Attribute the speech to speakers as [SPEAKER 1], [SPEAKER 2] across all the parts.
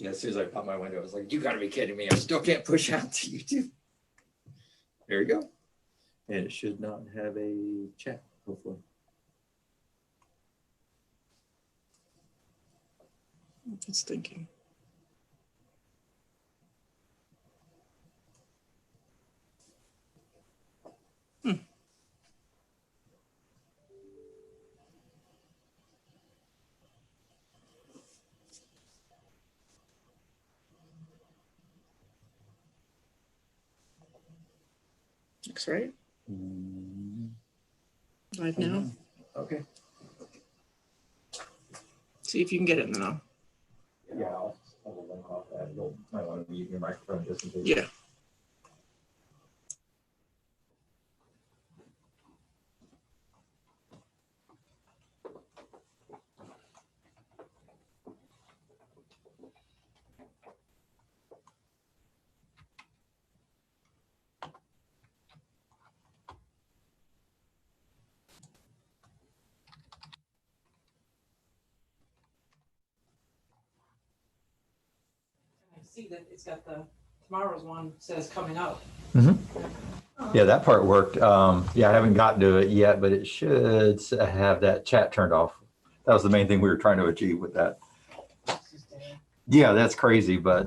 [SPEAKER 1] Yeah, as soon as I popped my window, I was like, you gotta be kidding me. I still can't push out to YouTube. There you go. And it should not have a chat, hopefully.
[SPEAKER 2] It's thinking. Looks right. Live now.
[SPEAKER 1] Okay.
[SPEAKER 2] See if you can get it in the now.
[SPEAKER 1] Yeah, I'll link off that. You might want to mute your microphone just in case.
[SPEAKER 2] Yeah.
[SPEAKER 3] See that it's got the tomorrow's one says coming up.
[SPEAKER 1] Yeah, that part worked. Yeah, I haven't gotten to it yet, but it should have that chat turned off. That was the main thing we were trying to achieve with that. Yeah, that's crazy, but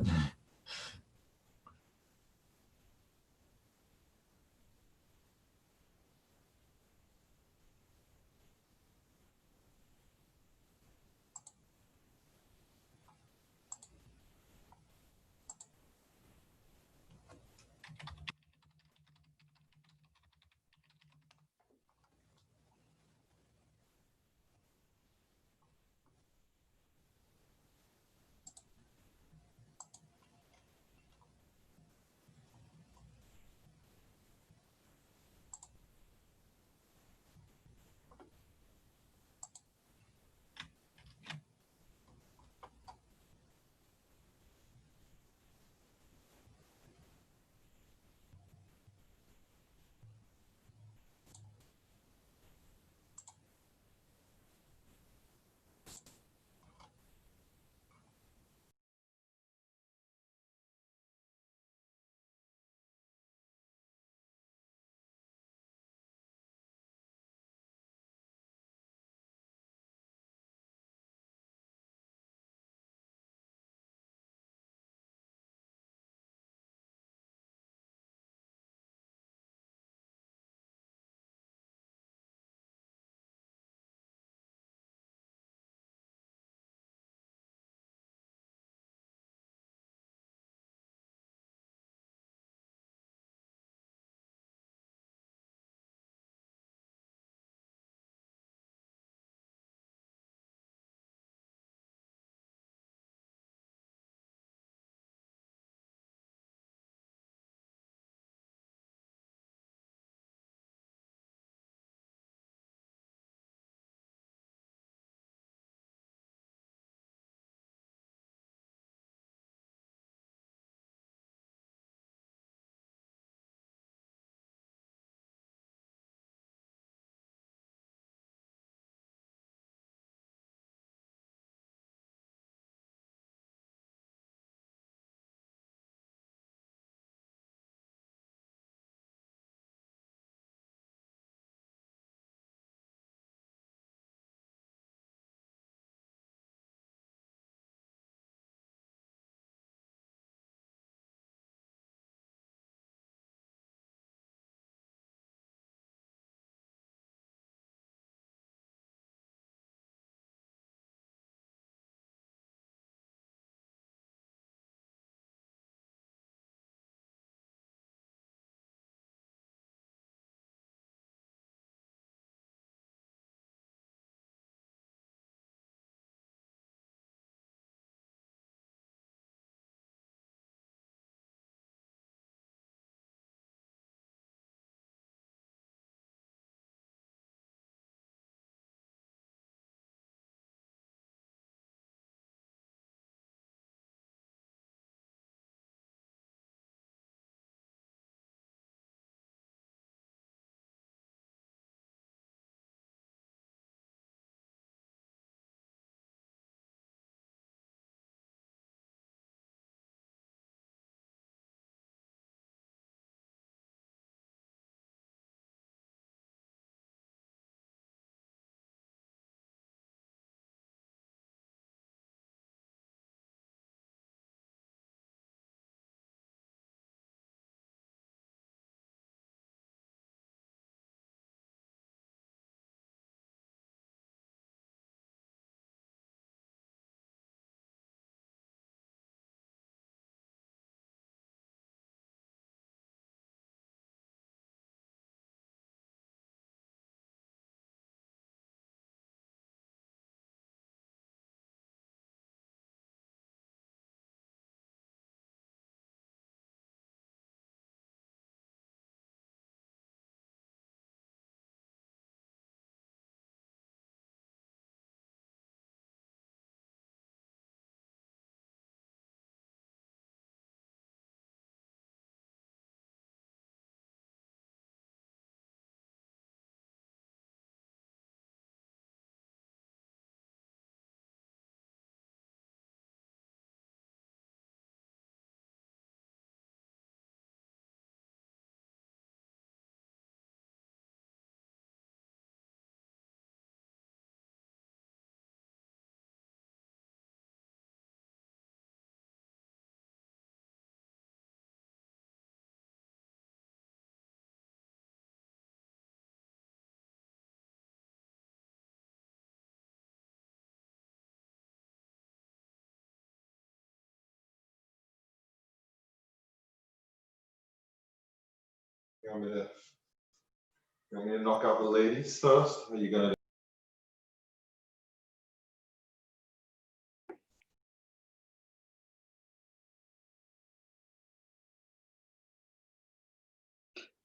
[SPEAKER 4] You want me to knock out the ladies first? Or are you gonna?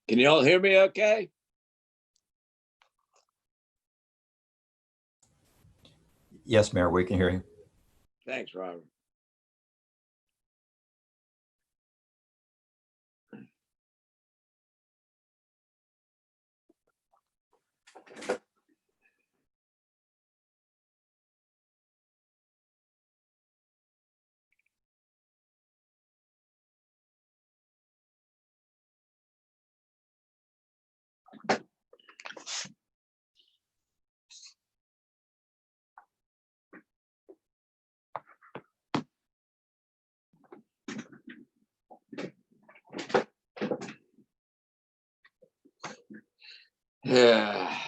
[SPEAKER 5] Can you all hear me okay?
[SPEAKER 1] Yes, Mayor, we can hear you.
[SPEAKER 5] Thanks, Robert. Yeah.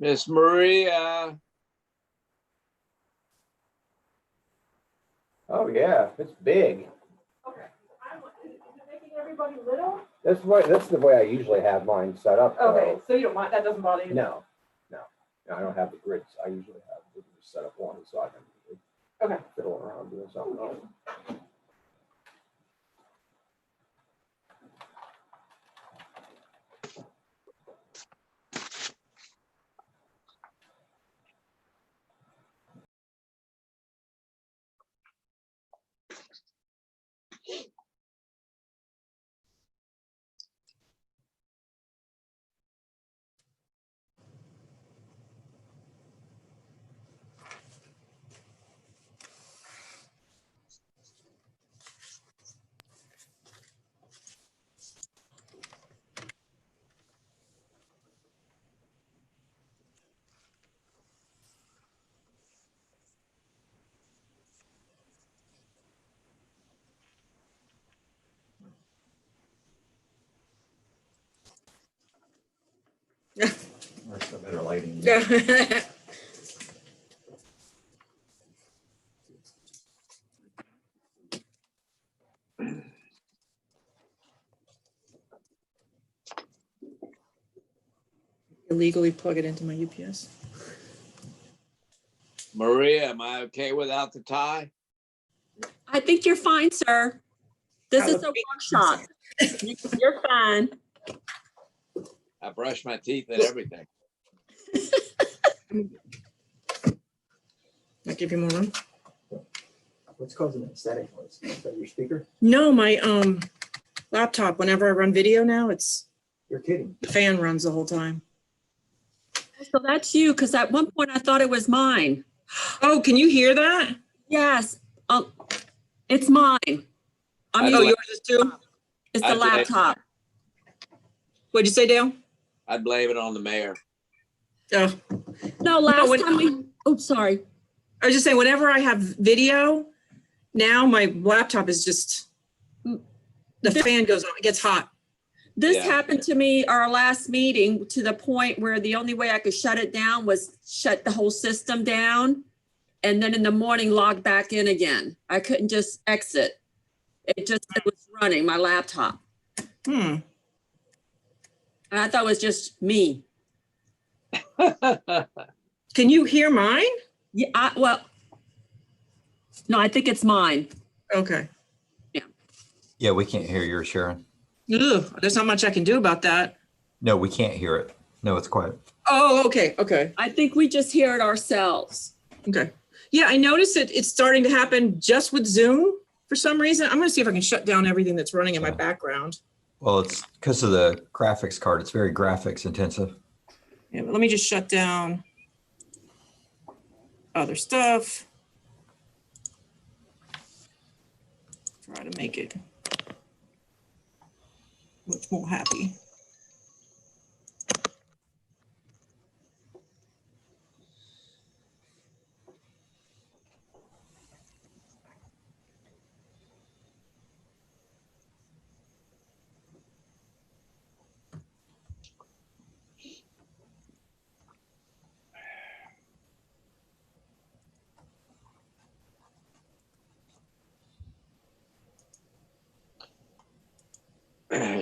[SPEAKER 5] Miss Maria.
[SPEAKER 6] Oh, yeah, it's big.
[SPEAKER 3] Okay. Is it making everybody little?
[SPEAKER 6] That's the way I usually have mine set up.
[SPEAKER 3] Okay, so you don't mind, that doesn't bother you?
[SPEAKER 6] No, I don't have the grids. I usually have the set up one so I can
[SPEAKER 3] Okay.
[SPEAKER 6] fiddle around doing something else.
[SPEAKER 1] There's some better lighting.
[SPEAKER 2] Illegally plug it into my UPS.
[SPEAKER 5] Maria, am I okay without the tie?
[SPEAKER 7] I think you're fine, sir. This is a
[SPEAKER 2] Allocation.
[SPEAKER 7] workshop. You're fine.
[SPEAKER 5] I brush my teeth and everything.
[SPEAKER 2] I'll give you more room.
[SPEAKER 6] What's causing that static noise? Is that your speaker?
[SPEAKER 2] No, my laptop, whenever I run video now, it's
[SPEAKER 6] You're kidding.
[SPEAKER 2] the fan runs the whole time.
[SPEAKER 7] So that's you, because at one point I thought it was mine.
[SPEAKER 2] Oh, can you hear that?
[SPEAKER 7] Yes, it's mine. I'm
[SPEAKER 5] Oh,
[SPEAKER 2] Oh,
[SPEAKER 7] using,
[SPEAKER 2] yours is too?
[SPEAKER 7] it's the
[SPEAKER 5] I did.
[SPEAKER 7] laptop.
[SPEAKER 2] What'd you say, Dale?
[SPEAKER 5] I blame it on the mayor.
[SPEAKER 2] Oh,
[SPEAKER 7] No, last
[SPEAKER 2] when-
[SPEAKER 7] time we, oh, sorry.
[SPEAKER 2] I was just saying, whenever I have video, now my laptop is just, the fan goes on, it gets hot.
[SPEAKER 7] This
[SPEAKER 5] Yeah.
[SPEAKER 7] happened to me our last meeting to the point where the only way I could shut it down was shut the whole system down. And then in the morning, log back in again. I couldn't just exit. It was running, my laptop.
[SPEAKER 2] Hmm.
[SPEAKER 7] And I thought it was just me.
[SPEAKER 2] Can you hear mine?
[SPEAKER 7] Yeah, well, no, I think it's mine.
[SPEAKER 2] Okay.
[SPEAKER 1] Yeah, we can't hear yours, Sharon.
[SPEAKER 2] Ugh, there's not much I can do about that.
[SPEAKER 1] No, we can't hear it. No, it's quiet.
[SPEAKER 2] Oh, okay, okay,
[SPEAKER 7] I think we just hear it ourselves.
[SPEAKER 2] okay. Yeah, I noticed it's starting to happen just with Zoom for some reason. I'm gonna see if I can shut down everything that's running in my background.
[SPEAKER 1] Well, it's because of the graphics card. It's very graphics intensive.
[SPEAKER 2] Yeah, but let me just shut down other stuff. Try to make it much more happy.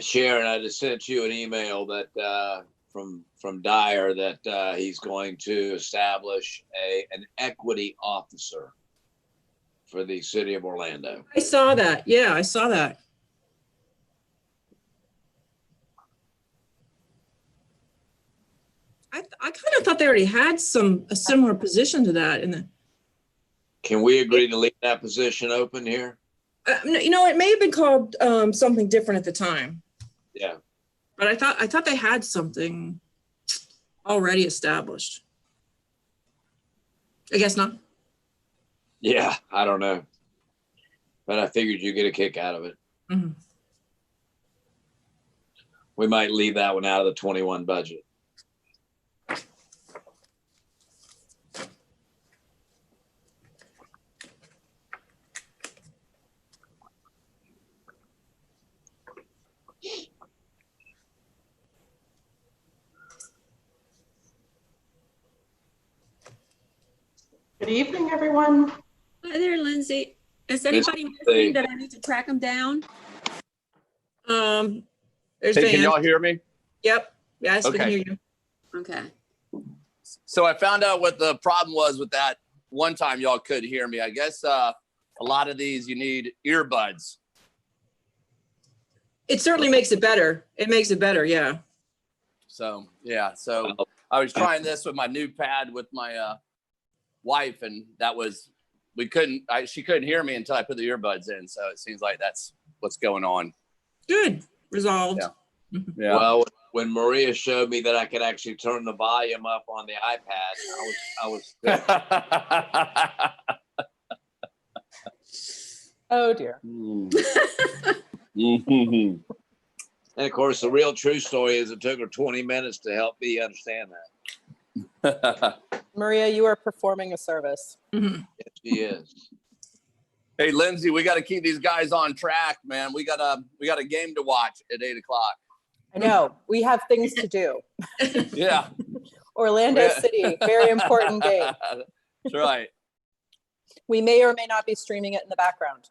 [SPEAKER 5] Sharon, I just sent you an email that from Dyer that he's going to establish an equity officer for the city of Orlando.
[SPEAKER 2] I saw that. Yeah, I saw that. I kind of thought they already had a similar position to that in the.
[SPEAKER 5] Can we agree to leave that position open here?
[SPEAKER 2] You know, it may have been called something different at the time,
[SPEAKER 5] Yeah.
[SPEAKER 2] but I thought they had something already established. I guess not.
[SPEAKER 5] Yeah, I don't know. But I figured you'd get a kick out of it.
[SPEAKER 2] Mhm.
[SPEAKER 5] We might leave that one out of the 21 budget.
[SPEAKER 3] Good evening, everyone.
[SPEAKER 7] Hi there, Lindsay. Is
[SPEAKER 5] Miss
[SPEAKER 7] anybody
[SPEAKER 5] Lindsay.
[SPEAKER 7] missing that I need to track them down?
[SPEAKER 2] There's
[SPEAKER 8] Hey, can
[SPEAKER 2] Van.
[SPEAKER 8] y'all hear me?
[SPEAKER 2] Yep. Yes, we can
[SPEAKER 8] Okay.
[SPEAKER 2] hear you.
[SPEAKER 7] Okay.
[SPEAKER 8] So I found out what the problem was with that one time y'all could hear me. I guess a lot of these you need earbuds.
[SPEAKER 2] It certainly makes it better. It makes it better. Yeah.
[SPEAKER 8] So yeah, so I was trying this with my new pad with my wife, and that was she couldn't hear me until I put the earbuds in. So it seems like that's what's going on.
[SPEAKER 2] Good. Resolved.
[SPEAKER 8] Yeah. Yeah.
[SPEAKER 5] Well, when Maria showed me that I could actually turn the volume up on the iPad, I was
[SPEAKER 3] Oh, dear.
[SPEAKER 8] Mhm.
[SPEAKER 5] And of course, the real true story is it took her 20 minutes to help me understand that.
[SPEAKER 3] Maria, you are performing a service.
[SPEAKER 2] Mhm.
[SPEAKER 5] Yes, she is.
[SPEAKER 8] Hey, Lindsay, we got to keep these guys on track, man. We got a game to watch at 8:00.
[SPEAKER 3] I know, we have things to do.
[SPEAKER 8] Yeah.
[SPEAKER 3] Orlando
[SPEAKER 8] Yeah.
[SPEAKER 3] City, very important game.
[SPEAKER 8] That's right.
[SPEAKER 3] We may or may not be streaming it in the background.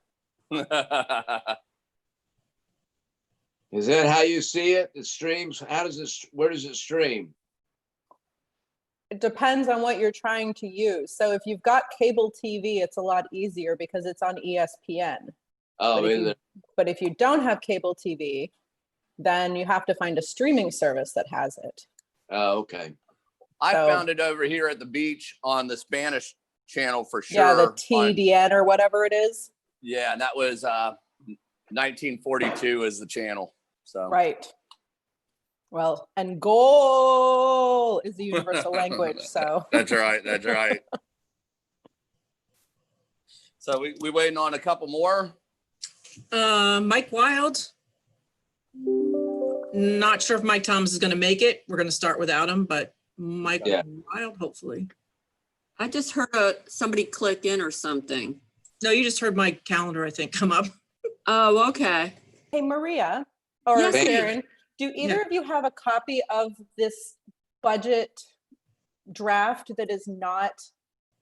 [SPEAKER 5] Is that how you see it? It streams? Where does it stream?
[SPEAKER 3] It depends on what you're trying to use. So if you've got cable TV, it's a lot easier because it's on ESPN.
[SPEAKER 5] Oh,
[SPEAKER 3] But if
[SPEAKER 5] is
[SPEAKER 3] you-
[SPEAKER 5] it?
[SPEAKER 3] But if you don't have cable TV, then you have to find a streaming service that has it.
[SPEAKER 5] Oh, okay.
[SPEAKER 8] I
[SPEAKER 3] So-
[SPEAKER 8] found it over here at the beach on the Spanish channel for sure.
[SPEAKER 3] Yeah, the
[SPEAKER 8] on-
[SPEAKER 3] TDN or whatever it is.
[SPEAKER 8] yeah, and that was 1942 is the channel. So
[SPEAKER 3] Right. Well, and goal is the universal language. So
[SPEAKER 8] that's right. That's right. So we waiting on a couple more.
[SPEAKER 2] Mike Wild. Not sure if Mike Thomas is going to make it. We're going to start without him, but Mike
[SPEAKER 5] Yeah.
[SPEAKER 2] Wild, hopefully.
[SPEAKER 7] I just heard somebody click in or something.
[SPEAKER 2] No, you just heard my calendar, I think, come up.
[SPEAKER 7] Oh, okay.
[SPEAKER 3] hey, Maria or
[SPEAKER 7] Yes,
[SPEAKER 5] ma'am.
[SPEAKER 3] Sharon, do either of you have a copy of this budget draft that is not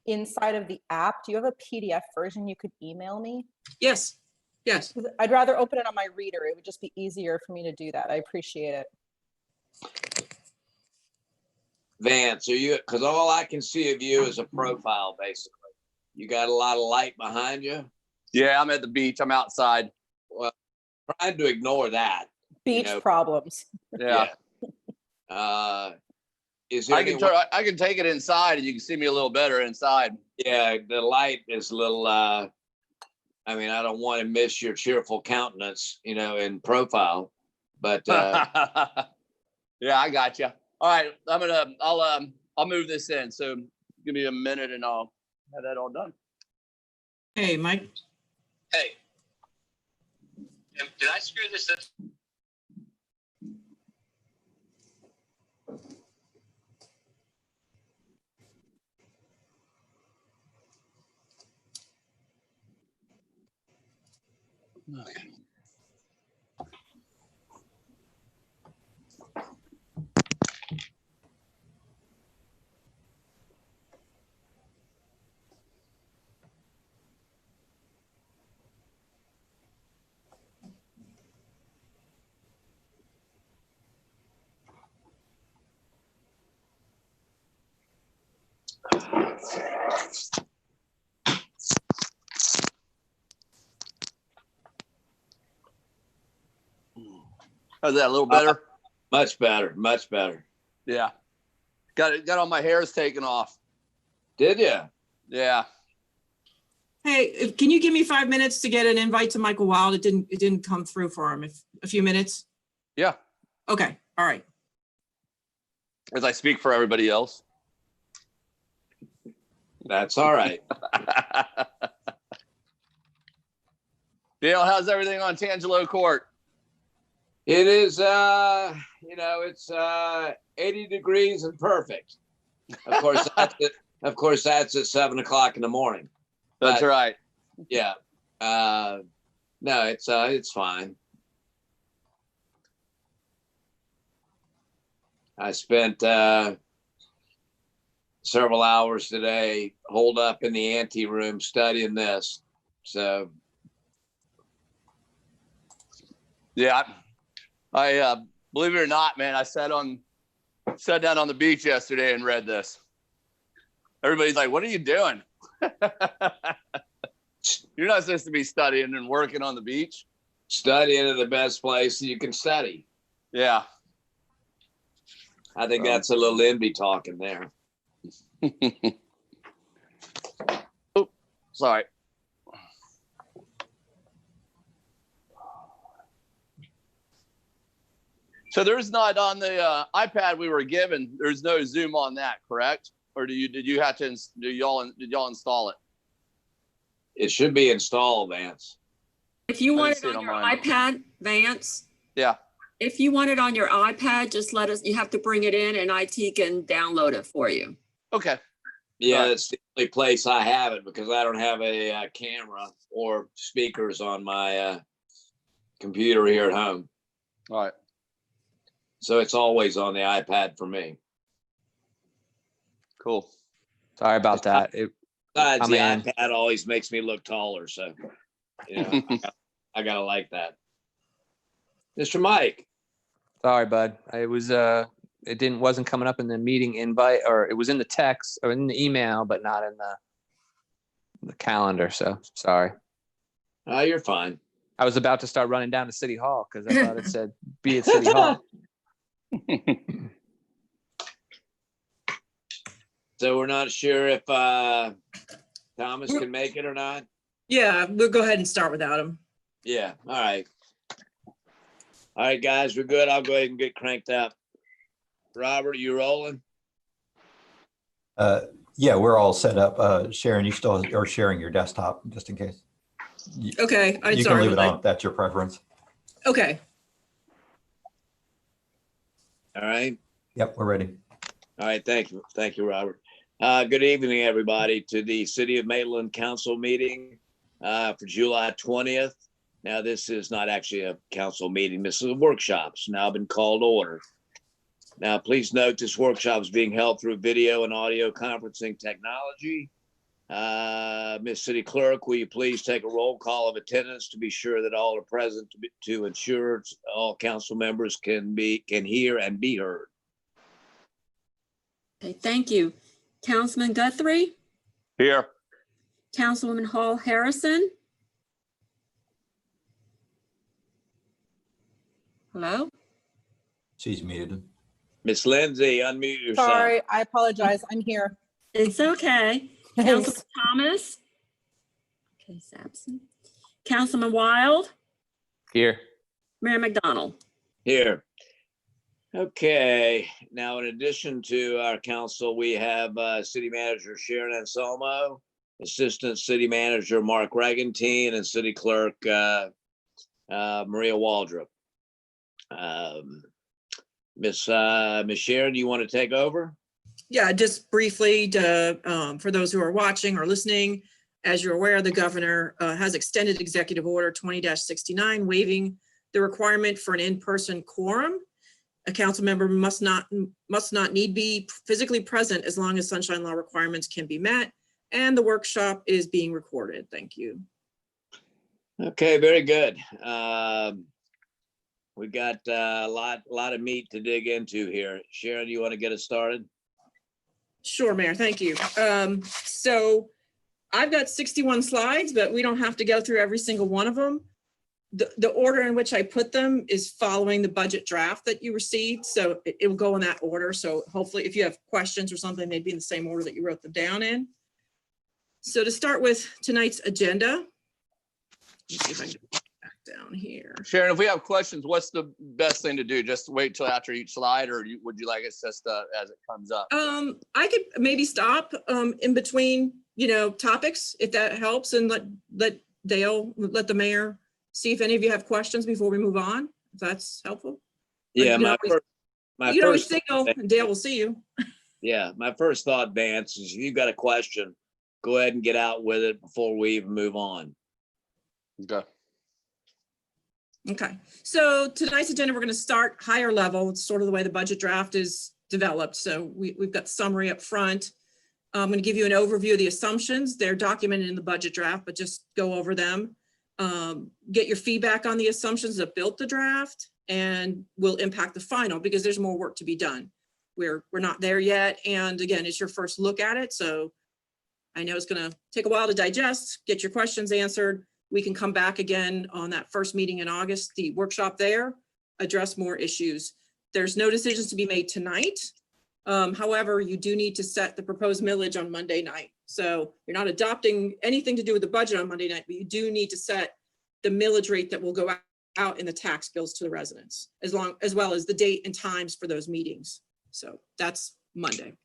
[SPEAKER 3] inside of the app? Do you have a PDF version you could email me?
[SPEAKER 2] Yes. Yes.
[SPEAKER 3] 'Cause I'd rather open it on my reader. It would just be easier for me to do that. I appreciate it.
[SPEAKER 5] Vance, because all I can see of you is a profile, basically. You got a lot of light behind you.
[SPEAKER 8] Yeah, I'm at the beach. I'm outside.
[SPEAKER 5] Trying to ignore that.
[SPEAKER 3] Beach
[SPEAKER 5] know,
[SPEAKER 3] problems.
[SPEAKER 8] Yeah.
[SPEAKER 5] Is there
[SPEAKER 8] I can take it inside, and you can see me a little better inside.
[SPEAKER 5] Yeah, the light is a little, I mean, I don't want to miss your cheerful countenance, in profile. But
[SPEAKER 8] Yeah, I got you. All right, I'll move this in. So give me a minute and I'll have that all done.
[SPEAKER 2] Hey, Mike.
[SPEAKER 8] Hey, did I screw this up? Okay. How's that? A little better?
[SPEAKER 5] much better, much better.
[SPEAKER 8] Yeah. Got all my hairs taken off.
[SPEAKER 5] Did you?
[SPEAKER 8] Yeah.
[SPEAKER 2] Hey, can you give me 5 minutes to get an invite to Michael Wild? It didn't come through for him. If a few minutes.
[SPEAKER 8] Yeah.
[SPEAKER 2] Okay. All right.
[SPEAKER 8] As I speak for everybody else.
[SPEAKER 5] That's all right.
[SPEAKER 8] Dale, how's everything on Tangelo Court?
[SPEAKER 5] It is, it's 80 degrees and perfect. Of course, that's at 7 o'clock in the morning.
[SPEAKER 8] That's
[SPEAKER 5] But,
[SPEAKER 8] right.
[SPEAKER 5] Yeah. No, it's fine. I spent several hours today holed up in the ante room studying this. So
[SPEAKER 8] Yeah. I believe it or not, man, I sat down on the beach yesterday and read this. Everybody's like, what are you doing? You're not supposed to be studying and working on the beach.
[SPEAKER 5] Studying is the best place you can study.
[SPEAKER 8] Yeah.
[SPEAKER 5] I think that's a little envy talking there.
[SPEAKER 8] Oh, sorry. So there's not on the iPad we were given. There's no Zoom on that, correct? Or did y'all install it?
[SPEAKER 5] It should be installed, Vance.
[SPEAKER 7] If you
[SPEAKER 8] I
[SPEAKER 7] want
[SPEAKER 8] didn't
[SPEAKER 7] it
[SPEAKER 8] see it
[SPEAKER 7] on
[SPEAKER 8] on
[SPEAKER 7] your
[SPEAKER 8] mine.
[SPEAKER 7] iPad, Vance,
[SPEAKER 8] Yeah.
[SPEAKER 7] if you want it on your iPad, just let us, you have to bring it in and IT can download it for you.
[SPEAKER 8] Okay.
[SPEAKER 5] Yeah,
[SPEAKER 8] Right.
[SPEAKER 5] that's the only place I have it because I don't have a camera or speakers on my computer here at home.
[SPEAKER 8] All right.
[SPEAKER 5] So it's always on the iPad for me.
[SPEAKER 8] Cool.
[SPEAKER 9] Sorry about that.
[SPEAKER 5] Besides,
[SPEAKER 9] I'm
[SPEAKER 5] the
[SPEAKER 9] in.
[SPEAKER 5] iPad always makes me look taller. So, I gotta like that. Mr. Mike.
[SPEAKER 9] Sorry, bud. Wasn't coming up in the meeting invite, or it was in the text or in the email, but not in the calendar. So sorry.
[SPEAKER 5] Oh, you're fine.
[SPEAKER 9] I was about to start running down to City Hall because I thought it said be at City Hall.
[SPEAKER 5] So we're not sure if Thomas can make it or not.
[SPEAKER 2] Yeah, we'll go ahead and start without him.
[SPEAKER 5] Yeah. All right. All right, guys, we're good. I'll go ahead and get cranked up. Robert, you rolling?
[SPEAKER 1] Yeah, we're all set up. Sharon, you still are sharing your desktop just in case.
[SPEAKER 2] Okay. I'm
[SPEAKER 1] You can
[SPEAKER 2] sorry.
[SPEAKER 1] leave it on if that's your preference.
[SPEAKER 2] Okay.
[SPEAKER 5] All right.
[SPEAKER 1] Yep, we're ready.
[SPEAKER 5] All right. Thank you. Thank you, Robert. Good evening, everybody, to the City of Maitland Council meeting for July 20th. Now, this is not actually a council meeting. This is a workshop. It's now been called order. Now, please note this workshop is being held through video and audio conferencing technology. Ms. City Clerk, will you please take a roll call of attendance to be sure that all are present to ensure all council members can hear and be heard.
[SPEAKER 7] Okay, thank you. Councilman Guthrie,
[SPEAKER 8] Here.
[SPEAKER 7] Councilwoman Hall Harrison. Hello?
[SPEAKER 1] She's muted.
[SPEAKER 5] Miss Lindsay, unmute yourself.
[SPEAKER 3] Sorry, I apologize. I'm here.
[SPEAKER 7] It's okay.
[SPEAKER 3] Thanks.
[SPEAKER 7] Councilman Thomas? Okay, he's absent. Councilman Wild?
[SPEAKER 9] Here.
[SPEAKER 7] Mayor McDonald?
[SPEAKER 5] Here. Okay, now in addition to our council, we have City Manager Sharon Anselmo, Assistant City Manager Mark Regentine, and City Clerk Maria Waldrop. Miss Sharon, do you want to take over?
[SPEAKER 2] Yeah, just briefly to, for those who are watching or listening, as you're aware, the governor has extended Executive Order 20-69, waiving the requirement for an in-person quorum. A council member must not need be physically present as long as sunshine law requirements can be met. And the workshop is being recorded. Thank you.
[SPEAKER 5] Okay, very good. We got a lot of meat to dig into here. Sharon, you want to get us started?
[SPEAKER 2] Sure, Mayor, thank you. So I've got 61 slides, but we don't have to go through every single one of them. The order in which I put them is following the budget draft that you received. So it will go in that order. So hopefully if you have questions or something, they'd be in the same order that you wrote them down in. So to start with tonight's agenda, let's see if I can get back down here.
[SPEAKER 8] Sharon, if we have questions, what's the best thing to do? Just wait till after each slide, or would you like us just as it comes up?
[SPEAKER 2] I could maybe stop in between, topics, if that helps, and let the mayor see if any of you have questions before we move on, if that's helpful.
[SPEAKER 5] Yeah,
[SPEAKER 2] you can always signal and Dale will see you.
[SPEAKER 5] Yeah, my first thought, Vance, is if you've got a question, go ahead and get out with it before we even move on.
[SPEAKER 8] Okay.
[SPEAKER 2] Okay, so tonight's agenda, we're going to start higher level. It's sort of the way the budget draft is developed. So we've got summary up front. I'm going to give you an overview of the assumptions. They're documented in the budget draft, but just go over them. Get your feedback on the assumptions that built the draft and will impact the final, because there's more work to be done. We're not there yet. And again, it's your first look at it. So I know it's going to take a while to digest, get your questions answered. We can come back again on that first meeting in August, the workshop there, address more issues. There's no decisions to be made tonight. However, you do need to set the proposed millage on Monday night. So you're not adopting anything to do with the budget on Monday night, but you do need to set the millage rate that will go out in the tax bills to the residents, as well as the date and times for those meetings. So that's Monday.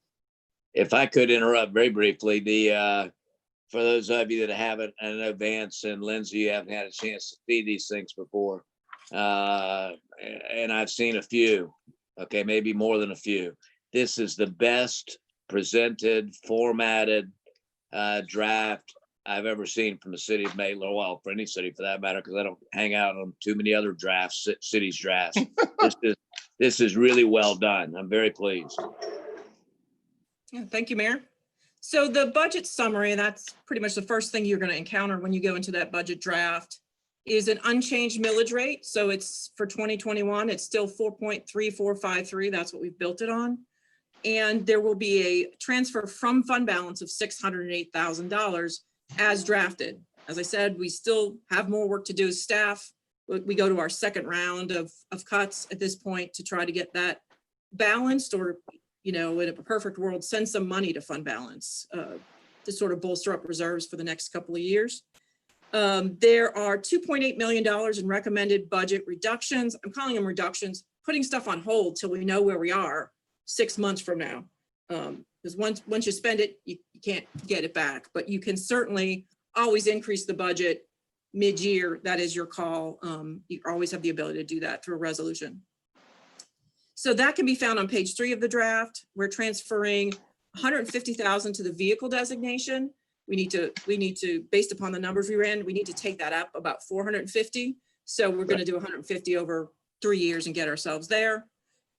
[SPEAKER 5] If I could interrupt very briefly, for those of you that haven't, I know Vance and Lindsay, you haven't had a chance to see these things before. And I've seen a few, okay, maybe more than a few. This is the best presented, formatted draft I've ever seen from the city of Maitland, well, for any city for that matter, because I don't hang out on too many other drafts, cities drafts. This is really well done. I'm very pleased.
[SPEAKER 2] Yeah, thank you, Mayor. So the budget summary, that's pretty much the first thing you're going to encounter when you go into that budget draft, is an unchanged millage rate. So it's for 2021, it's still 4.3453. That's what we've built it on. And there will be a transfer from fund balance of $608,000 as drafted. As I said, we still have more work to do as staff. We go to our second round of cuts at this point to try to get that balanced, or, in a perfect world, send some money to fund balance to sort of bolster up reserves for the next couple of years. There are $2.8 million in recommended budget reductions. I'm calling them reductions, putting stuff on hold till we know where we are 6 months from now. Because once you spend it, you can't get it back, but you can certainly always increase the budget mid-year. That is your call. You always have the ability to do that through a resolution. So that can be found on page 3 of the draft. We're transferring $150,000 to the vehicle designation. We need to, based upon the numbers we ran, we need to take that up about 450. So we're going to do 150 over 3 years and get ourselves there.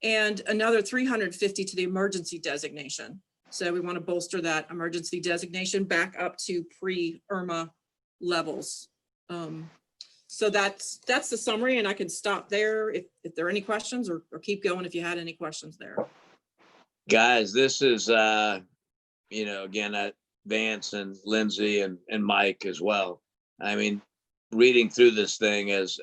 [SPEAKER 2] And another 350 to the emergency designation. So we want to bolster that emergency designation back up to pre-Irma levels. So that's the summary, and I can stop there if there are any questions, or keep going if you had any questions there.
[SPEAKER 5] Guys, this is, again, Vance and Lindsay and Mike as well. I mean, reading through this thing as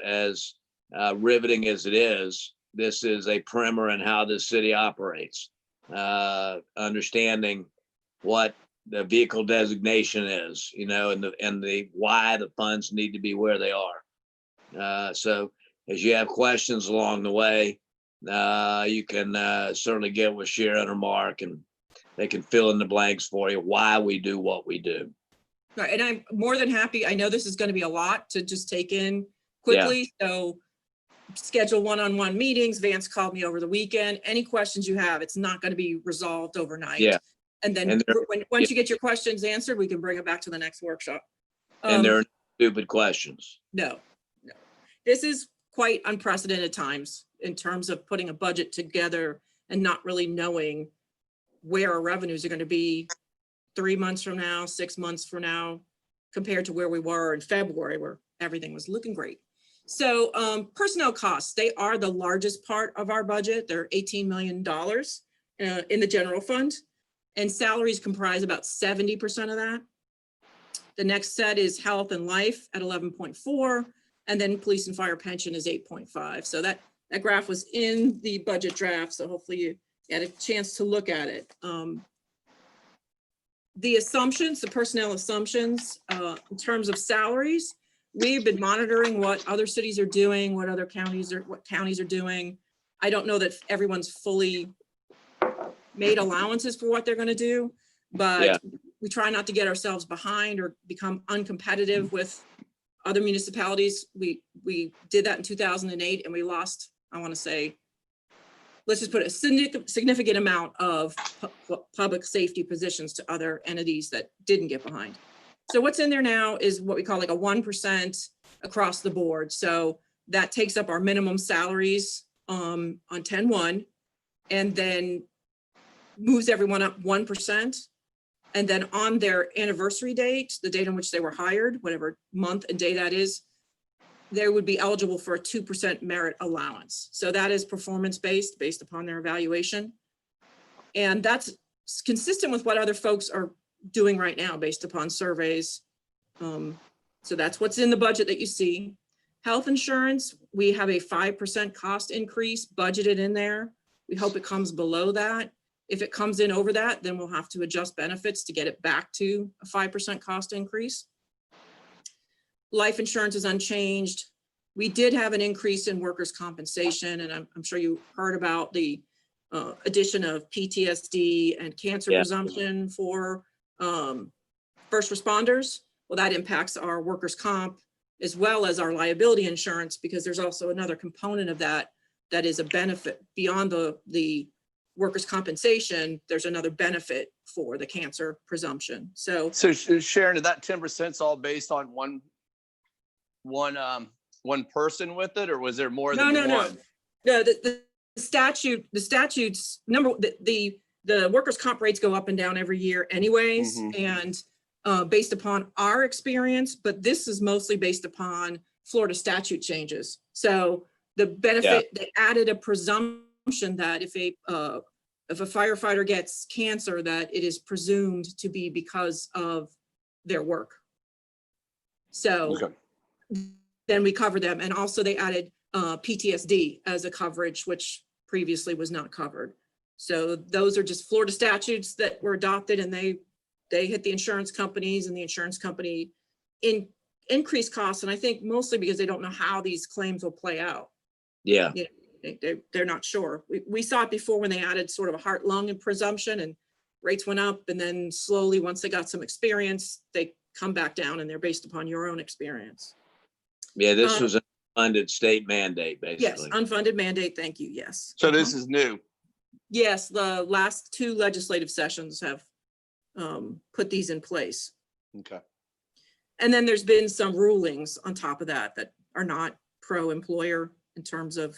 [SPEAKER 5] riveting as it is, this is a primer in how this city operates. Understanding what the vehicle designation is, and the why the funds need to be where they are. So as you have questions along the way, you can certainly get with Sharon or Mark, and they can fill in the blanks for you why we do what we do.
[SPEAKER 2] Right, and I'm more than happy. I know this is going to be a lot to just take in quickly. So schedule one-on-one meetings. Vance called me over the weekend. Any questions you have, it's not going to be resolved overnight.
[SPEAKER 5] Yeah.
[SPEAKER 2] And then
[SPEAKER 5] And
[SPEAKER 2] once you get your questions answered, we can bring it back to the next workshop.
[SPEAKER 5] And there are stupid questions.
[SPEAKER 2] No. This is quite unprecedented times in terms of putting a budget together and not really knowing where our revenues are going to be 3 months from now, 6 months from now, compared to where we were in February, where everything was looking great. So personnel costs, they are the largest part of our budget. They're $18 million in the general fund, and salaries comprise about 70% of that. The next set is health and life at 11.4, and then police and fire pension is 8.5. So that graph was in the budget draft, so hopefully you had a chance to look at it. The assumptions, the personnel assumptions, in terms of salaries, we've been monitoring what other cities are doing, what counties are doing. I don't know that everyone's fully made allowances for what they're going to do, but we try not to get ourselves behind or become uncompetitive with other municipalities. We did that in 2008, and we lost, I want to say, let's just put a significant amount of public safety positions to other entities that didn't get behind. So what's in there now is what we call like a 1% across the board. So that takes up our minimum salaries on 10/1, and then moves everyone up 1%. And then on their anniversary date, the date on which they were hired, whatever month and day that is, they would be eligible for a 2% merit allowance. So that is performance-based, based upon their evaluation. And that's consistent with what other folks are doing right now based upon surveys. So that's what's in the budget that you see. Health insurance, we have a 5% cost increase budgeted in there. We hope it comes below that. If it comes in over that, then we'll have to adjust benefits to get it back to a 5% cost increase. Life insurance is unchanged. We did have an increase in workers' compensation, and I'm sure you heard about the addition of PTSD and cancer presumption for first responders. Well, that impacts our workers' comp as well as our liability insurance, because there's also another component of that that is a benefit beyond the workers' compensation. There's another benefit for the cancer presumption. So
[SPEAKER 8] Sharon, did that 10% is all based on one person with it, or was there more than one?
[SPEAKER 2] No, the statutes number, the workers' comp rates go up and down every year anyways, and based upon our experience, but this is mostly based upon Florida statute changes. So the benefit, they added a presumption that if a firefighter gets cancer, that it is presumed to be because of their work. So then we cover them. And also they added PTSD as a coverage, which previously was not covered. So those are just Florida statutes that were adopted, and they hit the insurance companies, and the insurance company increased costs. And I think mostly because they don't know how these claims will play out.
[SPEAKER 5] Yeah.
[SPEAKER 2] You know, they're not sure. We saw it before when they added sort of a heart lung and presumption, and rates went up, and then slowly, once they got some experience, they come back down, and they're based upon your own experience.
[SPEAKER 5] Yeah, this was an unfunded state mandate, basically.
[SPEAKER 2] Yes, unfunded mandate. Thank you. Yes.
[SPEAKER 8] So this is new.
[SPEAKER 2] Yes, the last 2 legislative sessions have put these in place.
[SPEAKER 8] Okay.
[SPEAKER 2] And then there's been some rulings on top of that that are not pro-employer in terms of,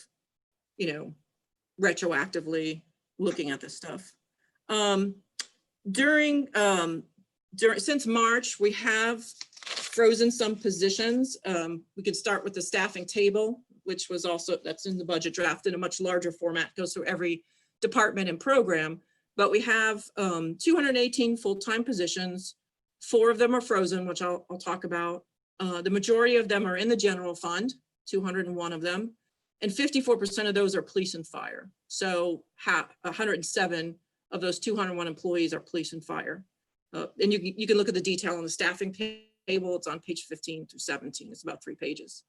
[SPEAKER 2] you know, retroactively looking at this stuff. Since March, we have frozen some positions. We could start with the staffing table, which was also, that's in the budget draft in a much larger format, goes through every department and program. But we have 218 full-time positions. 4 of them are frozen, which I'll talk about. The majority of them are in the general fund, 201 of them, and 54% of those are police and fire. So 107 of those 201 employees are police and fire. And you can look at the detail on the staffing table. It's on page 15 through 17. It's about 3 pages.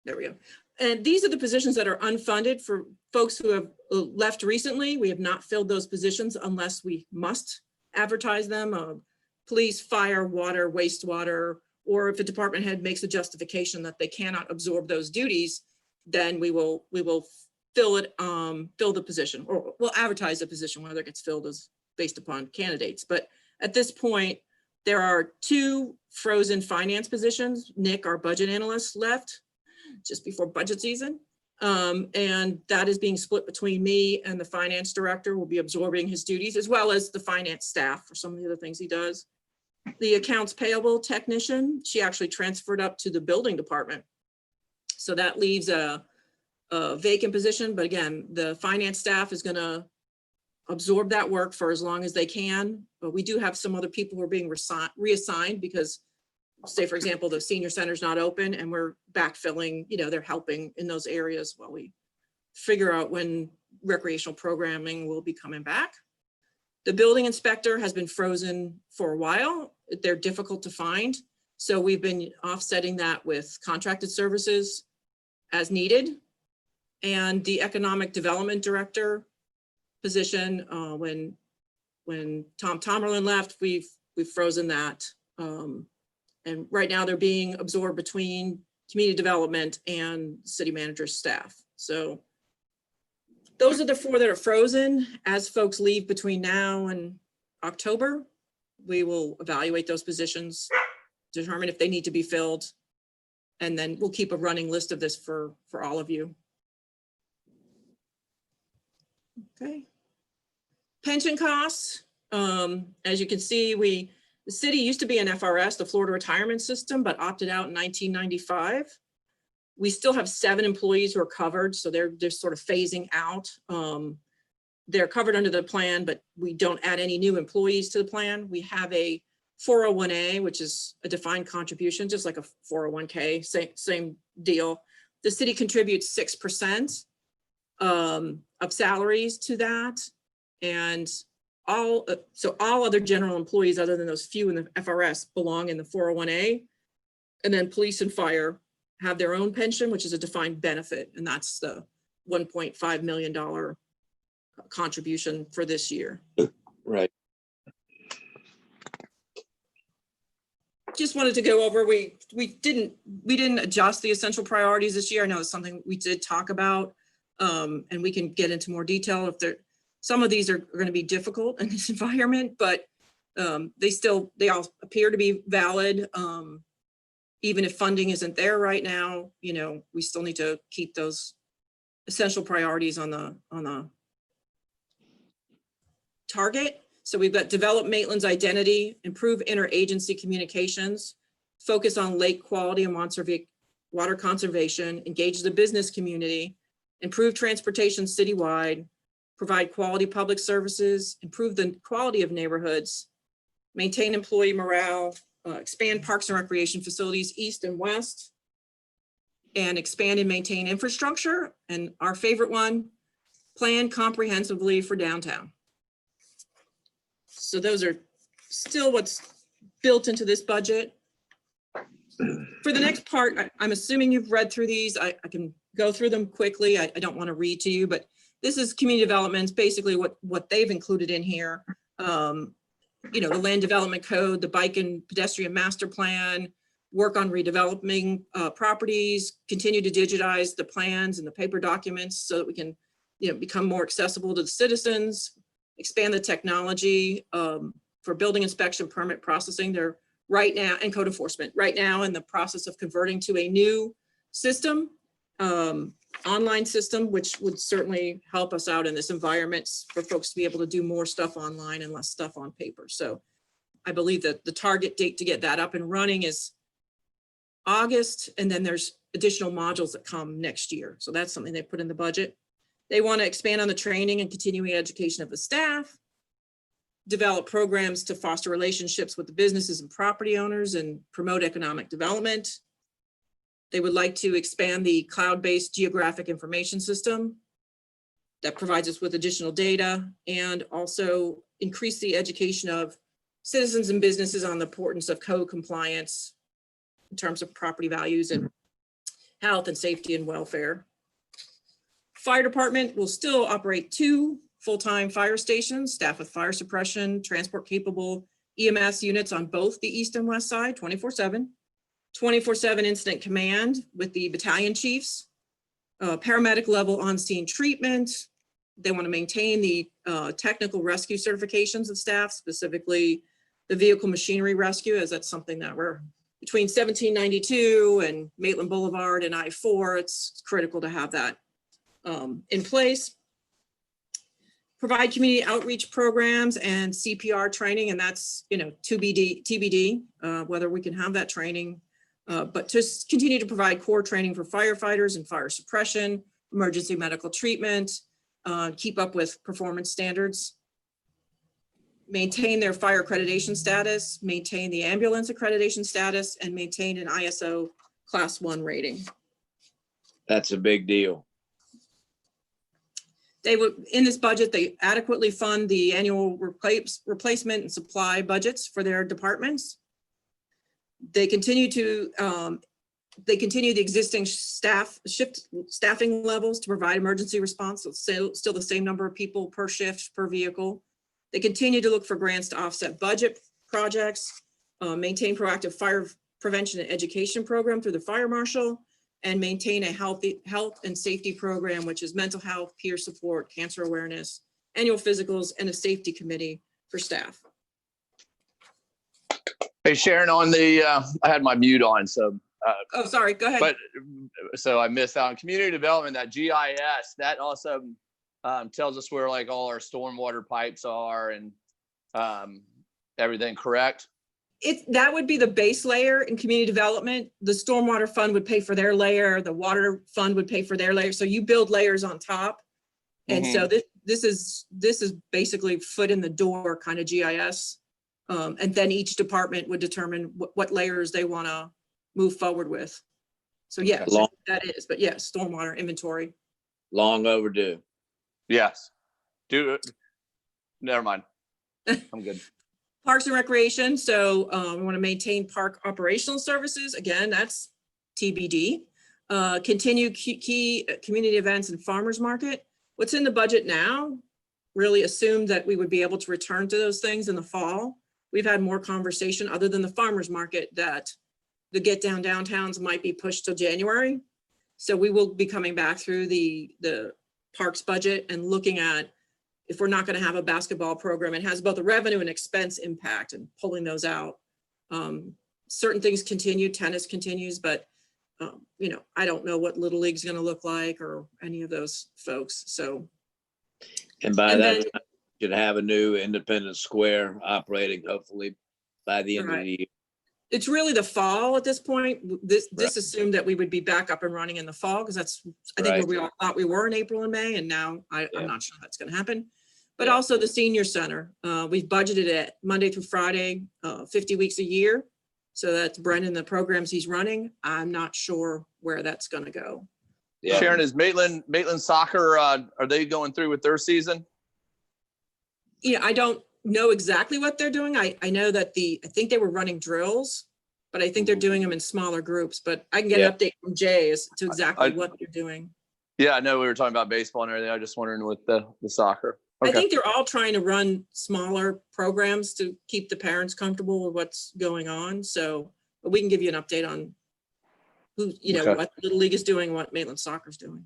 [SPEAKER 2] There we go. And these are the positions that are unfunded for folks who have left recently. We have not filled those positions unless we must advertise them. Police, fire, water, wastewater, or if a department head makes a justification that they cannot absorb those duties, then we will fill the position, or we'll advertise the position. Whether it gets filled is based upon candidates. But at this point, there are 2 frozen finance positions. Nick, our budget analyst, left just before budget season. And that is being split between me and the finance director. Will be absorbing his duties, as well as the finance staff for some of the other things he does. The accounts payable technician, she actually transferred up to the building department. So that leaves a vacant position. But again, the finance staff is gonna absorb that work for as long as they can. But we do have some other people who are being reassigned because, say, for example, the senior center is not open and we're backfilling, they're helping in those areas while we figure out when recreational programming will be coming back. The building inspector has been frozen for a while. They're difficult to find. So we've been offsetting that with contracted services as needed. And the economic development director position, when Tom Tomerlin left, we've frozen that. And right now they're being absorbed between community development and city manager's staff. So those are the 4 that are frozen. As folks leave between now and October, we will evaluate those positions, determine if they need to be filled, and then we'll keep a running list of this for all of you. Okay. Pension costs. As you can see, the city used to be an FRS, the Florida Retirement System, but opted out in 1995. We still have 7 employees who are covered, so they're sort of phasing out. They're covered under the plan, but we don't add any new employees to the plan. We have a 401A, which is a defined contribution, just like a 401k, same deal. The city contributes 6% of salaries to that. And all other general employees other than those few in the FRS belong in the 401A. And then police and fire have their own pension, which is a defined benefit. And that's the $1.5 million contribution for this year.
[SPEAKER 5] Right.
[SPEAKER 2] Just wanted to go over, we didn't adjust the essential priorities this year. I know it's something we did talk about, and we can get into more detail if some of these are going to be difficult in this environment, but they all appear to be valid. Even if funding isn't there right now, we still need to keep those essential priorities on the target. So we've got develop Maitland's identity, improve interagency communications, focus on lake quality and water conservation, engage the business community, improve transportation citywide, provide quality public services, improve the quality of neighborhoods, maintain employee morale, expand parks and recreation facilities east and west, and expand and maintain infrastructure. And our favorite one, plan comprehensively for downtown. So those are still what's built into this budget. For the next part, I'm assuming you've read through these. I can go through them quickly. I don't want to read to you, but this is community development, basically what they've included in here. The land development code, the bike and pedestrian master plan, work on redeveloping properties, continue to digitize the plans and the paper documents so that we can become more accessible to the citizens, expand the technology for building inspection, permit processing. They're right now, and code enforcement, right now in the process of converting to a new system, online system, which would certainly help us out in this environment for folks to be able to do more stuff online and less stuff on paper. So I believe that the target date to get that up and running is August, and then there's additional modules that come next year. So that's something they put in the budget. They want to expand on the training and continuing education of the staff, develop programs to foster relationships with the businesses and property owners and promote economic development. They would like to expand the cloud-based geographic information system that provides us with additional data, and also increase the education of citizens and businesses on the importance of code compliance in terms of property values, and health and safety and welfare. Fire department will still operate 2 full-time fire stations, staffed with fire suppression, transport capable EMS units on both the east and west side, 24/7. 24/7 incident command with the battalion chiefs, paramedic level on-scene treatment. They want to maintain the technical rescue certifications of staff, specifically the vehicle machinery rescue, as that's something that we're between 1792 and Maitland Boulevard and I-4. It's critical to have that in place. Provide community outreach programs and CPR training, and that's, you know, TBD, whether we can have that training, but just continue to provide core training for firefighters and fire suppression, emergency medical treatment, keep up with performance standards, maintain their fire accreditation status, maintain the ambulance accreditation status, and maintain an ISO Class 1 rating.
[SPEAKER 5] That's a big deal.
[SPEAKER 2] They would, in this budget, they adequately fund the annual replacement and supply budgets for their departments. They continue the existing staffing levels to provide emergency response. So still the same number of people per shift per vehicle. They continue to look for grants to offset budget projects, maintain proactive fire prevention and education program through the fire marshal, and maintain a health and safety program, which is mental health, peer support, cancer awareness, annual physicals, and a safety committee for staff.
[SPEAKER 8] Hey, Sharon, on the, I had my mute on, so.
[SPEAKER 2] Oh, sorry, go ahead.
[SPEAKER 8] But, so I missed out on community development, that GIS, that also tells us where like all our stormwater pipes are and everything, correct?
[SPEAKER 2] That would be the base layer in community development. The stormwater fund would pay for their layer. The water fund would pay for their layer. So you build layers on top. And so this is basically foot in the door kind of GIS. And then each department would determine what layers they want to move forward with. So yeah, that is, but yes, stormwater inventory.
[SPEAKER 5] Long overdue.
[SPEAKER 8] Yes. Never mind. I'm good.
[SPEAKER 2] Parks and Recreation, so we want to maintain park operational services. Again, that's TBD. Continue key community events and farmers market. What's in the budget now really assumed that we would be able to return to those things in the fall. We've had more conversation other than the farmers market that the get down downtowns might be pushed till January. So we will be coming back through the parks budget and looking at if we're not going to have a basketball program, it has both a revenue and expense impact and pulling those out. Certain things continue, tennis continues, but you know, I don't know what Little League's going to look like or any of those folks. So,
[SPEAKER 5] And by that time, you should have a new Independence Square operating hopefully by the end of the year.
[SPEAKER 2] It's really the fall at this point. This assumed that we would be back up and running in the fall because that's, I think, where we all thought we were in April and May, and now I'm not sure that's going to happen. But also the senior center, we've budgeted it Monday through Friday, 50 weeks a year. So that's Brendan, the programs he's running. I'm not sure where that's going to go.
[SPEAKER 5] Yeah.
[SPEAKER 8] Sharon, is Maitland soccer, are they going through with their season?
[SPEAKER 2] Yeah, I don't know exactly what they're doing. I know that I think they were running drills, but I think they're doing them in smaller groups, but I can get an update from Jay as to exactly what they're doing.
[SPEAKER 8] Yeah, I know we were talking about baseball and everything. I was just wondering with the soccer. Okay.
[SPEAKER 2] I think they're all trying to run smaller programs to keep the parents comfortable with what's going on. So, but we can give you an update on who, you know, what Little League is doing, what Maitland Soccer is doing.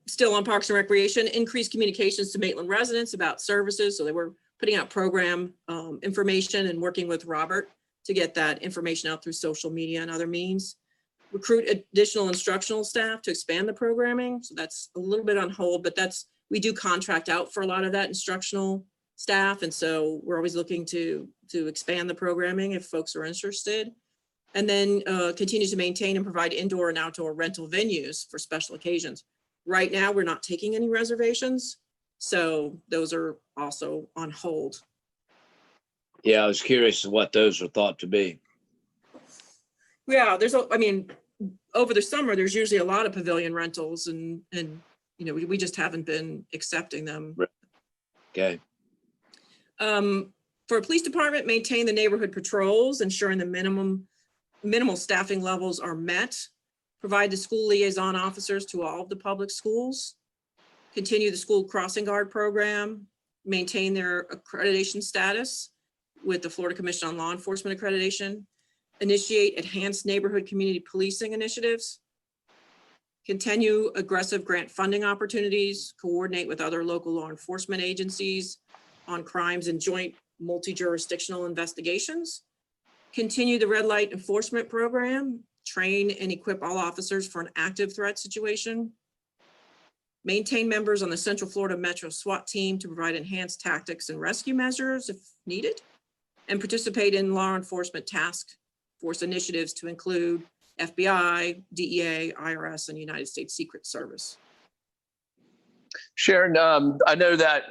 [SPEAKER 2] Still on Parks and Recreation, increased communications to Maitland residents about services. So they were putting out program information and working with Robert to get that information out through social media and other means. Recruit additional instructional staff to expand the programming. So that's a little bit on hold, but we do contract out for a lot of that instructional staff. And so we're always looking to expand the programming if folks are interested. And then continue to maintain and provide indoor and outdoor rental venues for special occasions. Right now, we're not taking any reservations. So those are also on hold.
[SPEAKER 5] Yeah, I was curious what those are thought to be.
[SPEAKER 2] Yeah, I mean, over the summer, there's usually a lot of pavilion rentals and you know, we just haven't been accepting them.
[SPEAKER 5] Okay.
[SPEAKER 2] For police department, maintain the neighborhood patrols, ensuring the minimal staffing levels are met. Provide the school liaison officers to all of the public schools. Continue the school crossing guard program. Maintain their accreditation status with the Florida Commission on Law Enforcement Accreditation. Initiate enhanced neighborhood community policing initiatives. Continue aggressive grant funding opportunities. Coordinate with other local law enforcement agencies on crimes and joint multi-jurisdictional investigations. Continue the red light enforcement program. Train and equip all officers for an active threat situation. Maintain members on the Central Florida Metro SWAT team to provide enhanced tactics and rescue measures if needed. And participate in law enforcement task force initiatives to include FBI, DEA, IRS, and United States Secret Service.
[SPEAKER 8] Sharon, I know that,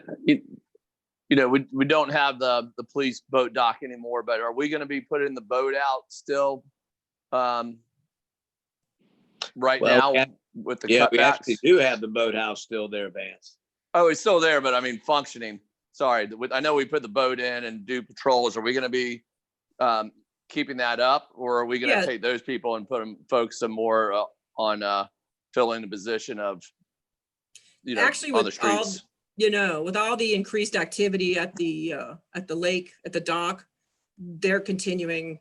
[SPEAKER 8] we don't have the police boat dock anymore, but are we going to be putting the boat out still right
[SPEAKER 5] Well,
[SPEAKER 8] now with the
[SPEAKER 5] Yeah,
[SPEAKER 8] cutbacks?
[SPEAKER 5] we actually do have the boathouse still there, Vance.
[SPEAKER 8] Oh, it's still there, but I mean functioning. Sorry, I know we put the boat in and do patrols. Are we going to be keeping that up, or are we going to
[SPEAKER 2] Yeah.
[SPEAKER 8] take those people and focus some more on filling the position of,
[SPEAKER 2] Actually,
[SPEAKER 8] on the
[SPEAKER 2] with all,
[SPEAKER 8] streets?
[SPEAKER 2] with all the increased activity at the lake, at the dock, they're continuing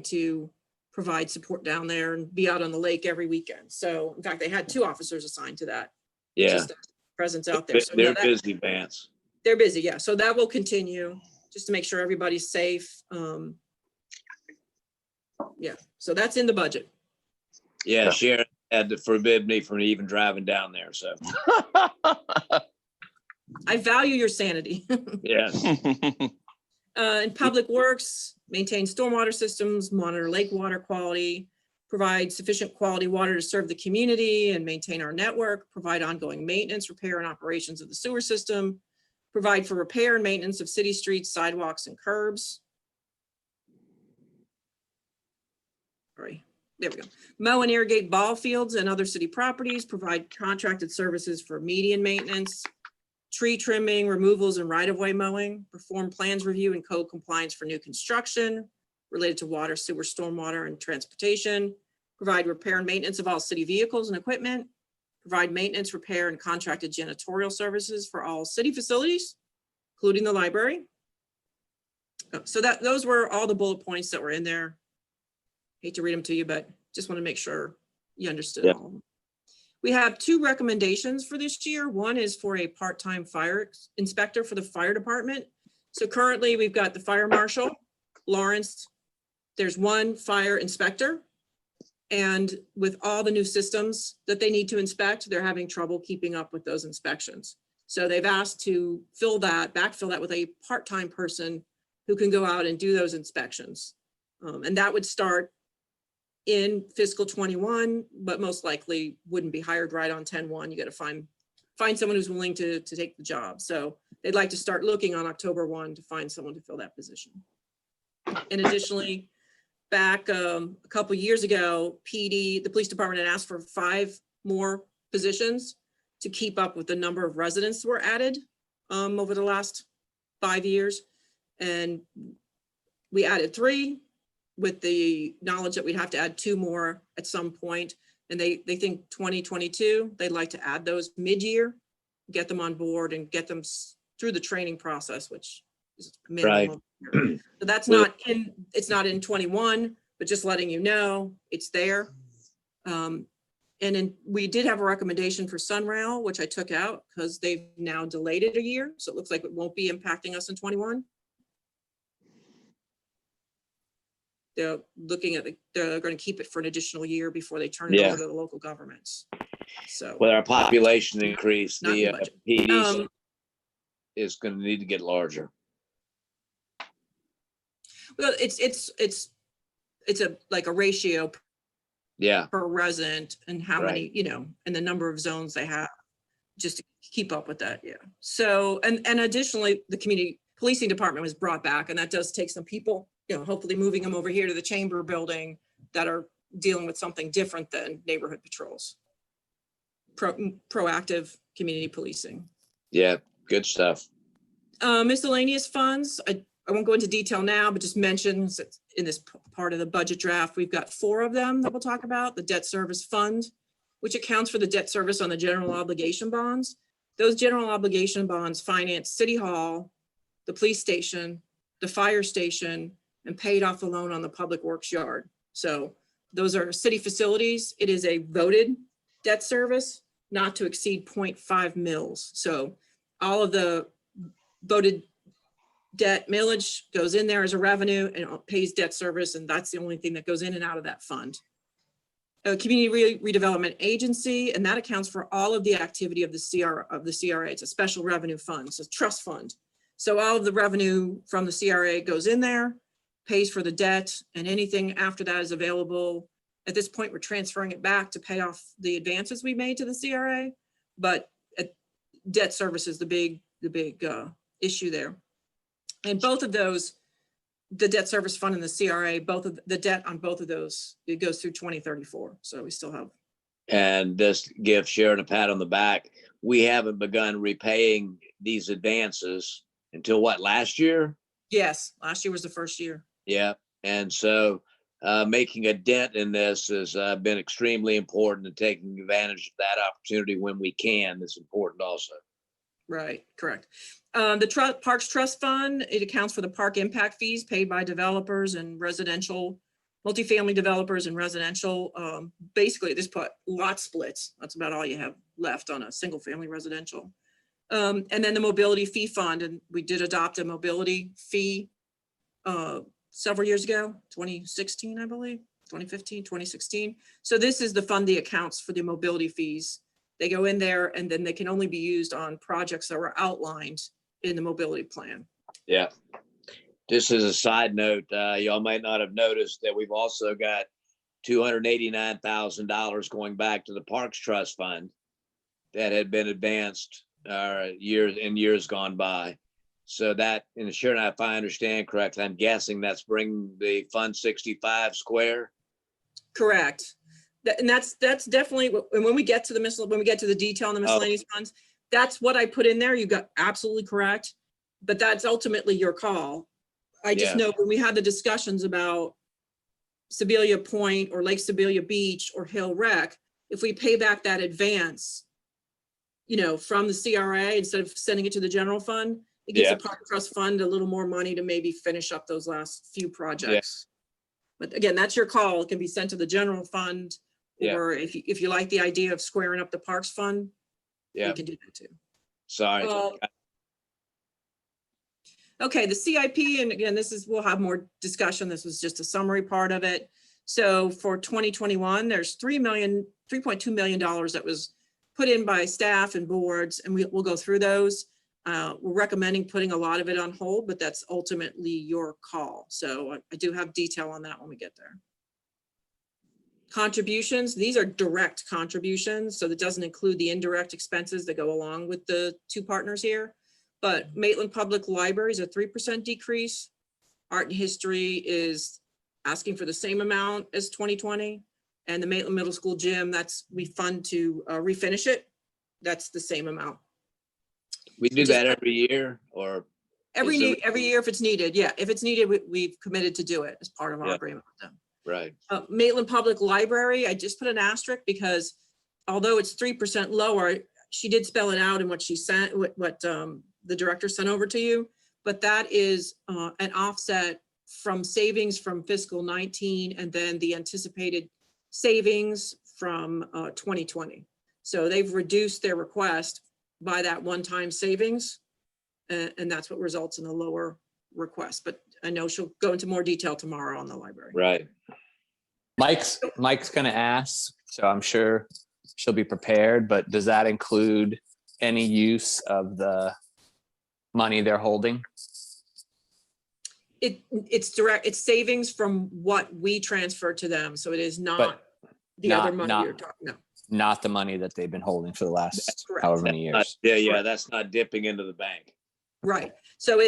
[SPEAKER 2] to provide support down there and be out on the lake every weekend. So in fact, they had 2 officers assigned to that.
[SPEAKER 5] Yeah,
[SPEAKER 2] Just a presence out there. So
[SPEAKER 5] they're busy, Vance.
[SPEAKER 2] they're busy, yeah. So that will continue just to make sure everybody's safe. Yeah, so that's in the budget.
[SPEAKER 5] Yeah,
[SPEAKER 9] Yeah.
[SPEAKER 5] Sharon had to forbid me from even driving down there, so,
[SPEAKER 2] I value your sanity.
[SPEAKER 5] yes.
[SPEAKER 2] In public works, maintain stormwater systems, monitor lake water quality, provide sufficient quality water to serve the community and maintain our network, provide ongoing maintenance, repair, and operations of the sewer system, provide for repair and maintenance of city streets, sidewalks, and curbs. Sorry, there we go. Mow and irrigate ball fields and other city properties, provide contracted services for median maintenance, tree trimming, removals, and right-of-way mowing, perform plans review and code compliance for new construction related to water, sewer, stormwater, and transportation, provide repair and maintenance of all city vehicles and equipment, provide maintenance, repair, and contracted janitorial services for all city facilities, including the library. So those were all the bullet points that were in there. Hate to read them to you, but just want to make sure you understood
[SPEAKER 5] Yeah.
[SPEAKER 2] all of them. We have 2 recommendations for this year. One is for a part-time fire inspector for the fire department. So currently we've got the fire marshal, Lawrence. There's 1 fire inspector. And with all the new systems that they need to inspect, they're having trouble keeping up with those inspections. So they've asked to backfill that with a part-time person who can go out and do those inspections. And that would start in fiscal 21, but most likely wouldn't be hired right on 10/1. You got to find someone who's willing to take the job. So they'd like to start looking on October 1 to find someone to fill that position. And additionally, back a couple years ago, the police department had asked for 5 more positions to keep up with the number of residents that were added over the last 5 years. And we added 3 with the knowledge that we'd have to add 2 more at some point. And they think 2022, they'd like to add those mid-year, get them on board and get them through the training process, which is minimum. Right. So that's it's not in 21, but just letting you know it's there. And then we did have a recommendation for Sunrail, which I took out because they've now delayed it a year. So it looks like it won't be impacting us in 21. They're looking at they're going to keep it for an additional year before they turn it over to the local governments. So
[SPEAKER 5] With our population increase,
[SPEAKER 2] Not in
[SPEAKER 5] the
[SPEAKER 2] the budget.
[SPEAKER 5] PD is going to need to get larger.
[SPEAKER 2] well, it's like a ratio
[SPEAKER 5] Yeah,
[SPEAKER 2] per resident and how many, and the number of zones they have, just to keep up with that. Yeah. So, and additionally, the community policing department was brought back, and that does take some people, hopefully moving them over here to the chamber building that are dealing with something different than neighborhood patrols. Proactive community policing.
[SPEAKER 5] yeah, good stuff.
[SPEAKER 2] Miscellaneous funds, I won't go into detail now, but just mentions in this part of the budget draft, we've got 4 of them that we'll talk about. The debt service fund, which accounts for the debt service on the general obligation bonds. Those general obligation bonds finance City Hall, the police station, the fire station, and paid off the loan on the public works yard. So those are city facilities. It is a voted debt service, not to exceed 0.5 mils. So all of the voted debt millage goes in there as a revenue and it pays debt service, and that's the only thing that goes in and out of that fund. A community redevelopment agency, and that accounts for all of the activity of the CRA. It's a special revenue fund, so trust fund. So all of the revenue from the CRA goes in there, pays for the debt, and anything after that is available. At this point, we're transferring it back to pay off the advances we made to the CRA, but debt service is the big issue there. And both of those, the debt service fund and the CRA, both of the debt on both of those, it goes through 2034. So we still have.
[SPEAKER 5] And just give Sharon a pat on the back. We haven't begun repaying these advances until what, last year?
[SPEAKER 2] Yes, last year was the first year.
[SPEAKER 5] Yeah. And so making a dent in this has been extremely important, and taking advantage of that opportunity when we can is important also.
[SPEAKER 2] Right, correct. The Parks Trust Fund, it accounts for the park impact fees paid by developers and residential, multifamily developers and residential. Basically, at this point, lot splits. That's about all you have left on a single family residential. And then the mobility fee fund, and we did adopt a mobility fee several years ago, 2016, I believe, 2015, 2016. So this is the fund that accounts for the mobility fees. They go in there and then they can only be used on projects that were outlined in the mobility plan.
[SPEAKER 5] Yeah. Just as a side note, y'all might not have noticed that we've also got $289,000 going back to the Parks Trust Fund that had been advanced years gone by. So that, and Sharon, if I understand correctly, I'm guessing that's bringing the Fund 65 square.
[SPEAKER 2] Correct. And that's definitely, and when we get to the detail on the miscellaneous funds, that's what I put in there. You got absolutely correct, but that's ultimately your call. I just know when we had the discussions about Sebelia Point or Lake Sebelia Beach or Hill Rec, if we pay back that advance, from the CRA instead of sending it to the general fund, it gives the Park Trust Fund a little more money to maybe finish up those last few projects. But again, that's your call. It can be sent to the general fund. Or if you like the idea of squaring up the Parks Fund, you can do that too.
[SPEAKER 5] Sorry.
[SPEAKER 2] Okay, the CIP, and again, we'll have more discussion. This was just a summary part of it. So for 2021, there's $3.2 million that was put in by staff and boards, and we'll go through those. We're recommending putting a lot of it on hold, but that's ultimately your call. So I do have detail on that when we get there. Contributions, these are direct contributions, so that doesn't include the indirect expenses that go along with the 2 partners here. But Maitland Public Library is a 3% decrease. Art and History is asking for the same amount as 2020. And the Maitland Middle School gym, we fund to refinish it. That's the same amount.
[SPEAKER 5] We do that every year, or?
[SPEAKER 2] Every year if it's needed. Yeah, if it's needed, we've committed to do it as part of our agreement with them.
[SPEAKER 5] Right.
[SPEAKER 2] Maitland Public Library, I just put an asterisk because although it's 3% lower, she did spell it out in what she sent, what the director sent over to you, but that is an offset from savings from fiscal 19 and then the anticipated savings from 2020. So they've reduced their request by that one-time savings, and that's what results in a lower request. But I know she'll go into more detail tomorrow on the library.
[SPEAKER 5] Right.
[SPEAKER 9] Mike's gonna ask, so I'm sure she'll be prepared, but does that include any use of the money they're holding?
[SPEAKER 2] It's direct, it's savings from what we transfer to them. So it is not the other money you're talking about.
[SPEAKER 9] Not the money that they've been holding for the last
[SPEAKER 2] correct.
[SPEAKER 9] however many years.
[SPEAKER 5] That's not dipping into the bank.
[SPEAKER 2] Right. So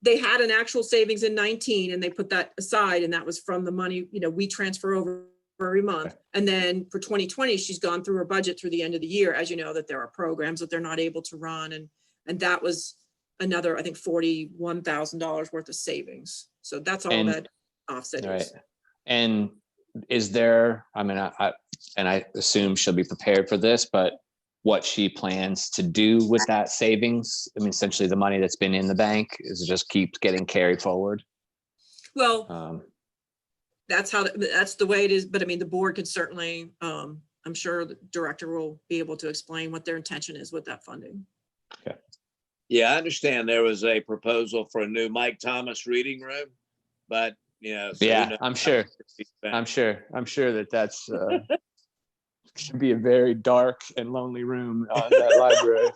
[SPEAKER 2] they had an actual savings in 19 and they put that aside, and that was from the money, we transfer over every month. And then for 2020, she's gone through her budget through the end of the year. As you know, that there are programs that they're not able to run. And that was another, I think, $41,000 worth of savings. So that's all
[SPEAKER 9] And-
[SPEAKER 2] that offset
[SPEAKER 9] Right.
[SPEAKER 2] is.
[SPEAKER 9] And is there, I mean, I assume she'll be prepared for this, but what she plans to do with that savings? I mean, essentially the money that's been in the bank is it just keeps getting carried forward.
[SPEAKER 2] Well, that's the way it is. But I mean, the board could certainly, I'm sure the director will be able to explain what their intention is with that funding.
[SPEAKER 5] Yeah, I understand there was a proposal for a new Mike Thomas reading room, but so who
[SPEAKER 9] Yeah,
[SPEAKER 5] knows
[SPEAKER 9] I'm
[SPEAKER 5] how
[SPEAKER 9] sure.
[SPEAKER 5] much it's spent.
[SPEAKER 9] I'm sure that's should be a very dark and lonely room on that library.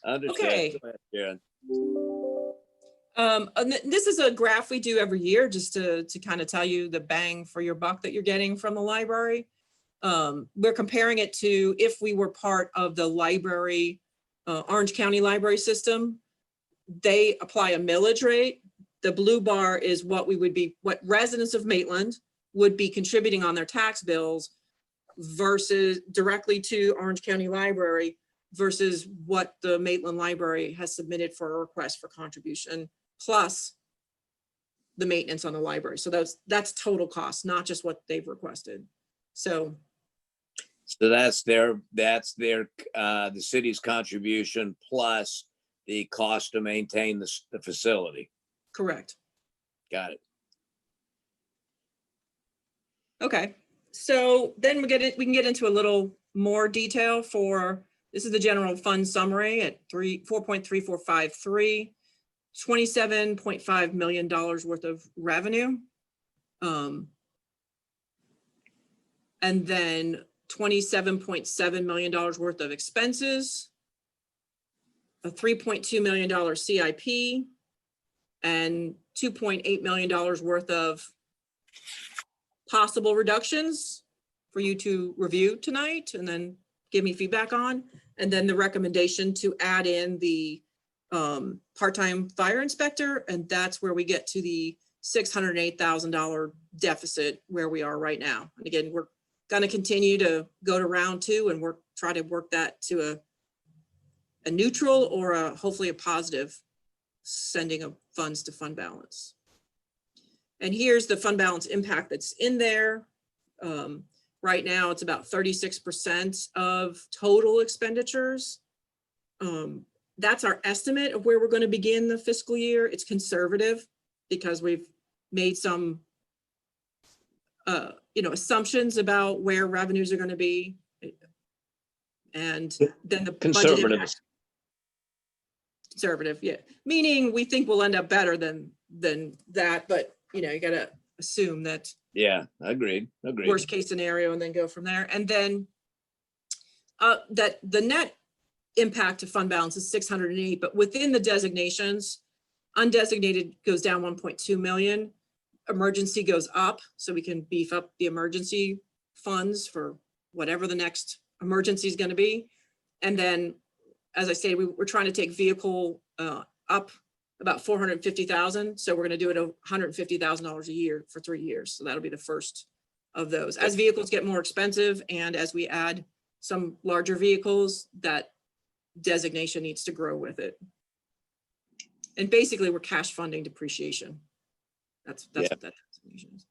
[SPEAKER 5] Understood.
[SPEAKER 2] Okay.
[SPEAKER 5] Go ahead, Sharon.
[SPEAKER 2] And this is a graph we do every year just to kind of tell you the bang for your buck that you're getting from the library. We're comparing it to if we were part of the library, Orange County library system. They apply a millage rate. The blue bar is what residents of Maitland would be contributing on their tax bills versus directly to Orange County Library versus what the Maitland Library has submitted for a request for contribution, plus the maintenance on the library. So that's total cost, not just what they've requested. So
[SPEAKER 5] that's the city's contribution plus the cost to maintain the facility.
[SPEAKER 2] correct.
[SPEAKER 5] Got it.
[SPEAKER 2] Okay, so then we can get into a little more detail for, this is the general fund summary at 4.3453, $27.5 million worth of revenue. And then $27.7 million worth of expenses, a $3.2 million CIP, and $2.8 million worth of possible reductions for you to review tonight and then give me feedback on. And then the recommendation to add in the part-time fire inspector. And that's where we get to the $608,000 deficit where we are right now. And again, we're going to continue to go to round two and try to work that to a neutral or hopefully a positive sending of funds to fund balance. And here's the fund balance impact that's in there. Right now, it's about 36% of total expenditures. That's our estimate of where we're going to begin the fiscal year. It's conservative because we've made some assumptions about where revenues are going to be. And then the
[SPEAKER 5] Conservative.
[SPEAKER 2] budget impact. Conservative, yeah. Meaning we think we'll end up better than that, but you got to assume that.
[SPEAKER 5] Yeah, agreed.
[SPEAKER 2] Worst case scenario and then go from there. And then that the net impact to fund balance is 608, but within the designations, undesignated goes down 1.2 million. Emergency goes up, so we can beef up the emergency funds for whatever the next emergency is going to be. And then, as I say, we're trying to take vehicle up about 450,000. So we're going to do it $150,000 a year for 3 years. So that'll be the first of those. As vehicles get more expensive and as we add some larger vehicles, that designation needs to grow with it. And basically we're cash funding depreciation. That's what that designation is.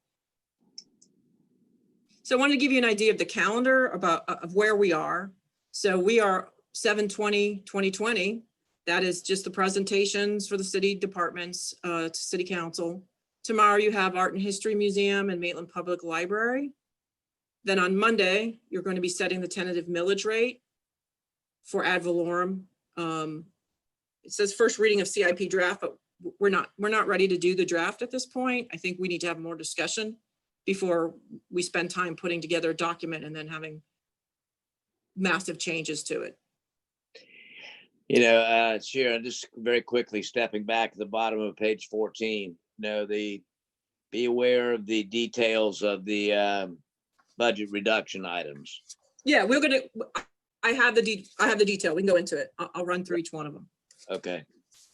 [SPEAKER 2] So I wanted to give you an idea of the calendar of where we are. So we are 7/20/2020. That is just the presentations for the city departments to city council. Tomorrow you have Art and History Museum and Maitland Public Library. Then on Monday, you're going to be setting the tentative millage rate for ad valorem. It says first reading of CIP draft, but we're not ready to do the draft at this point. I think we need to have more discussion before we spend time putting together a document and then having massive changes to it.
[SPEAKER 5] Sharon, just very quickly stepping back at the bottom of page 14, be aware of the details of the budget reduction items.
[SPEAKER 2] Yeah, I have the detail. We can go into it. I'll run through each one of them.
[SPEAKER 5] Okay.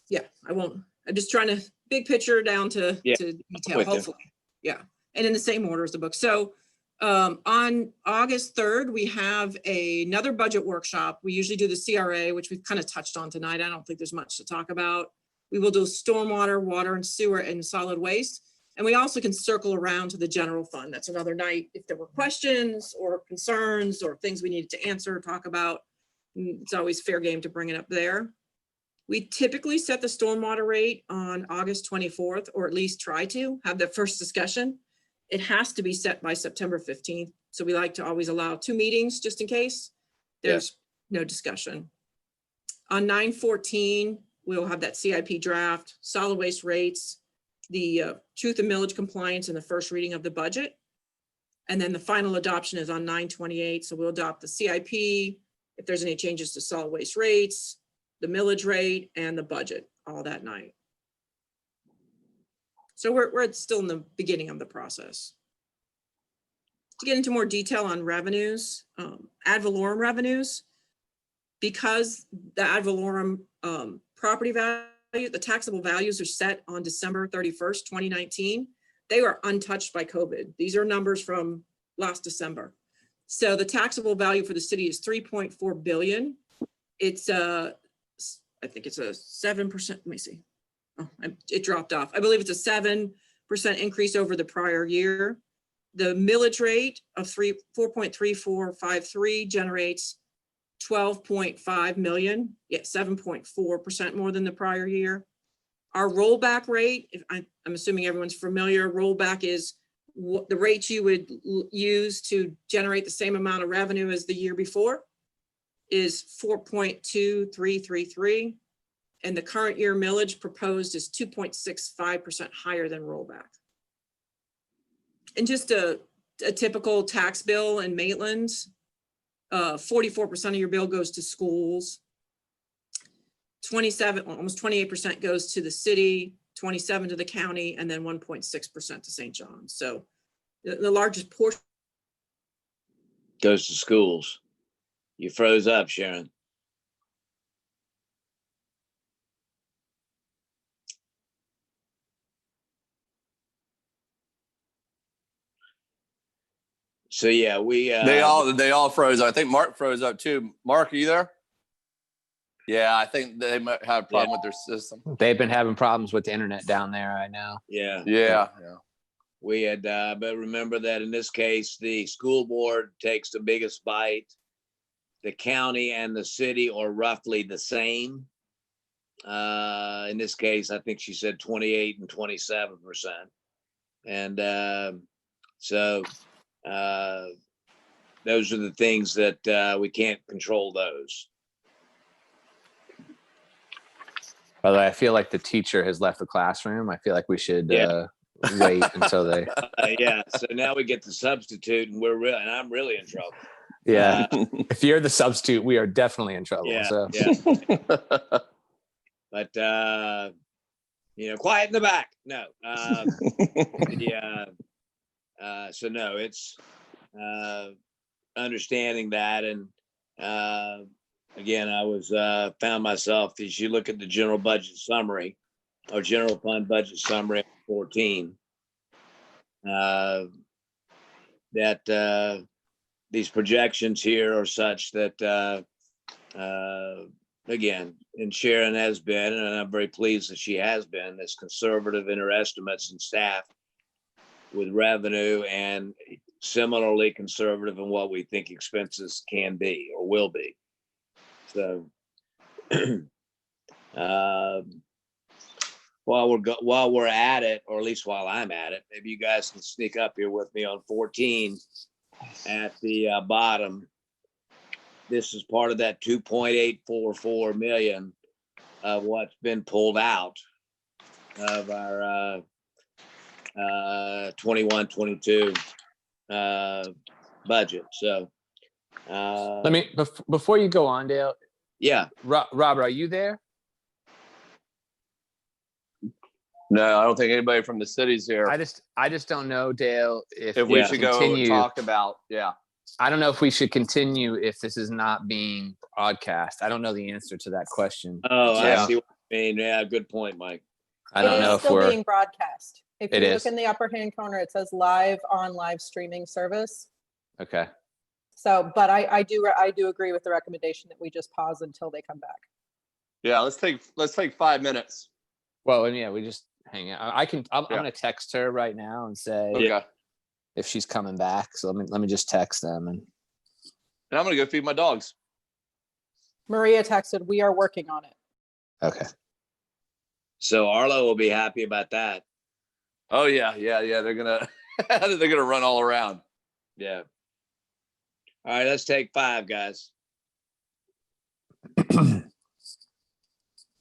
[SPEAKER 2] Yeah, I won't. I'm just trying to big picture down to detail, hopefully. Yeah. And in the same order as the book. So On August 3rd, we have another budget workshop. We usually do the CRA, which we've kind of touched on tonight. I don't think there's much to talk about. We will do stormwater, water and sewer and solid waste. And we also can circle around to the general fund. That's another night. If there were questions or concerns or things we needed to answer or talk about, it's always fair game to bring it up there. We typically set the stormwater rate on August 24th, or at least try to have the first discussion. It has to be set by September 15th. So we like to always allow 2 meetings just in case there's no discussion. On 9/14, we'll have that CIP draft, solid waste rates, the truth and millage compliance and the first reading of the budget. And then the final adoption is on 9/28. So we'll adopt the CIP, if there's any changes to solid waste rates, the millage rate and the budget all that night. So we're still in the beginning of the process. To get into more detail on revenues, ad valorem revenues, because the ad valorem property value, the taxable values are set on December 31st, 2019. They were untouched by COVID. These are numbers from last December. So the taxable value for the city is 3.4 billion. It's I think it's a 7%. Let me see. Oh, it dropped off. I believe it's a 7% increase over the prior year. The millage rate of 4.3453 generates 12.5 million, 7.4% more than the prior year. Our rollback rate, I'm assuming everyone's familiar, rollback is the rate you would use to generate the same amount of revenue as the year before, is 4.2333. And the current year millage proposed is 2.65% higher than rollback. And just a typical tax bill in Maitland, 44% of your bill goes to schools, 27, almost 28% goes to the city, 27 to the county, and then 1.6% to St. John's. So the largest portion
[SPEAKER 5] Goes to schools. You froze up, Sharon. So yeah, we
[SPEAKER 8] They all froze. I think Mark froze up too. Mark, are you there? Yeah, I think they might have a problem with their system.
[SPEAKER 9] They've been having problems with the internet down there, I know.
[SPEAKER 8] Yeah.
[SPEAKER 5] We had, but remember that in this case, the school board takes the biggest bite. The county and the city are roughly the same. In this case, I think she said 28 and 27%. And so those are the things that we can't control those.
[SPEAKER 9] By the way, I feel like the teacher has left the classroom. I feel like we should wait until they.
[SPEAKER 5] Yeah. So now we get the substitute, and I'm really in trouble.
[SPEAKER 9] Yeah. If you're the substitute, we are definitely in trouble.
[SPEAKER 5] Yeah.
[SPEAKER 9] So.
[SPEAKER 5] Yeah. But quiet in the back. No. So no, it's understanding that, and again, I was found myself, as you look at the general budget summary or general fund budget summary 14, that these projections here are such that again, and Sharon has been, and I'm very pleased that she has been, as conservative in her estimates and staff with revenue, and similarly conservative in what we think expenses can be or will be. So while we're at it, or at least while I'm at it, maybe you guys can sneak up here with me on 14 at the bottom. This is part of that 2.844 million of what's been pulled out of our 21-22 budget. So
[SPEAKER 9] Let me before you go on, Dale.
[SPEAKER 5] Yeah,
[SPEAKER 9] Robert, are you there?
[SPEAKER 8] No, I don't think anybody from the city's here.
[SPEAKER 9] I just don't know, Dale, if
[SPEAKER 8] we should go and talk about. Yeah.
[SPEAKER 9] I don't know if we should continue if this is not being broadcast. I don't know the answer to that question.
[SPEAKER 5] I see what you mean. Yeah, good point, Mike.
[SPEAKER 9] I don't know if
[SPEAKER 3] still
[SPEAKER 9] we're
[SPEAKER 3] being broadcast. If
[SPEAKER 9] It
[SPEAKER 3] you
[SPEAKER 9] is.
[SPEAKER 3] look in the upper hand corner, it says live on live streaming service.
[SPEAKER 9] Okay.
[SPEAKER 3] So, but I do agree with the recommendation that we just pause until they come back.
[SPEAKER 8] Yeah, let's take 5 minutes.
[SPEAKER 9] Well, and yeah, we just hang out. I'm
[SPEAKER 8] Yeah.
[SPEAKER 9] gonna text her right now and say
[SPEAKER 8] Okay.
[SPEAKER 9] if she's coming back. So let me just text them and
[SPEAKER 8] And I'm gonna go feed my dogs.
[SPEAKER 3] Maria texted, we are working on it.
[SPEAKER 9] okay.
[SPEAKER 5] So Arlo will be happy about that.
[SPEAKER 8] Oh yeah. They're gonna run all around.
[SPEAKER 5] Yeah. All right, let's take 5, guys.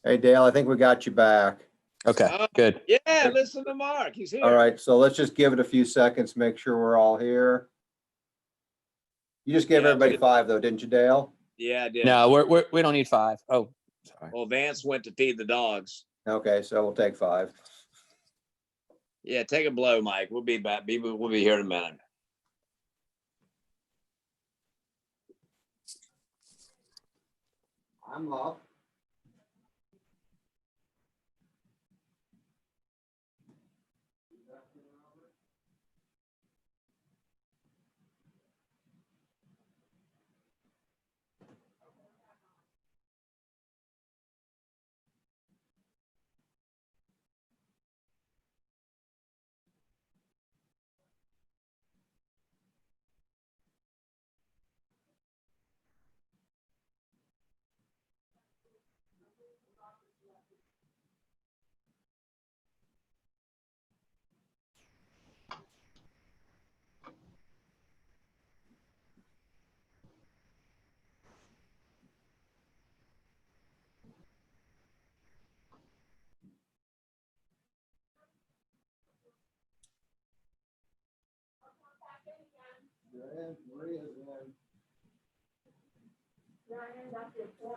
[SPEAKER 6] Hey, Dale, I think we got you back.
[SPEAKER 9] Okay.
[SPEAKER 5] Oh,
[SPEAKER 9] Good.
[SPEAKER 5] Yeah, listen to Mark. He's here.
[SPEAKER 6] All right, so let's just give it a few seconds, make sure we're all here. You just gave
[SPEAKER 5] Yeah,
[SPEAKER 6] everybody
[SPEAKER 5] we-
[SPEAKER 6] 5 though, didn't you, Dale?
[SPEAKER 5] Yeah, I did.
[SPEAKER 9] No, we don't need 5. Oh, sorry.
[SPEAKER 5] Well, Vance went to feed the dogs.
[SPEAKER 6] Okay, so we'll take 5.
[SPEAKER 5] Yeah, take a blow, Mike. We'll be back. We'll be here in a minute.
[SPEAKER 6] I'm up.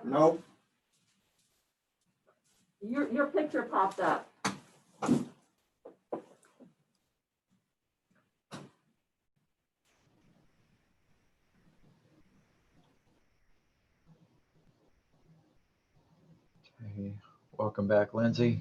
[SPEAKER 6] Nope.
[SPEAKER 7] Your picture popped up.
[SPEAKER 1] Hey, welcome back, Lindsay.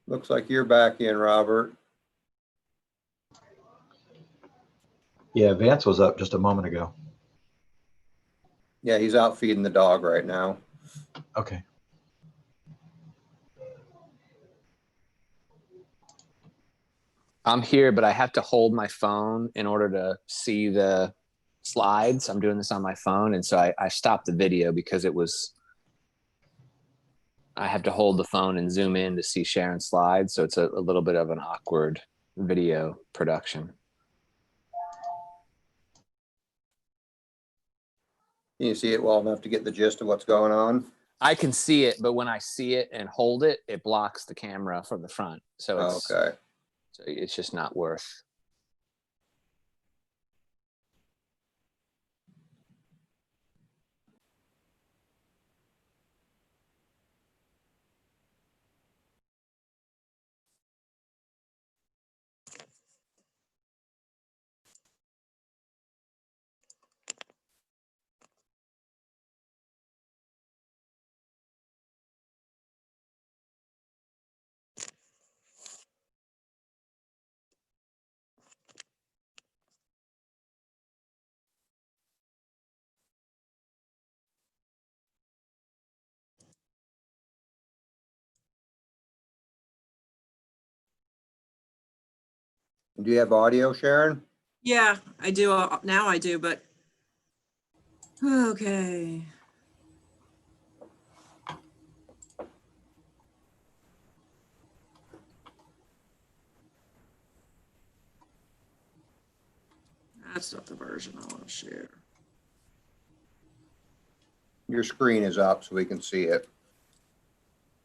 [SPEAKER 6] Looks like you're back in, Robert.
[SPEAKER 1] Yeah, Vance was up just a moment ago.
[SPEAKER 6] Yeah, he's out feeding the dog right now.
[SPEAKER 1] Okay.
[SPEAKER 9] I'm here, but I have to hold my phone in order to see the slides. I'm doing this on my phone, and so I stopped the video because I have to hold the phone and zoom in to see Sharon's slides, so it's a little bit of an awkward video production.
[SPEAKER 6] Can you see it well enough to get the gist of what's going on?
[SPEAKER 9] I can see it, but when I see it and hold it, it blocks the camera from the front. So
[SPEAKER 6] Okay.
[SPEAKER 9] it's just not worth.
[SPEAKER 6] Do you have audio, Sharon?
[SPEAKER 2] Yeah, I do. Now I do, but okay. That's not the version I want to share.
[SPEAKER 6] Your screen is up so we can see it.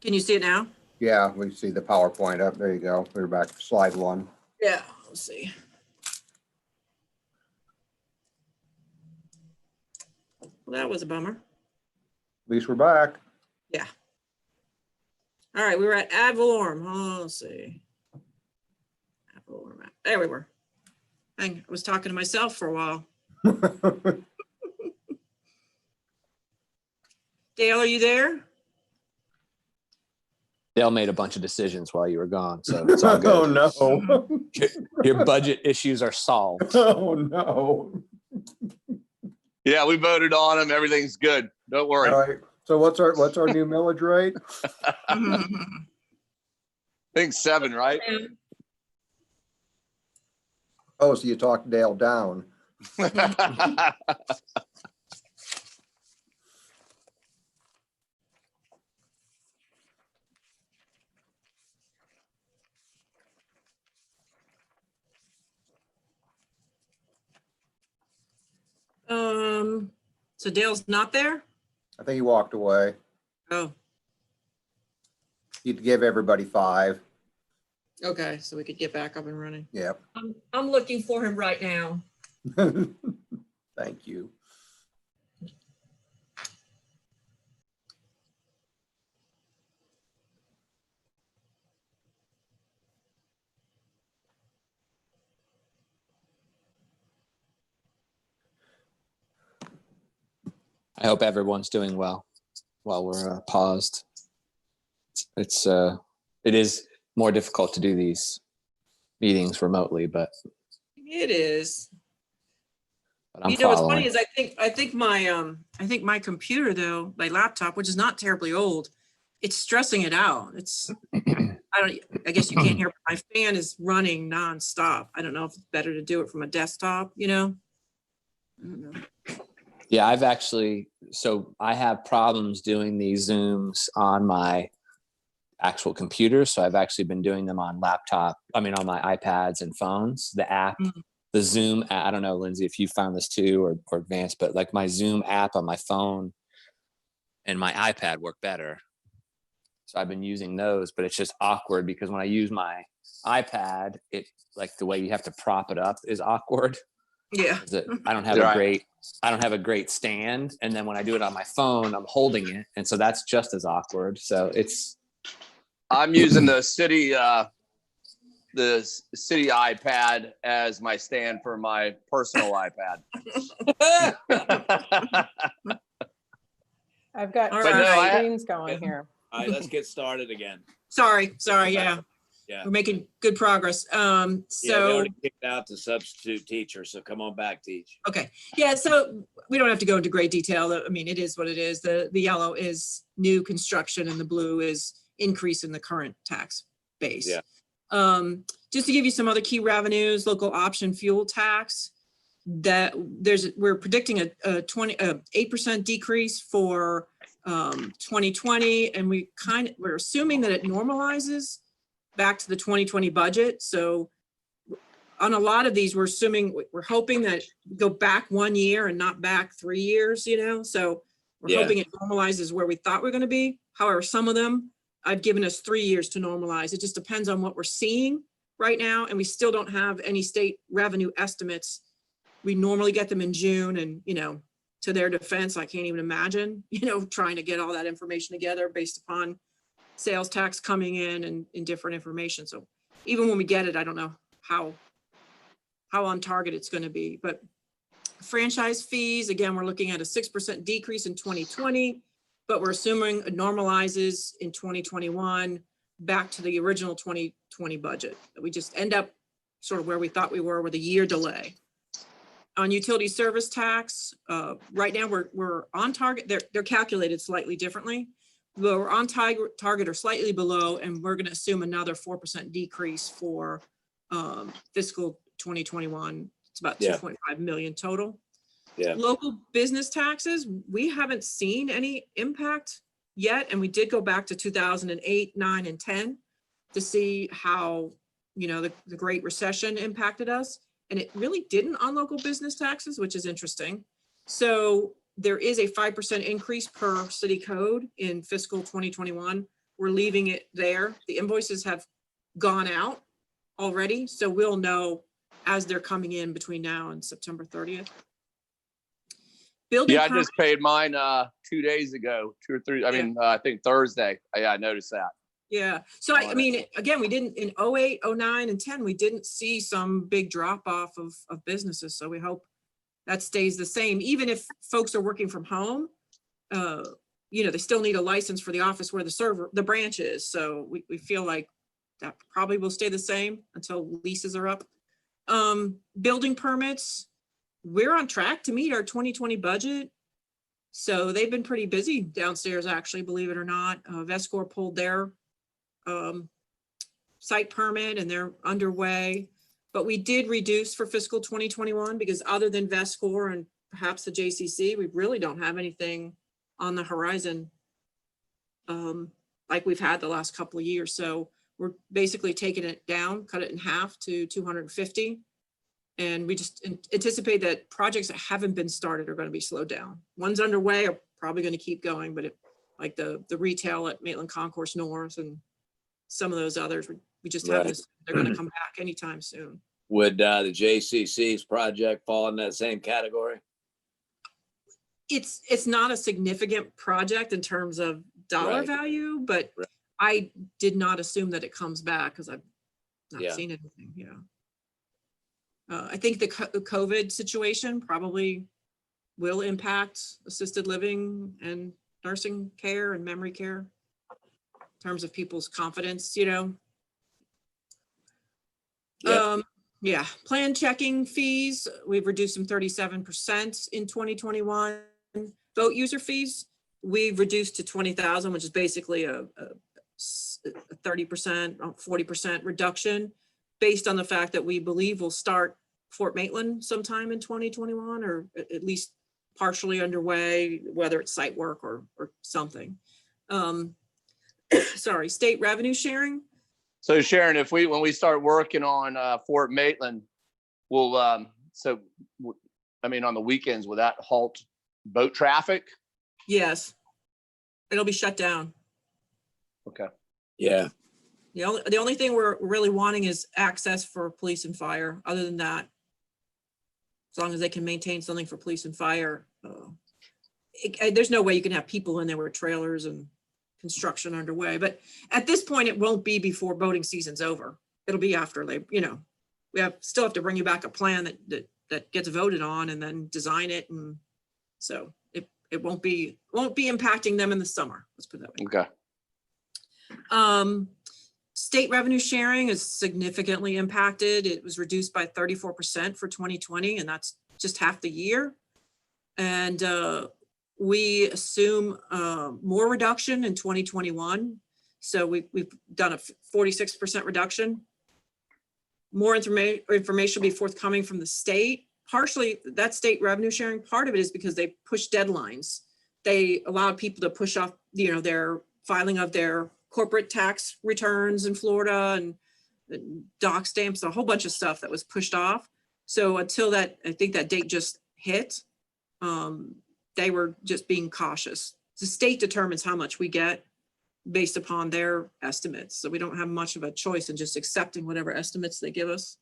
[SPEAKER 2] Can you see it now?
[SPEAKER 6] Yeah, we see the PowerPoint up. There you go. We're back to slide 1.
[SPEAKER 2] Yeah, let's see. Well, that was a bummer.
[SPEAKER 6] At least we're back.
[SPEAKER 2] Yeah. All right, we were at ad valorem. Oh, let's see. Ad valorem. There we were. I was talking to myself for a while. Dale, are you there?
[SPEAKER 9] Dale made a bunch of decisions while you were gone, so it's all
[SPEAKER 6] Oh,
[SPEAKER 9] good.
[SPEAKER 6] no.
[SPEAKER 9] Your budget issues are solved.
[SPEAKER 6] Oh, no.
[SPEAKER 8] Yeah, we voted on them. Everything's good. Don't worry.
[SPEAKER 6] All right. So what's our new millage rate?
[SPEAKER 8] I think 7, right?
[SPEAKER 6] Oh, so you talked Dale down.
[SPEAKER 2] So Dale's not there?
[SPEAKER 6] I think he walked away.
[SPEAKER 2] Oh,
[SPEAKER 6] You'd give everybody 5.
[SPEAKER 2] okay, so we could get back up and running.
[SPEAKER 6] Yep.
[SPEAKER 7] I'm looking for him right now.
[SPEAKER 6] Thank you.
[SPEAKER 9] I hope everyone's doing well while we're paused. It is more difficult to do these meetings remotely, but
[SPEAKER 2] It is.
[SPEAKER 9] I'm
[SPEAKER 2] You know, what's
[SPEAKER 9] following.
[SPEAKER 2] funny is I think my computer though, my laptop, which is not terribly old, it's stressing it out. I guess you can't hear, but my fan is running nonstop. I don't know if it's better to do it from a desktop, you know? I don't know.
[SPEAKER 9] Yeah, I have problems doing these Zooms on my actual computer. So I've actually been doing them on my iPads and phones. The app, the Zoom, I don't know, Lindsay, if you found this too or advanced, but like my Zoom app on my phone and my iPad work better. So I've been using those, but it's just awkward because when I use my iPad, it like the way you have to prop it up is awkward.
[SPEAKER 2] Yeah.
[SPEAKER 9] I don't have a great stand. And then when I do it on my phone, I'm holding it. And so that's just as awkward. So
[SPEAKER 8] I'm using the city iPad as my stand for my personal iPad.
[SPEAKER 3] I've got
[SPEAKER 2] All
[SPEAKER 3] two
[SPEAKER 2] right.
[SPEAKER 3] screens going here.
[SPEAKER 5] All right, let's get started again.
[SPEAKER 2] Sorry, yeah.
[SPEAKER 5] Yeah.
[SPEAKER 2] We're making good progress.
[SPEAKER 5] Yeah, they
[SPEAKER 2] So,
[SPEAKER 5] already kicked out the substitute teacher, so come on back, teach.
[SPEAKER 2] okay. Yeah, so we don't have to go into great detail. I mean, it is what it is. The yellow is new construction and the blue is increase in the current tax base.
[SPEAKER 5] Yeah.
[SPEAKER 2] Just to give you some other key revenues, local option fuel tax, we're predicting a 8% decrease for 2020, and we're assuming that it normalizes back to the 2020 budget. So on a lot of these, we're hoping that we go back 1 year and not back 3 years, you know? So we're hoping it normalizes where we thought we we're going to be. However, some of them, I've given us 3 years to normalize. It just depends on what we're seeing right now. And we still don't have any state revenue estimates. We normally get them in June, and, you know, to their defense, I can't even imagine, you know, trying to get all that information together based upon sales tax coming in and different information. So even when we get it, I don't know how on target it's going to be. But franchise fees, again, we're looking at a 6% decrease in 2020, but we're assuming it normalizes in 2021 back to the original 2020 budget. We just end up sort of where we thought we were with a year delay. On utility service tax, right now we're on target. They're calculated slightly differently. We're on target or slightly below, and we're going to assume another 4% decrease for fiscal 2021. It's about 2.5 million total.
[SPEAKER 5] Yeah.
[SPEAKER 2] Local business taxes, we haven't seen any impact yet, and we did go back to 2008, 9, and 10 to see how, you know, the Great Recession impacted us. And it really didn't on local business taxes, which is interesting. So there is a 5% increase per city code in fiscal 2021. We're leaving it there. The invoices have gone out already, so we'll know as they're coming in between now and September 30th. Building
[SPEAKER 8] I just paid mine 2 days ago, 2 or 3. I mean, I think Thursday. Yeah, I noticed that.
[SPEAKER 2] Yeah. So I mean, again, we didn't in 08, 09, and 10, we didn't see some big drop off of businesses. So we hope that stays the same. Even if folks are working from home, you know, they still need a license for the office where the branch is. So we feel like that probably will stay the same until leases are up. Building permits, we're on track to meet our 2020 budget. So they've been pretty busy downstairs, actually, believe it or not. Vescor pulled their site permit and they're underway. But we did reduce for fiscal 2021 because other than Vescor and perhaps the JCC, we really don't have anything on the horizon like we've had the last couple of years. So we're basically taking it down, cut it in half to 250. And we just anticipate that projects that haven't been started are going to be slowed down. Ones underway are probably going to keep going, but like the retail at Maitland Concourse North and some of those others, we just have this, they're going to come back anytime soon.
[SPEAKER 5] Would the JCC's project fall in that same category?
[SPEAKER 2] It's not a significant project in terms of dollar
[SPEAKER 5] Right.
[SPEAKER 2] value, but
[SPEAKER 5] Right.
[SPEAKER 2] I did not assume that it comes back because I've not
[SPEAKER 5] Yeah.
[SPEAKER 2] seen anything. Yeah. I think the COVID situation probably will impact assisted living and nursing care and memory care in terms of people's confidence, you know.
[SPEAKER 5] Yep.
[SPEAKER 2] Yeah, plan checking fees, we've reduced them 37% in 2021. Vote user fees, we've reduced to 20,000, which is basically a 30%, 40% reduction based on the fact that we believe we'll start Fort Maitland sometime in 2021 or at least partially underway, whether it's site work or something. Sorry, state revenue sharing.
[SPEAKER 8] So Sharon, when we start working on Fort Maitland, we'll, I mean, on the weekends, will that halt boat traffic?
[SPEAKER 2] Yes, it'll be shut down.
[SPEAKER 8] Okay.
[SPEAKER 5] Yeah.
[SPEAKER 2] The only thing we're really wanting is access for police and fire. Other than that, as long as they can maintain something for police and fire, there's no way you can have people in there with trailers and construction underway. But at this point, it won't be before boating season's over. It'll be after they, you know, we still have to bring you back a plan that gets voted on and then design it. And so it won't be impacting them in the summer. Let's put it that way.
[SPEAKER 8] Okay.
[SPEAKER 2] State revenue sharing is significantly impacted. It was reduced by 34% for 2020, and that's just half the year. And we assume more reduction in 2021. So we've done a 46% reduction. More information will be forthcoming from the state. Partially, that state revenue sharing, part of it is because they pushed deadlines. They allowed people to push off, you know, their filing of their corporate tax returns in Florida and doc stamps, a whole bunch of stuff that was pushed off. So until that, I think that date just hit, they were just being cautious. The state determines how much we get based upon their estimates. So we don't have much of a choice in just accepting whatever estimates they give us.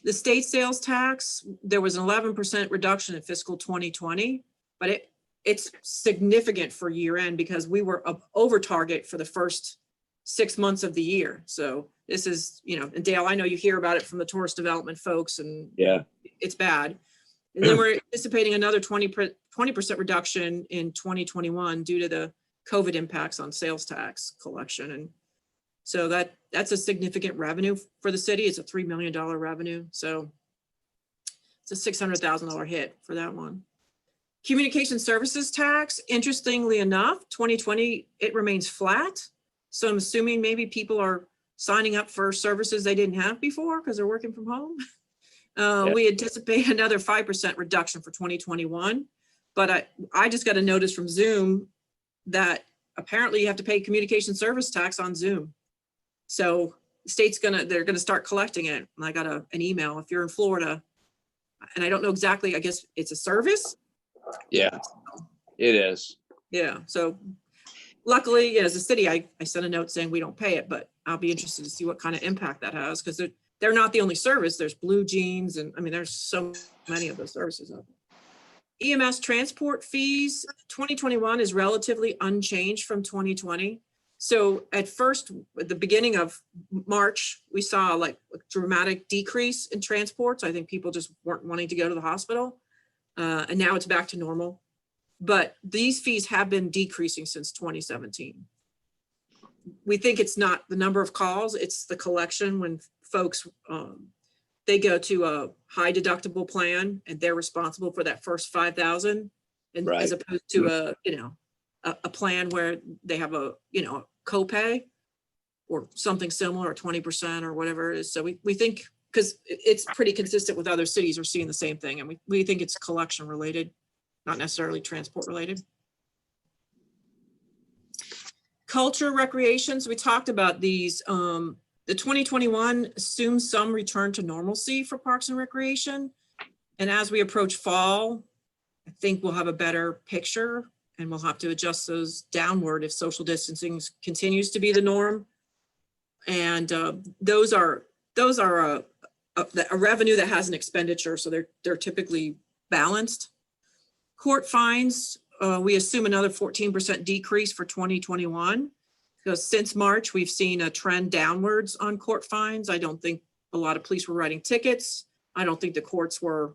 [SPEAKER 2] The state sales tax, there was an 11% reduction in fiscal 2020, but it's significant for year end because we were over target for the first 6 months of the year. So this is, you know, and Dale, I know you hear about it from the tourist development folks and it's bad. And then we're anticipating another 20% reduction in 2021 due to the COVID impacts on sales tax collection. And so that's a significant revenue for the city. It's a $3 million revenue. So it's a $600,000 hit for that one. Communication services tax, interestingly enough, 2020, it remains flat. So I'm assuming maybe people are signing up for services they didn't have before because they're working from home. We anticipate another 5% reduction for 2021. But I just got a notice from Zoom that apparently you have to pay communication service tax on Zoom. So the state's they're gonna start collecting it. And I got an email if you're in Florida, and I don't know exactly, I guess it's a service.
[SPEAKER 5] Yeah, it is.
[SPEAKER 2] Yeah, so luckily, as a city, I sent a note saying we don't pay it, but I'll be interested to see what kind of impact that has because they're not the only service. There's Blue Jeans, and I mean, there's so many of those services out there. EMS transport fees, 2021 is relatively unchanged from 2020. So at first, at the beginning of March, we saw like a dramatic decrease in transports. I think people just weren't wanting to go to the hospital. And now it's back to normal. But these fees have been decreasing since 2017. We think it's not the number of calls, it's the collection when folks, they go to a high deductible plan and they're responsible for that first 5,000. And
[SPEAKER 5] Right.
[SPEAKER 2] as opposed to a plan where they have a copay or something similar, or 20% or whatever it is. So we think, because it's pretty consistent with other cities are seeing the same thing. And we think it's collection related, not necessarily transport related. Culture, recreations, we talked about these. The 2021 assumes some return to normalcy for Parks and Recreation. And as we approach fall, I think we'll have a better picture and we'll have to adjust those downward if social distancing continues to be the norm. And those are a revenue that has an expenditure, so they're typically balanced. Court fines, we assume another 14% decrease for 2021. Because since March, we've seen a trend downwards on court fines. I don't think a lot of police were writing tickets. I don't think the courts were,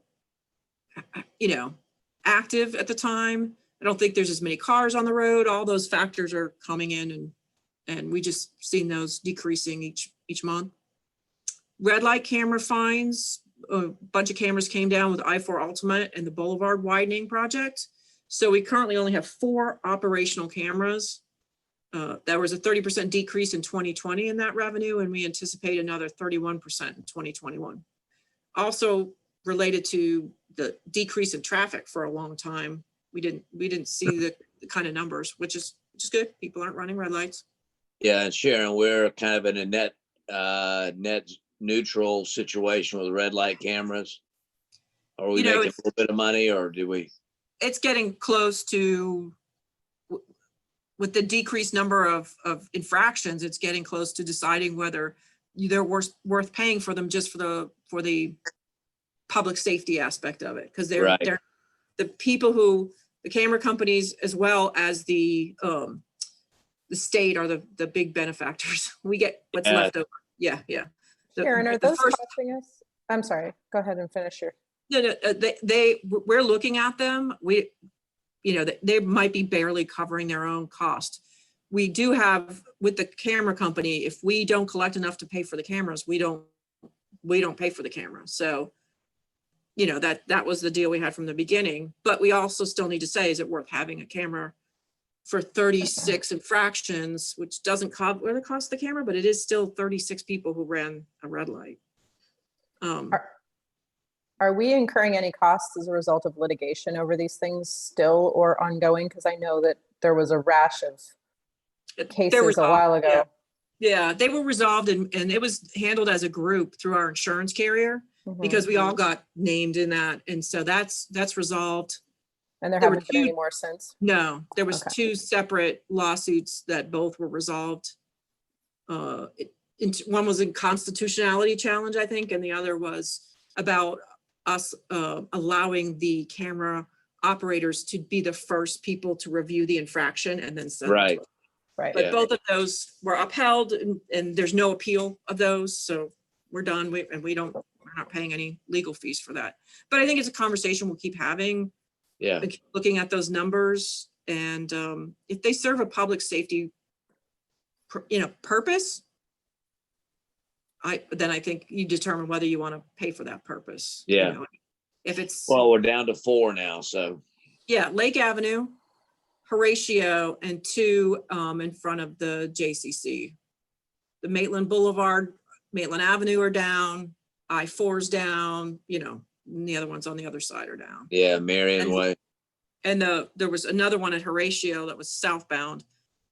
[SPEAKER 2] active at the time. I don't think there's as many cars on the road. All those factors are coming in and we just seen those decreasing each month. Red light camera fines, a bunch of cameras came down with I-4 Ultimate and the Boulevard widening project. So we currently only have 4 operational cameras. There was a 30% decrease in 2020 in that revenue, and we anticipate another 31% in 2021. Also related to the decrease in traffic for a long time, we didn't see the kind of numbers, which is good. People aren't running red lights.
[SPEAKER 5] Yeah, and Sharon, we're kind of in a net neutral situation with red light cameras. Are we making a little bit of money, or do we?
[SPEAKER 2] It's getting close to, with the decreased number of infractions, it's getting close to deciding whether they're worth paying for them just for the public safety aspect of it. Because they're the people who, the camera companies as well as the state are the big benefactors. We get what's left over. Yeah.
[SPEAKER 3] Karen, are those costing us? I'm sorry, go ahead and finish your.
[SPEAKER 2] No, we're looking at them. They might be barely covering their own cost. We do have with the camera company, if we don't collect enough to pay for the cameras, we don't pay for the camera. So, that was the deal we had from the beginning, but we also still need to say, is it worth having a camera for 36 infractions, which doesn't really cost the camera, but it is still 36 people who ran a red light.
[SPEAKER 3] Are we incurring any costs as a result of litigation over these things still or ongoing? Because I know that there was a rash of cases a while ago.
[SPEAKER 2] Yeah, they were resolved and it was handled as a group through our insurance carrier because we all got named in that. And so that's resolved.
[SPEAKER 3] And there haven't been any more since?
[SPEAKER 2] No, there was 2 separate lawsuits that both were resolved. One was a constitutionality challenge, I think, and the other was about us allowing the camera operators to be the first people to review the infraction and then send it to us.
[SPEAKER 3] Right.
[SPEAKER 2] But both of those were upheld and there's no appeal of those. So we're done. We're not paying any legal fees for that. But I think it's a conversation we'll keep having.
[SPEAKER 5] Yeah.
[SPEAKER 2] Looking at those numbers and if they serve a public safety, purpose, then I think you determine whether you want to pay for that purpose.
[SPEAKER 5] Yeah.
[SPEAKER 2] If it's.
[SPEAKER 5] Well, we're down to 4 now, so. Yeah,
[SPEAKER 2] Lake Avenue, Horatio, and 2 in front of the JCC. The Maitland Boulevard, Maitland Avenue are down, I-4's down, and the other ones on the other side are down.
[SPEAKER 5] Yeah, Marion Way.
[SPEAKER 2] And there was another one at Horatio that was southbound,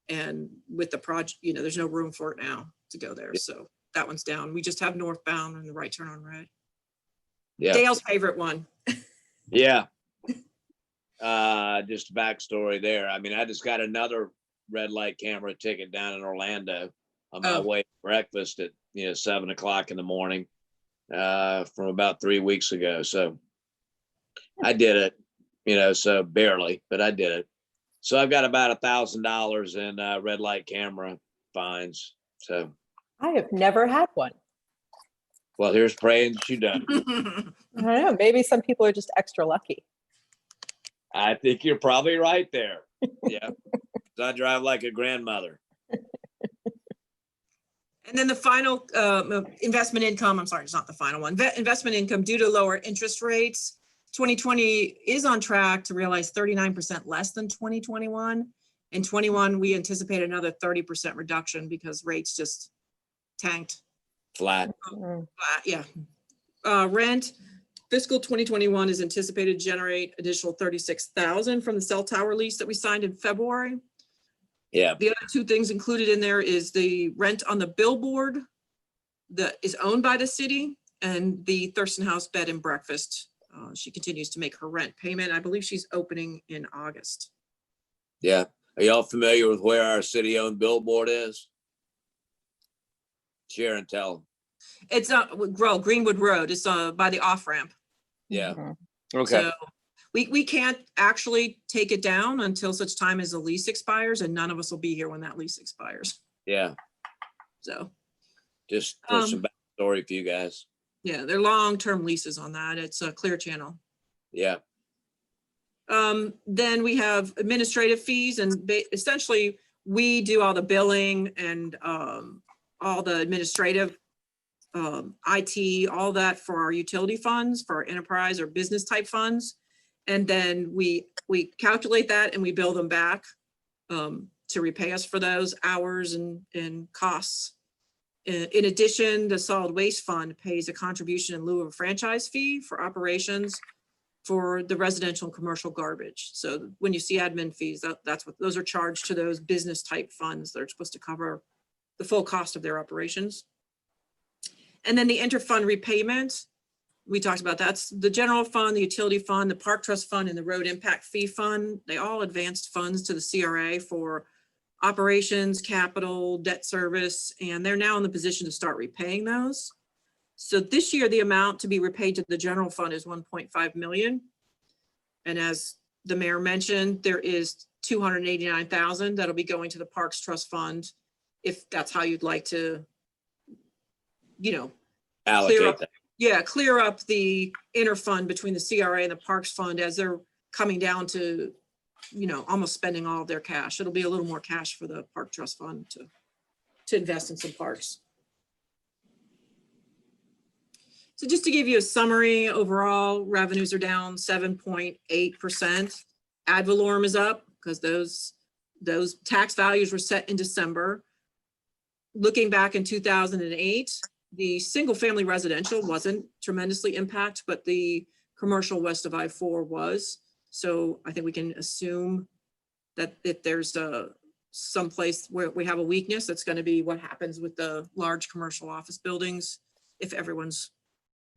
[SPEAKER 2] and with the project, there's no room for it now to go there. So that one's down. We just have northbound and the right turn on red.
[SPEAKER 5] Yeah.
[SPEAKER 2] Dale's favorite one.
[SPEAKER 5] Yeah. Just backstory there. I mean, I just got another red light camera ticket down in Orlando on my way to breakfast at 7:00 in the morning from about 3 weeks ago. So I did it, so barely, but I did it. So I've got about $1,000 in red light camera fines. So,
[SPEAKER 3] I have never had one.
[SPEAKER 5] well, here's praying that you don't.
[SPEAKER 3] I don't know. Maybe some people are just extra lucky.
[SPEAKER 5] I think you're probably right there. Yeah. I drive like a grandmother.
[SPEAKER 2] And then the final investment income, I'm sorry, it's not the final one. Investment income due to lower interest rates. 2020 is on track to realize 39% less than 2021. In 21, we anticipate another 30% reduction because rates just tanked.
[SPEAKER 5] Flat.
[SPEAKER 2] Yeah. Rent, fiscal 2021 is anticipated to generate additional 36,000 from the cell tower lease that we signed in February.
[SPEAKER 5] Yeah.
[SPEAKER 2] The other two things included in there is the rent on the billboard that is owned by the city and the Thurston House bed and breakfast. She continues to make her rent payment. I believe she's opening in August.
[SPEAKER 5] Yeah. Are y'all familiar with where our city-owned billboard is? Share and tell.
[SPEAKER 2] It's Greenwood Road. It's by the off-ramp.
[SPEAKER 5] Yeah.
[SPEAKER 3] Mm-hmm.
[SPEAKER 8] Okay.
[SPEAKER 2] So we can't actually take it down until such time as the lease expires, and none of us will be here when that lease expires.
[SPEAKER 5] Yeah.
[SPEAKER 2] So
[SPEAKER 5] Just for some backstory for you guys.
[SPEAKER 2] yeah, they're long-term leases on that. It's a Clear Channel.
[SPEAKER 5] Yeah.
[SPEAKER 2] Then we have administrative fees, and essentially we do all the billing and all the administrative IT, all that for our utility funds, for our enterprise or business type funds. And then we calculate that and we bill them back to repay us for those hours and costs. In addition, the solid waste fund pays a contribution in lieu of a franchise fee for operations for the residential and commercial garbage. So when you see admin fees, that's what those are charged to those business type funds. They're supposed to cover the full cost of their operations. And then the interfund repayment, we talked about that's the general fund, the utility fund, the park trust fund, and the road impact fee fund. They all advanced funds to the CRA for operations, capital, debt service, and they're now in the position to start repaying those. So this year, the amount to be repaid to the general fund is 1.5 million. And as the mayor mentioned, there is 289,000 that'll be going to the Parks Trust Fund, if that's how you'd like to,
[SPEAKER 5] Allocate that.
[SPEAKER 2] yeah, clear up the interfund between the CRA and the Parks Fund as they're coming down to, almost spending all of their cash. It'll be a little more cash for the Park Trust Fund to invest in some parks. So just to give you a summary, overall revenues are down 7.8%. Ad valorem is up because those tax values were set in December. Looking back in 2008, the single family residential wasn't tremendously impacted, but the commercial west of I-4 was. So I think we can assume that if there's some place where we have a weakness, that's going to be what happens with the large commercial office buildings if everyone's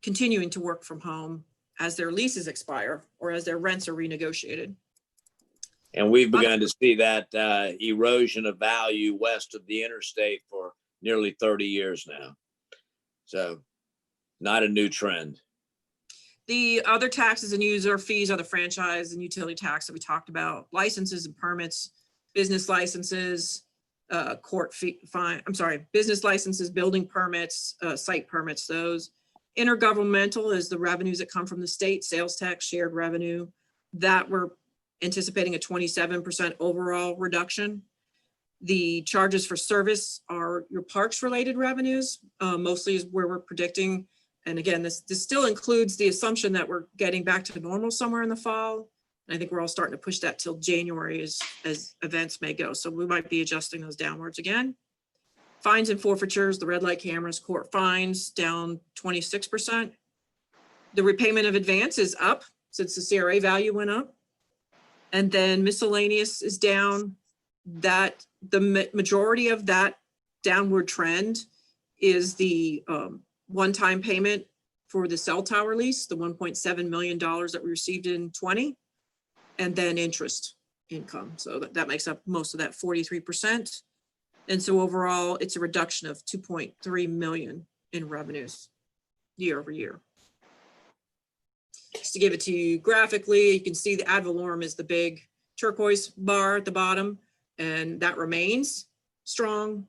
[SPEAKER 2] continuing to work from home as their leases expire or as their rents are renegotiated.
[SPEAKER 5] And we've begun to see that erosion of value west of the interstate for nearly 30 years now. So not a new trend.
[SPEAKER 2] The other taxes and user fees are the franchise and utility tax that we talked about, licenses and permits, business licenses, court fee, business licenses, building permits, site permits, those. Intergovernmental is the revenues that come from the state, sales tax, shared revenue, that we're anticipating a 27% overall reduction. The charges for service are your parks related revenues, mostly is where we're predicting. And again, this still includes the assumption that we're getting back to normal somewhere in the fall. And I think we're all starting to push that till January as events may go. So we might be adjusting those downwards again. Fines and forfeitures, the red light cameras, court fines down 26%. The repayment of advance is up since the CRA value went up. And then miscellaneous is down. That the majority of that downward trend is the one-time payment for the cell tower lease, the $1.7 million that we received in 20, and then interest income. So that makes up most of that 43%. And so overall, it's a reduction of 2.3 million in revenues year over year. Just to give it to you graphically, you can see the ad valorem is the big turquoise bar at the bottom, and that remains strong.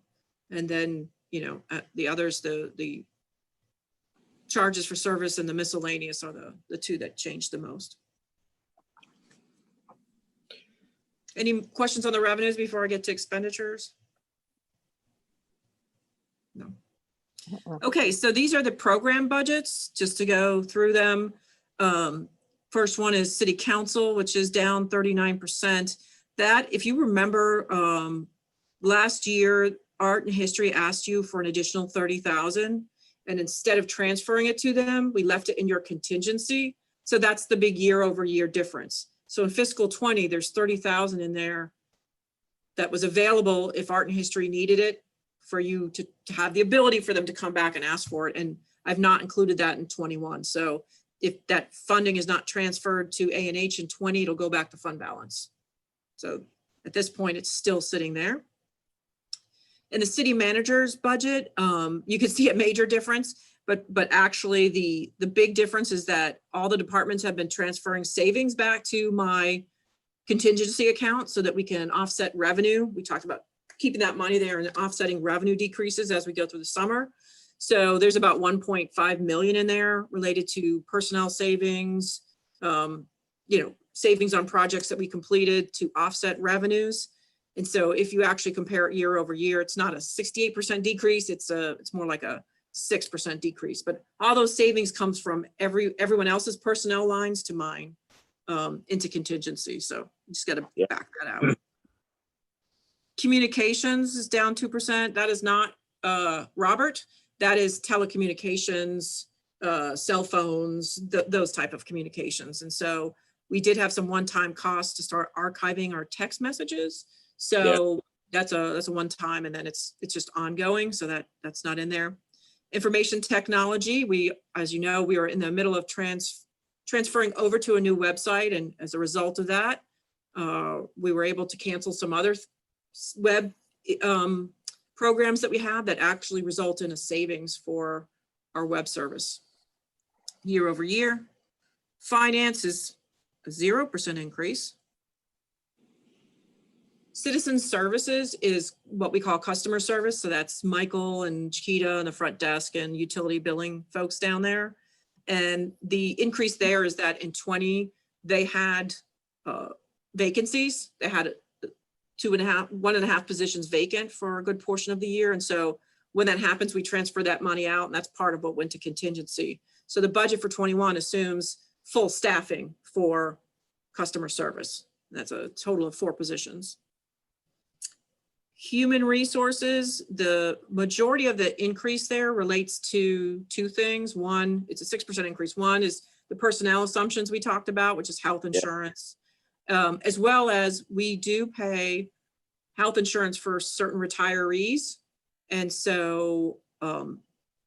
[SPEAKER 2] And then, you know, the others, the charges for service and the miscellaneous are the two that changed the most. Any questions on the revenues before I get to expenditures? No. Okay, so these are the program budgets, just to go through them. First one is city council, which is down 39%. That, if you remember, last year, art and history asked you for an additional 30,000. And instead of transferring it to them, we left it in your contingency. So that's the big year-over-year difference. So in fiscal 20, there's 30,000 in there that was available if art and history needed it, for you to have the ability for them to come back and ask for it. And I've not included that in 21. So if that funding is not transferred to A&H in 20, it'll go back to fund balance. So at this point, it's still sitting there. In the city manager's budget, you can see a major difference, but actually the big difference is that all the departments have been transferring savings back to my contingency account so that we can offset revenue. We talked about keeping that money there and offsetting revenue decreases as we go through the summer. So there's about 1.5 million in there related to personnel savings, savings on projects that we completed to offset revenues. And so if you actually compare it year over year, it's not a 68% decrease. It's more like a 6% decrease. But all those savings comes from everyone else's personnel lines to mine into contingency. So you just got to back that out. Communications is down 2%. That is not Robert. That is telecommunications, cell phones, those type of communications. And so we did have some one-time costs to start archiving our text messages. So that's a one-time, and then it's just ongoing. So that's not in there. Information technology. We, as you know, we are in the middle of transferring over to a new website, and as a result of that, we were able to cancel some other web programs that we have that actually result in a savings for our web service year over year. Finance is a 0% increase. Citizen services is what we call customer service. So that's Michael and Chiquita and the front desk and utility billing folks down there. And the increase there is that in 20, they had vacancies. They had 1.5 positions vacant for a good portion of the year. And so when that happens, we transfer that money out, and that's part of what went to contingency. So the budget for 21 assumes full staffing for customer service. That's a total of 4 positions. Human resources, the majority of the increase there relates to 2 things. One, it's a 6% increase. One is the personnel assumptions we talked about, which is health insurance, as well as we do pay health insurance for certain retirees. And so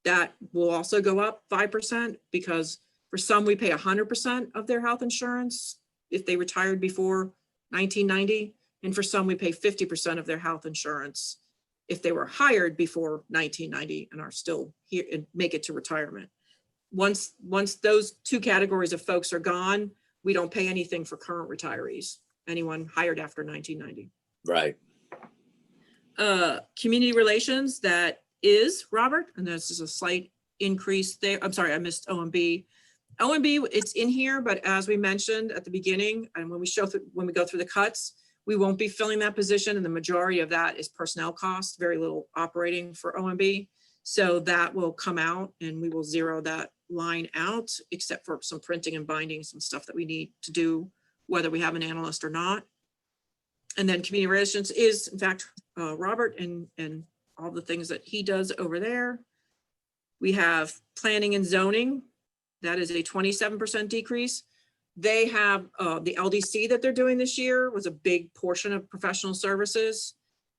[SPEAKER 2] that will also go up 5%, because for some we pay 100% of their health insurance if they retired before 1990. And for some, we pay 50% of their health insurance if they were hired before 1990 and are still here and make it to retirement. Once those 2 categories of folks are gone, we don't pay anything for current retirees, anyone hired after 1990.
[SPEAKER 5] Right.
[SPEAKER 2] Community relations, that is Robert, and that's just a slight increase there. I'm sorry, I missed OMB. OMB, it's in here, but as we mentioned at the beginning, and when we go through the cuts, we won't be filling that position, and the majority of that is personnel costs, very little operating for OMB. So that will come out, and we will zero that line out, except for some printing and binding, some stuff that we need to do, whether we have an analyst or not. And then community relations is, in fact, Robert and all the things that he does over there. We have planning and zoning. That is a 27% decrease. They have the LDC that they're doing this year was a big portion of professional services,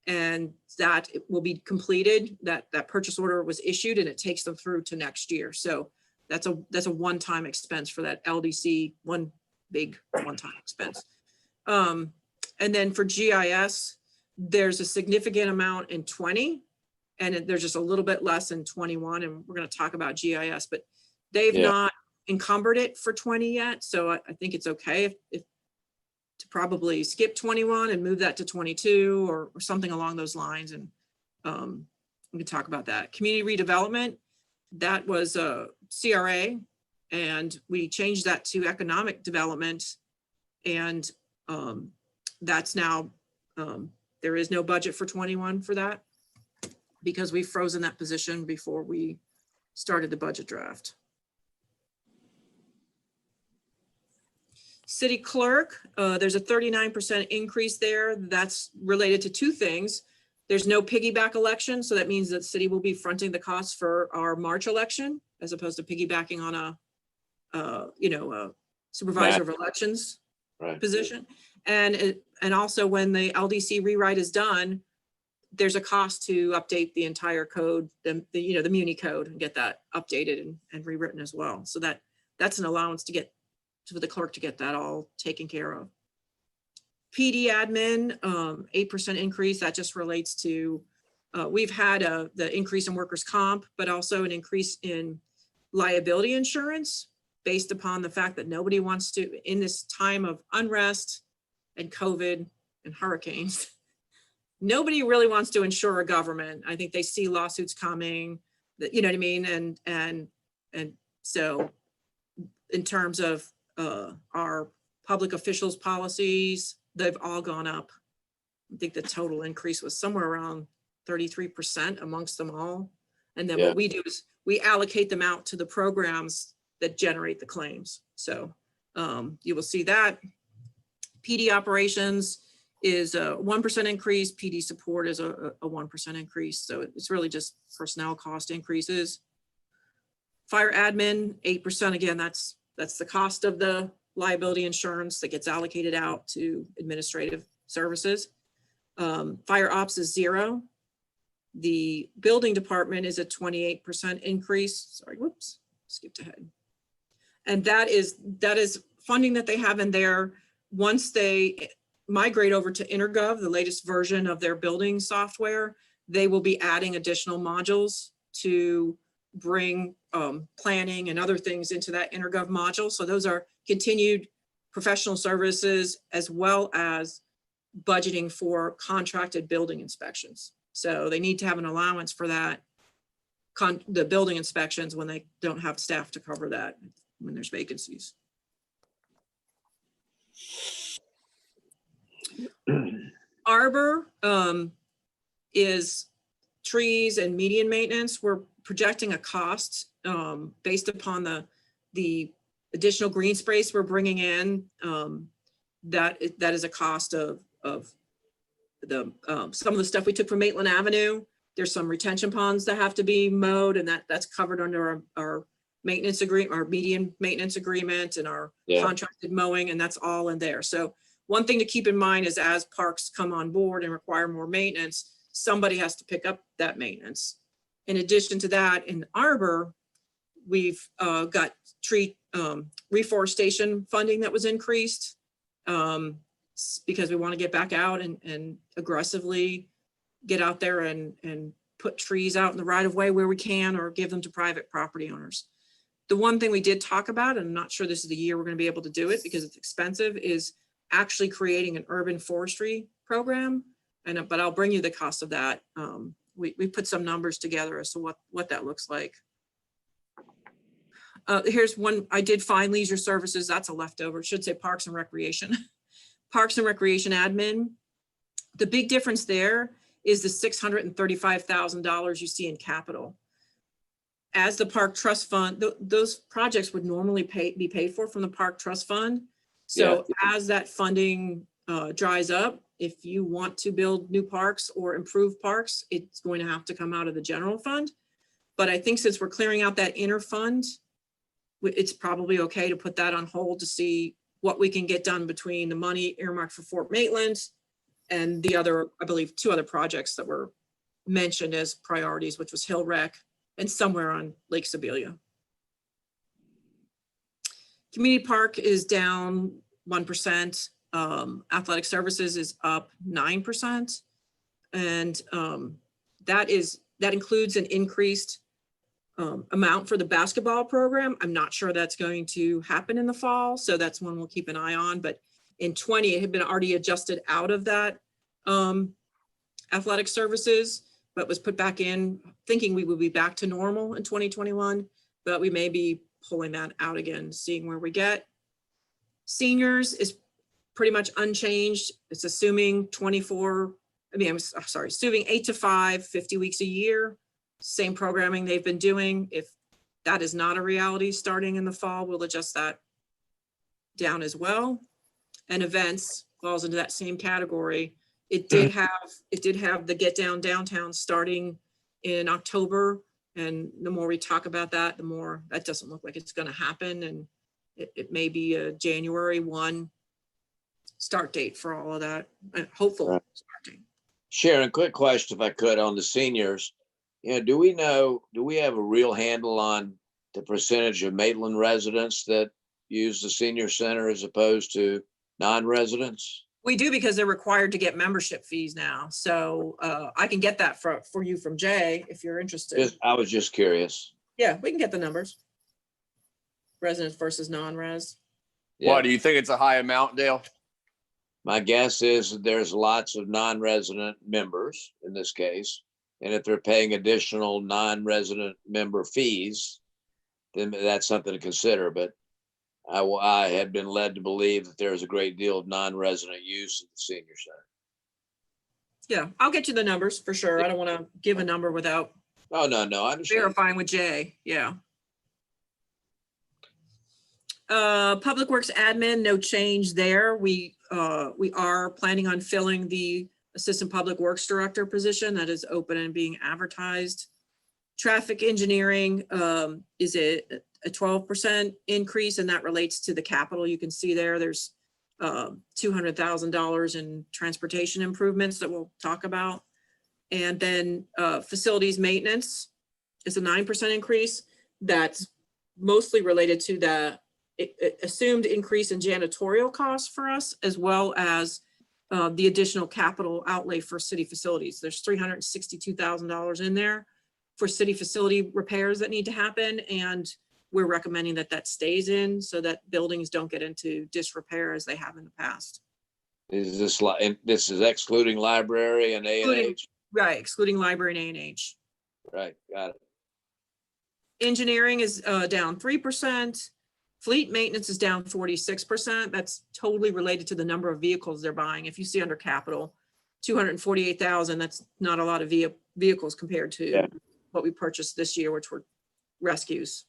[SPEAKER 2] and that will be completed. That purchase order was issued, and it takes them through to next year. So that's a one-time expense for that LDC, one big one-time expense. And then for GIS, there's a significant amount in 20, and there's just a little bit less in 21. And we're going to talk about GIS, but they've not encumbered it for 20 yet. So I think it's okay if to probably skip 21 and move that to 22 or something along those lines. And we can talk about that. Community redevelopment, that was a CRA, and we changed that to economic development. And that's now, there is no budget for 21 for that because we've frozen that position before we started the budget draft. City clerk, there's a 39% increase there. That's related to two things. There's no piggyback election, so that means that the city will be fronting the costs for our March election as opposed to piggybacking on a supervisor of elections position. And also when the LDC rewrite is done, there's a cost to update the entire code, the Muni code, and get that updated and rewritten as well. So that's an allowance to get for the clerk to get that all taken care of. PD admin, 8% increase. That just relates to, we've had the increase in workers' comp, but also an increase in liability insurance based upon the fact that nobody wants to, in this time of unrest and COVID and hurricanes, nobody really wants to insure a government. I think they see lawsuits coming, you know what I mean? And so in terms of our public officials policies, they've all gone up. I think the total increase was somewhere around 33% amongst them all. And then what we do is we allocate them out to the programs that generate the claims. So you will see that. PD operations is a 1% increase. PD support is a 1% increase. So it's really just personnel cost increases. Fire admin, 8%. Again, that's the cost of the liability insurance that gets allocated out to administrative services. Fire ops is 0. The building department is a 28% increase. Sorry, whoops, skipped ahead. And that is funding that they have in there. Once they migrate over to InterGov, the latest version of their building software, they will be adding additional modules to bring planning and other things into that InterGov module. So those are continued professional services as well as budgeting for contracted building inspections. So they need to have an allowance for that, the building inspections when they don't have staff to cover that when there's vacancies. Arbor is trees and median maintenance. We're projecting a cost based upon the additional green space we're bringing in. That is a cost of the some of the stuff we took from Maitland Avenue. There's some retention ponds that have to be mowed, and that's covered under our maintenance agreement, our median maintenance agreement, and our contracted mowing, and that's all in there. So one thing to keep in mind is as parks come on board and require more maintenance, somebody has to pick up that maintenance. In addition to that, in Arbor, we've got tree reforestation funding that was increased because we want to get back out and aggressively get out there and put trees out in the right of way where we can, or give them to private property owners. The one thing we did talk about, and I'm not sure this is the year we're going to be able to do it because it's expensive, is actually creating an urban forestry program. But I'll bring you the cost of that. We put some numbers together as to what that looks like. Here's one. I did find leisure services. That's a leftover. It should say Parks and Recreation. Parks and Recreation admin. The big difference there is the $635,000 you see in capital. As the Park Trust Fund, those projects would normally be paid for from the Park Trust Fund. So as that funding dries up, if you want to build new parks or improve parks, it's going to have to come out of the general fund. But I think since we're clearing out that inner fund, it's probably okay to put that on hold to see what we can get done between the money earmarked for Fort Maitland and the other, I believe, 2 other projects that were mentioned as priorities, which was Hill Rec and somewhere on Lake Sibelia. Community Park is down 1%. Athletic Services is up 9%. And that includes an increased amount for the basketball program. I'm not sure that's going to happen in the fall. So that's one we'll keep an eye on. But In 20, it had been already adjusted out of that athletic services, but was put back in, thinking we would be back to normal in 2021, but we may be pulling that out again, seeing where we get. Seniors is pretty much unchanged. It's assuming 8 to 5, 50 weeks a year, same programming they've been doing. If that is not a reality starting in the fall, we'll adjust that down as well. And events falls into that same category. It did have the Get Down Downtown starting in October. And the more we talk about that, the more that doesn't look like it's going to happen. And it may be a January 1 start date for all of that. Hopeful
[SPEAKER 5] Right.
[SPEAKER 2] start date.
[SPEAKER 5] Sharon, quick question if I could on the seniors. Do we have a real handle on the percentage of Maitland residents that use the senior center as opposed to non-residents?
[SPEAKER 2] We do, because they're required to get membership fees now. So I can get that for you from Jay if you're interested.
[SPEAKER 5] I was just curious.
[SPEAKER 2] Yeah, we can get the numbers. Residents versus non-res.
[SPEAKER 5] Yeah.
[SPEAKER 8] Why, do you think it's a high amount, Dale?
[SPEAKER 5] My guess is that there's lots of non-resident members in this case. And if they're paying additional non-resident member fees, then that's something to consider. But I had been led to believe that there's a great deal of non-resident use of the senior center.
[SPEAKER 2] Yeah, I'll get you the numbers for sure. I don't want to give a number without
[SPEAKER 5] Oh, no, I understand.
[SPEAKER 2] verifying with Jay. Yeah. Public Works admin, no change there. We are planning on filling the Assistant Public Works Director position that is open and being advertised. Traffic engineering is a 12% increase, and that relates to the capital. You can see there's $200,000 in transportation improvements that we'll talk about. And then facilities maintenance is a 9% increase. That's mostly related to the assumed increase in janitorial costs for us, as well as the additional capital outlay for city facilities. There's $362,000 in there for city facility repairs that need to happen. And we're recommending that that stays in so that buildings don't get into disrepair as they have in the past.
[SPEAKER 5] Is this this is excluding library and A&H?
[SPEAKER 2] Right, excluding library and A&H.
[SPEAKER 5] Right, got it.
[SPEAKER 2] Engineering is down 3%. Fleet maintenance is down 46%. That's totally related to the number of vehicles they're buying. If you see under capital, 248,000, that's not a lot of vehicles compared to what we purchased this year, which were rescues,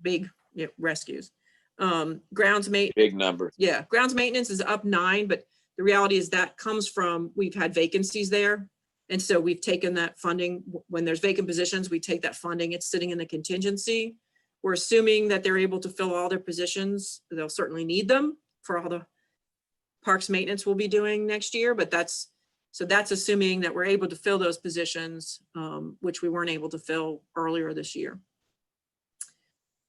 [SPEAKER 2] big rescues. Grounds maintenance.
[SPEAKER 5] Big number.
[SPEAKER 2] Yeah, grounds maintenance is up 9, but the reality is that comes from, we've had vacancies there. And so we've taken that funding. When there's vacant positions, we take that funding. It's sitting in the contingency. We're assuming that they're able to fill all their positions. They'll certainly need them for all the parks maintenance we'll be doing next year, but that's assuming that we're able to fill those positions, which we weren't able to fill earlier this year.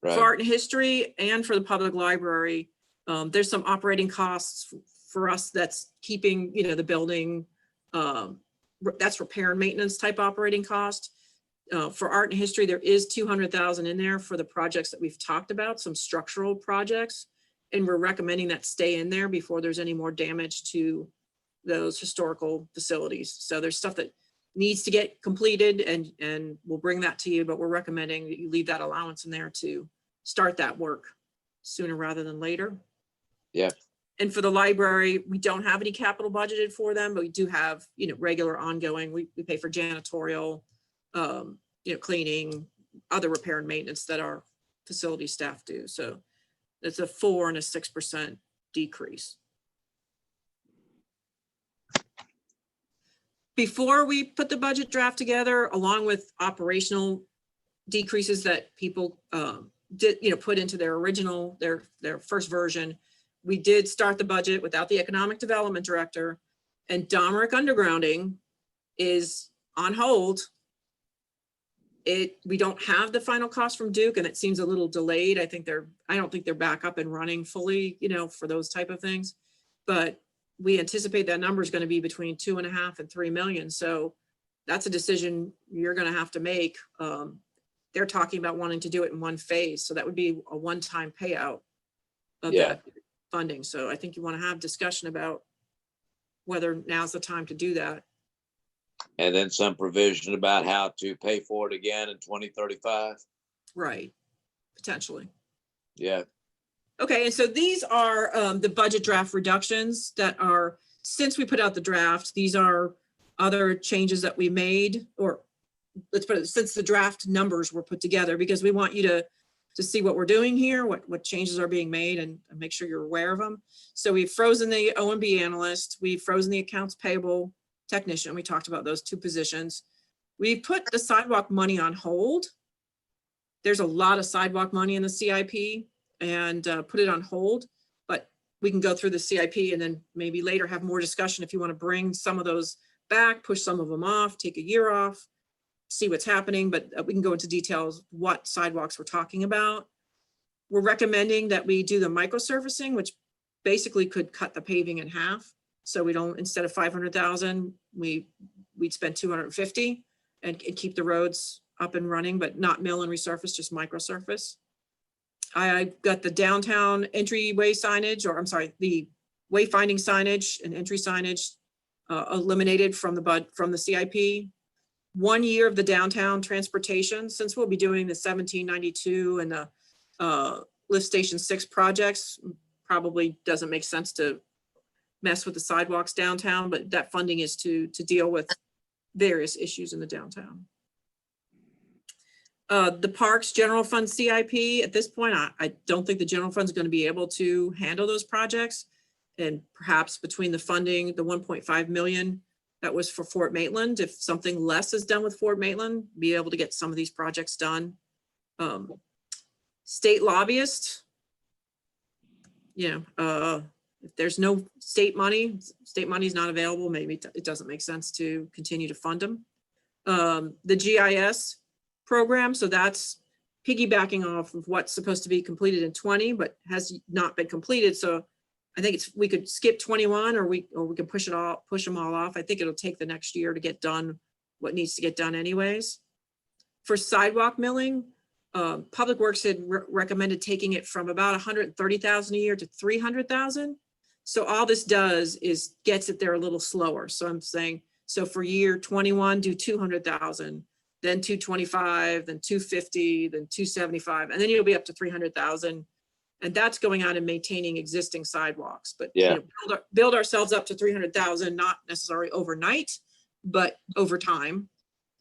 [SPEAKER 5] Right.
[SPEAKER 2] For art and history and for the public library, there's some operating costs for us that's keeping, the building, that's repair and maintenance type operating cost. For art and history, there is 200,000 in there for the projects that we've talked about, some structural projects. And we're recommending that stay in there before there's any more damage to those historical facilities. So there's stuff that needs to get completed and we'll bring that to you, but we're recommending that you leave that allowance in there to start that work sooner rather than later.
[SPEAKER 5] Yeah.
[SPEAKER 2] And for the library, we don't have any capital budgeted for them, but we do have, regular ongoing, we pay for janitorial, cleaning, other repair and maintenance that our facility staff do. So it's a 4% and a 6% decrease. Before we put the budget draft together, along with operational decreases that people did, put into their original, their first version, we did start the budget without the economic development director, and Domerick Undergrounding is on hold. We don't have the final cost from Duke, and it seems a little delayed. I don't think they're back up and running fully, for those type of things. But we anticipate that number is going to be between 2.5 and 3 million. So that's a decision you're going to have to make. They're talking about wanting to do it in one phase. So that would be a one-time payout of that funding. So I think you want to have discussion about whether now's the time to do that.
[SPEAKER 5] And then some provision about how to pay for it again in 2035.
[SPEAKER 2] Right, potentially.
[SPEAKER 5] Yeah.
[SPEAKER 2] Okay, and so these are the budget draft reductions that are, since we put out the draft, these are other changes that we made, or let's put it, since the draft numbers were put together, because we want you to see what we're doing here, what changes are being made, and make sure you're aware of them. So we've frozen the OMB analyst, we've frozen the accounts payable technician. We talked about those two positions. We put the sidewalk money on hold. There's a lot of sidewalk money in the CIP, and put it on hold, but we can go through the CIP and then maybe later have more discussion if you want to bring some of those back, push some of them off, take a year off, see what's happening, but we can go into details what sidewalks we're talking about. We're recommending that we do the microsurfacing, which basically could cut the paving in half. So we don't, instead of 500,000, we'd spend 250 and keep the roads up and running, but not mill and resurface, just microsurface. I got the downtown entryway signage, or I'm sorry, the wayfinding signage and entry signage eliminated from the CIP. 1 year of the downtown transportation, since we'll be doing the 1792 and the Lift Station 6 projects, probably doesn't make sense to mess with the sidewalks downtown, but that funding is to deal with various issues in the downtown. The Parks General Fund CIP, at this point, I don't think the general fund is going to be able to handle those projects. And perhaps between the funding, the 1.5 million that was for Fort Maitland, if something less is done with Fort Maitland, be able to get some of these projects done. State lobbyist, if there's no state money is not available, maybe it doesn't make sense to continue to fund them. The GIS program, so that's piggybacking off of what's supposed to be completed in 20, but has not been completed. So I think we could skip 21, or we can push them all off. I think it'll take the next year to get done what needs to get done anyways. For sidewalk milling, Public Works had recommended taking it from about 130,000 a year to 300,000. So all this does is gets it there a little slower. So I'm saying, so for year 21, do 200,000, then 225, then 250, then 275, and then you'll be up to 300,000. And that's going out and maintaining existing sidewalks, but
[SPEAKER 5] Yeah.
[SPEAKER 2] Build ourselves up to 300,000, not necessarily overnight, but over time.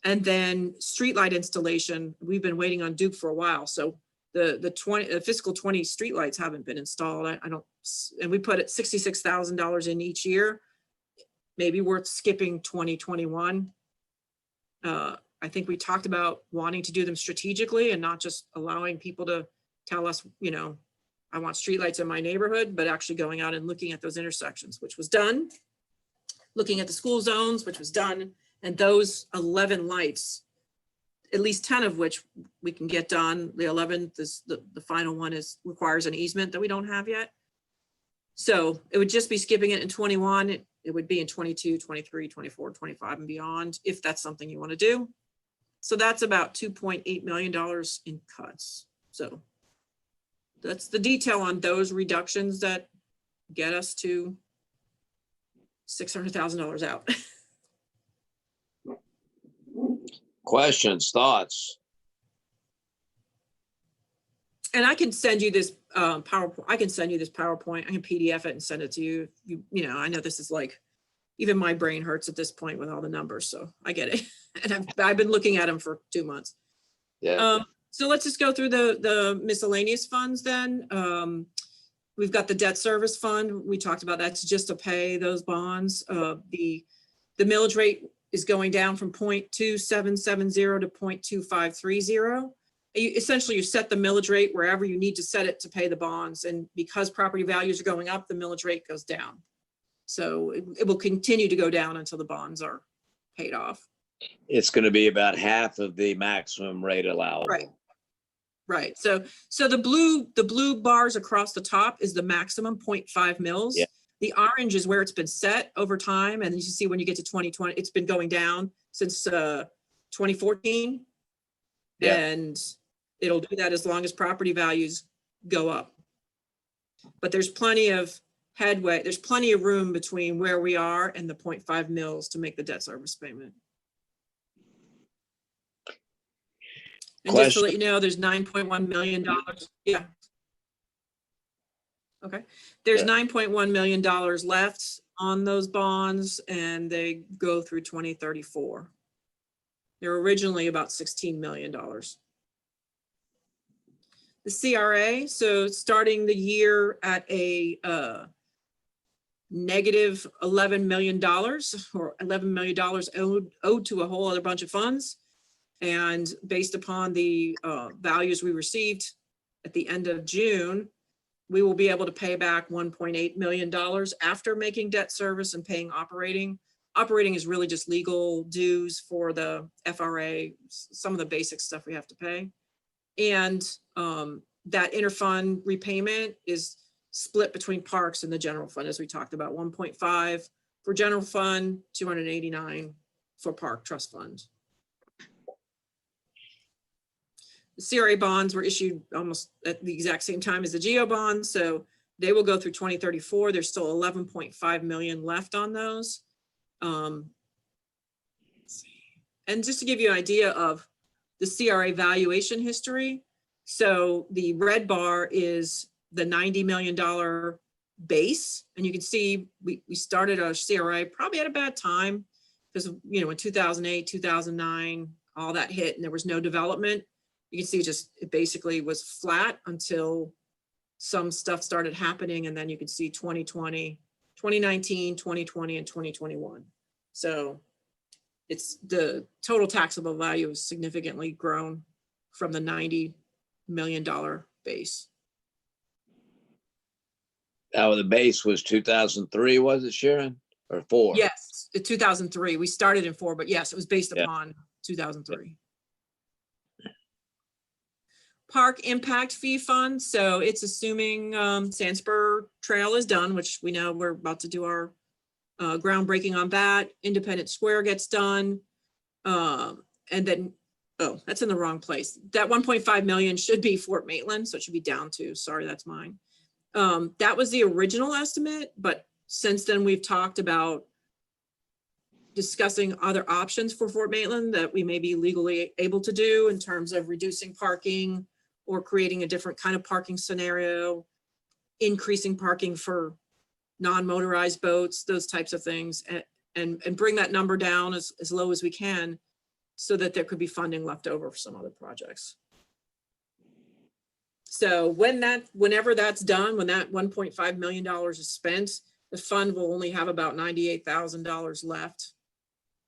[SPEAKER 2] And then streetlight installation, we've been waiting on Duke for a while. So the fiscal 20 streetlights haven't been installed. And we put it $66,000 in each year. Maybe worth skipping 2021. I think we talked about wanting to do them strategically and not just allowing people to tell us, I want streetlights in my neighborhood, but actually going out and looking at those intersections, which was done. Looking at the school zones, which was done. And those 11 lights, at least 10 of which we can get done. The 11th is the final one requires an easement that we don't have yet. So it would just be skipping it in 21. It would be in 22, 23, 24, 25 and beyond, if that's something you want to do. So that's about $2.8 million in cuts. So that's the detail on those reductions that get us to $600,000 out.
[SPEAKER 5] Questions, thoughts?
[SPEAKER 2] And I can send you this PowerPoint. I can PDF it and send it to you. I know this is like, even my brain hurts at this point with all the numbers, so I get it. And I've been looking at them for 2 months.
[SPEAKER 5] Yeah.
[SPEAKER 2] So let's just go through the miscellaneous funds then. We've got the debt service fund. We talked about that's just to pay those bonds. The millage rate is going down from 0.2770 to 0.2530. Essentially, you set the millage rate wherever you need to set it to pay the bonds. And because property values are going up, the millage rate goes down. So it will continue to go down until the bonds are paid off.
[SPEAKER 5] It's going to be about half of the maximum rate allowable.
[SPEAKER 2] Right. So the blue bars across the top is the maximum 0.5 mils.
[SPEAKER 5] Yeah.
[SPEAKER 2] The orange is where it's been set over time. And you see when you get to 2020, it's been going down since 2014.
[SPEAKER 5] Yeah.
[SPEAKER 2] And it'll do that as long as property values go up. But there's plenty of headway, there's plenty of room between where we are and the 0.5 mils to make the debt service payment. And just to let you know, there's $9.1 million. Yeah. Okay. There's
[SPEAKER 5] Yeah.
[SPEAKER 2] $9.1 million left on those bonds, and they go through 2034. They're originally about $16 million. The CRA, so starting the year at a negative $11 million or $11 million owed to a whole other bunch of funds. And based upon the values we received at the end of June, we will be able to pay back $1.8 million after making debt service and paying operating. Operating is really just legal dues for the FRA, some of the basic stuff we have to pay. And that interfund repayment is split between parks and the general fund, as we talked about, 1.5 for general fund, 289 for park trust fund. The CRA bonds were issued almost at the exact same time as the GEO bonds, so they will go through 2034. There's still 11.5 million left on those. And just to give you an idea of the CRA valuation history, so the red bar is the $90 million base, and you can see we started our CRA probably at a bad time because, you know, in 2008, 2009, all that hit and there was no development. You can see it basically was flat until some stuff started happening, and then you can see 2020, 2019, 2020, and 2021. So it's the total taxable value has significantly grown from the $90 million base.
[SPEAKER 5] Now the base was 2003, was it, Sharon? Or 4?
[SPEAKER 2] Yes, 2003. We started in 4, but yes, it was based upon 2003. Park impact fee fund. So it's assuming Sandspur Trail is done, which we know we're about to do our groundbreaking on that. Independence Square gets done. And then, oh, that's in the wrong place. That 1.5 million should be Fort Maitland. So it should be down to, sorry, that's mine. That was the original estimate, but since then we've talked about discussing other options for Fort Maitland that we may be legally able to do in terms of reducing parking or creating a different kind of parking scenario, increasing parking for non-motorized boats, those types of things, and bring that number down as low as we can so that there could be funding left over for some other projects. So whenever that's done, when that $1.5 million is spent, the fund will only have about $98,000 left,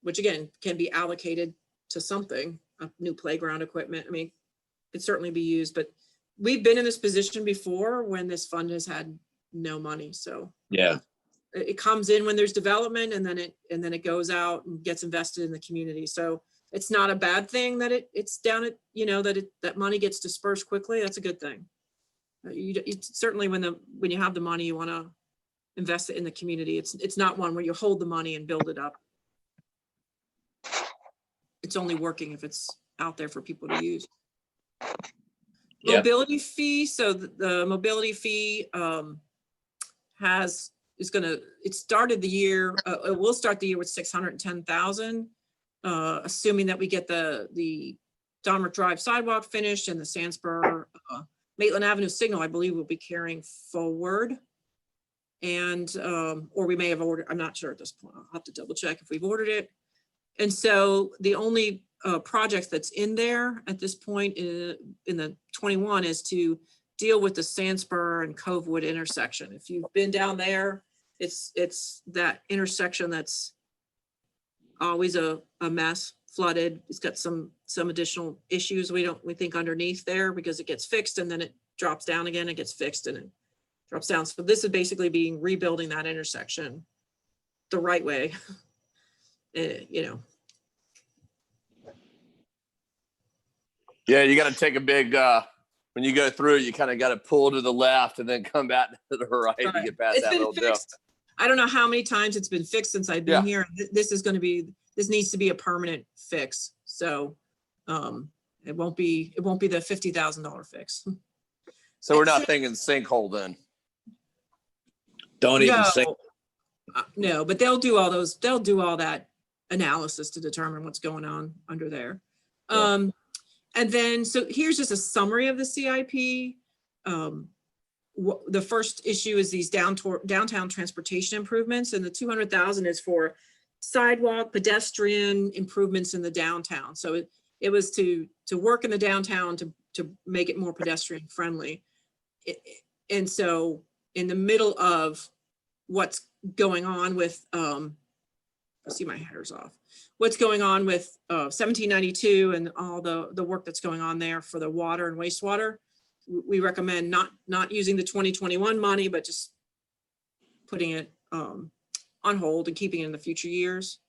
[SPEAKER 2] which again, can be allocated to something, a new playground equipment. I mean, could certainly be used, but we've been in this position before when this fund has had no money. So
[SPEAKER 5] Yeah.
[SPEAKER 2] it comes in when there's development, and then it goes out and gets invested in the community. So it's not a bad thing that it's down at, you know, that money gets dispersed quickly. That's a good thing. Certainly when you have the money, you want to invest it in the community. It's not one where you hold the money and build it up. It's only working if it's out there for people to use.
[SPEAKER 5] Yep.
[SPEAKER 2] Mobility fee. So the mobility fee it started the year, it will start the year with 610,000, assuming that we get the Domrick Drive sidewalk finished and the Sandspur Maitland Avenue signal, I believe, will be carrying forward. And, or we may have ordered, I'm not sure at this point. I'll have to double check if we've ordered it. And so the only project that's in there at this point in the 21 is to deal with the Sandspur and Covewood intersection. If you've been down there, it's that intersection that's always a mess, flooded. It's got some additional issues we think underneath there, because it gets fixed and then it drops down again, it gets fixed and it drops down. So this is basically rebuilding that intersection the right way. You know.
[SPEAKER 8] Yeah, you got to take a big, when you go through, you kind of got to pull to the left and then come back to the right to get past that little dip.
[SPEAKER 2] I don't know how many times it's been fixed since I've been here. This needs to be a permanent fix. So it won't be the $50,000 fix.
[SPEAKER 8] So we're not thinking sinkhole then.
[SPEAKER 5] Don't even say,
[SPEAKER 2] No, but they'll do all those, they'll do all that analysis to determine what's going on under there.
[SPEAKER 5] Yeah.
[SPEAKER 2] And then, so here's just a summary of the CIP. The first issue is these downtown transportation improvements, and the 200,000 is for sidewalk pedestrian improvements in the downtown. So it was to work in the downtown to make it more pedestrian friendly. And so in the middle of what's going on with, I see my headers off, what's going on with 1792 and all the work that's going on there for the water and wastewater, we recommend not using the 2021 money, but just putting it on hold and keeping it in the future years.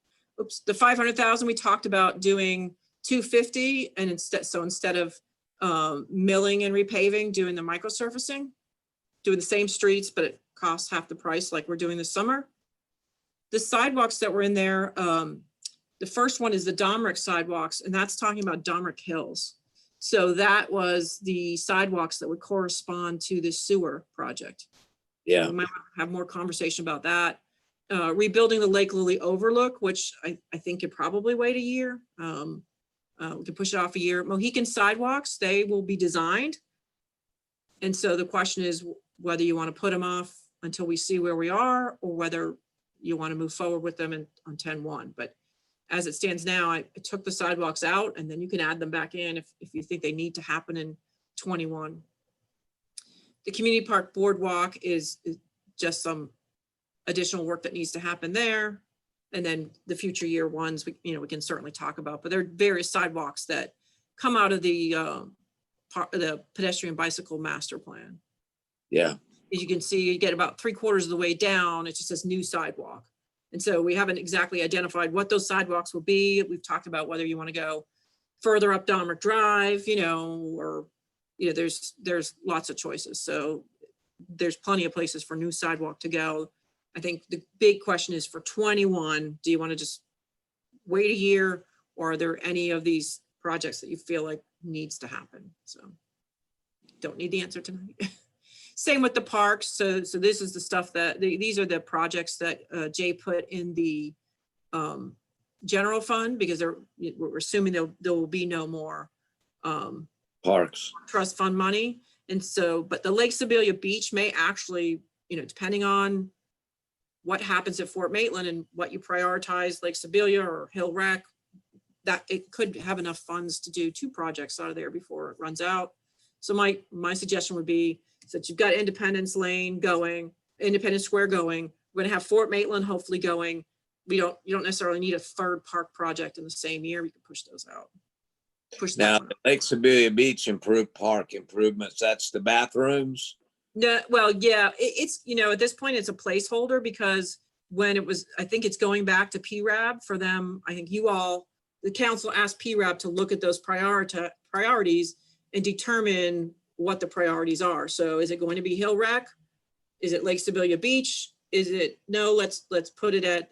[SPEAKER 2] Oops, the 500,000 we talked about doing 250, and instead of milling and repaving, doing the microsurfacing, doing the same streets, but it costs half the price like we're doing this summer. The sidewalks that were in there, the first one is the Domrick sidewalks, and that's talking about Domrick Hills. So that was the sidewalks that would correspond to the sewer project.
[SPEAKER 5] yeah,
[SPEAKER 2] We might have more conversation about that. Rebuilding the Lake Lily overlook, which I think could probably wait a year. We could push it off a year. Mohican sidewalks, they will be designed. And so the question is whether you want to put them off until we see where we are, or whether you want to move forward with them on 10-1. But as it stands now, I took the sidewalks out, and then you can add them back in if you think they need to happen in 21. The community park boardwalk is just some additional work that needs to happen there. And then the future year ones, we can certainly talk about, but there are various sidewalks that come out of the pedestrian bicycle master plan.
[SPEAKER 5] yeah.
[SPEAKER 2] As you can see, you get about 3/4 of the way down, it just says new sidewalk. And so we haven't exactly identified what those sidewalks will be. We've talked about whether you want to go further up Domrick Drive, or, there's lots of choices. So there's plenty of places for new sidewalk to go. I think the big question is for 21, do you want to just wait a year, or are there any of these projects that you feel like needs to happen? So don't need the answer tonight. Same with the parks. So this is the stuff that, these are the projects that Jay put in the general fund, because we're assuming there will be no more
[SPEAKER 5] Parks.
[SPEAKER 2] trust fund money. And so, but the Lake Sibylla Beach may actually, depending on what happens at Fort Maitland and what you prioritize, Lake Sibylla or Hill Rec, that it could have enough funds to do 2 projects out of there before it runs out. So my suggestion would be, since you've got Independence Lane going, Independence Square going, we're gonna have Fort Maitland hopefully going. You don't necessarily need a 3rd park project in the same year. We can push those out. Push that
[SPEAKER 5] Now,
[SPEAKER 2] one out.
[SPEAKER 5] Lake Sibylla Beach park improvements, that's the bathrooms.
[SPEAKER 2] No, well, yeah, it's, at this point, it's a placeholder, because when it was, I think it's going back to PRAB for them. I think the council asked PRAB to look at those priorities and determine what the priorities are. So is it going to be Hill Rec? Is it Lake Sibylla Beach? Is it, no, let's put it at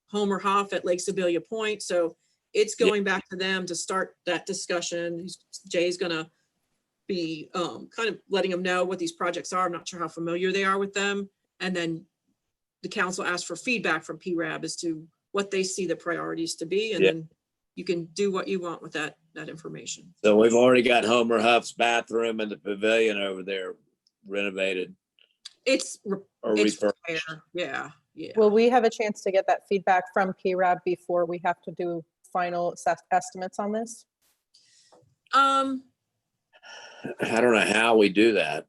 [SPEAKER 2] Homer Hoff at Lake Sibylla Point. So it's going back to them to start that discussion. Jay's gonna be kind of letting them know what these projects are. I'm not sure how familiar they are with them. And then the council asked for feedback from PRAB as to what they see the priorities to be. And then you can do what you want with that information.
[SPEAKER 5] So we've already got Homer Huff's bathroom and the pavilion over there renovated.
[SPEAKER 2] It's
[SPEAKER 5] refurbished.
[SPEAKER 2] repair. Yeah.
[SPEAKER 3] Will we have a chance to get that feedback from PRAB before we have to do final estimates on this?
[SPEAKER 5] I don't know how we do that.